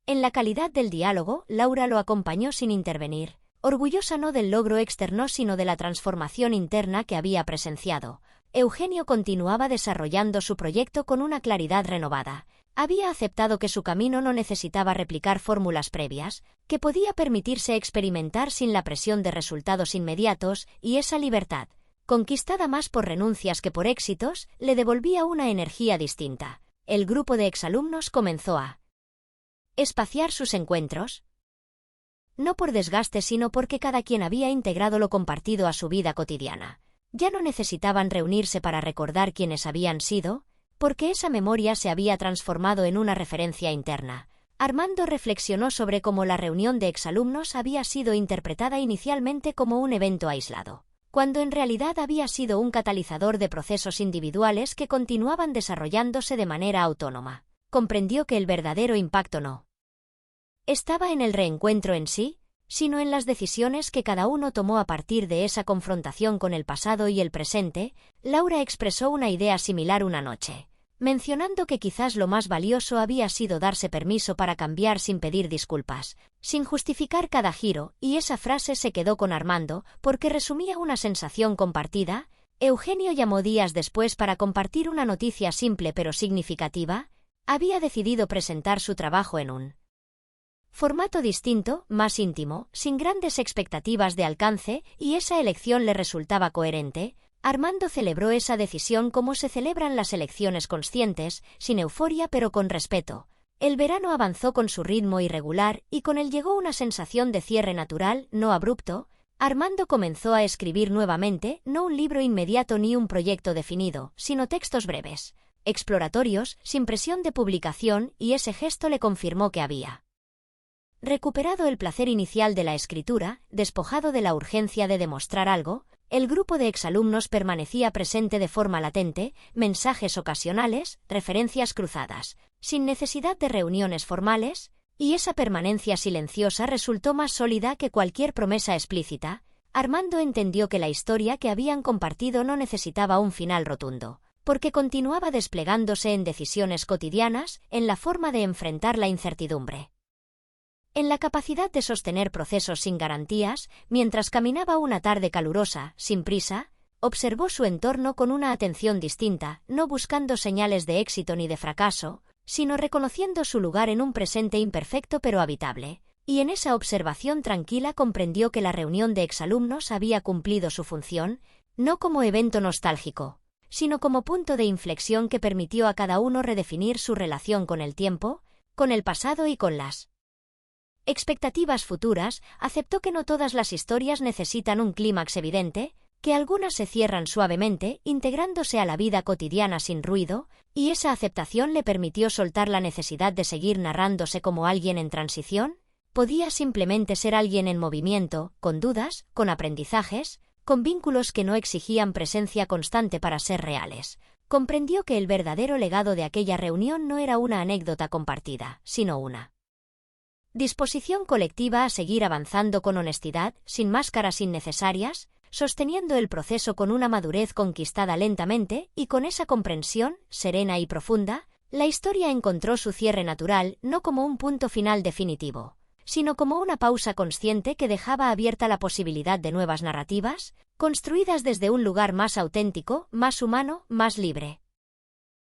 en la calidad del diálogo. Laura lo acompañó sin intervenir, orgullosa no del logro externo sino de la transformación interna que había presenciado. Eugenio continuaba desarrollando su proyecto con una claridad renovada. Había aceptado que su camino no necesitaba replicar fórmulas previas, que podía permitirse experimentar sin la presión de resultados inmediatos, y esa libertad, conquistada más por renuncias que por éxitos, le devolvía una energía distinta. El grupo de exalumnos comenzó a espaciar sus encuentros, no por desgaste sino porque cada quien había integrado lo compartido a su vida cotidiana. Ya no necesitaban reunirse para recordar quiénes habían sido, porque esa memoria se había transformado en una referencia interna. Armando reflexionó sobre cómo la reunión de exalumnos había sido interpretada inicialmente como un evento aislado, cuando en realidad había sido un catalizador de procesos individuales que continuaban desarrollándose de manera autónoma. Comprendió que el verdadero impacto no estaba en el reencuentro en sí, sino en las decisiones que cada uno tomó a partir de esa confrontación con el pasado y el presente. Laura expresó una idea similar una noche, mencionando que quizás lo más valioso había sido darse permiso para cambiar sin pedir disculpas, sin justificar cada giro, y esa frase se quedó con Armando porque resumía una sensación compartida. Eugenio llamó días después para compartir una noticia simple pero significativa. Había decidido presentar su trabajo en un formato distinto, más íntimo, sin grandes expectativas de alcance, y esa elección le resultaba coherente. Armando celebró esa decisión como se celebran las elecciones conscientes, sin euforia pero con respeto. El verano avanzó con su ritmo irregular, y con él llegó una sensación de cierre natural, no abrupto. Armando comenzó a escribir nuevamente, no un libro inmediato ni un proyecto definido, sino textos breves, exploratorios, sin presión de publicación, y ese gesto le confirmó que había recuperado el placer inicial de la escritura. Despojado de la urgencia de demostrar algo, el grupo de exalumnos permanecía presente de forma latente, mensajes ocasionales, referencias cruzadas, sin necesidad de reuniones formales, y esa permanencia silenciosa resultó más sólida que cualquier promesa explícita. Armando entendió que la historia que habían compartido no necesitaba un final rotundo, porque continuaba desplegándose en decisiones cotidianas, en la forma de enfrentar la incertidumbre, en la capacidad de sostener procesos sin garantías. Mientras caminaba una tarde calurosa, sin prisa, observó su entorno con una atención distinta, no buscando señales de éxito ni de fracaso, sino reconociendo su lugar en un presente imperfecto pero habitable. Y en esa observación tranquila comprendió que la reunión de exalumnos había cumplido su función, no como evento nostálgico, sino como punto de inflexión que permitió a cada uno redefinir su relación con el tiempo, con el pasado y con las expectativas futuras. Aceptó que no todas las historias necesitan un clímax evidente, que algunas se cierran suavemente, integrándose a la vida cotidiana sin ruido, y esa aceptación le permitió soltar la necesidad de seguir narrándose como alguien en transición. Podía simplemente ser alguien en movimiento, con dudas, con aprendizajes, con vínculos que no exigían presencia constante para ser reales. Comprendió que el verdadero legado de aquella reunión no era una anécdota compartida, sino una disposición colectiva a seguir avanzando con honestidad, sin máscaras innecesarias, sosteniendo el proceso con una madurez conquistada lentamente, y con esa comprensión, serena y profunda, la historia encontró su cierre natural, no como un punto final definitivo, sino como una pausa consciente que dejaba abierta la posibilidad de nuevas narrativas, construidas desde un lugar más auténtico, más humano, más libre.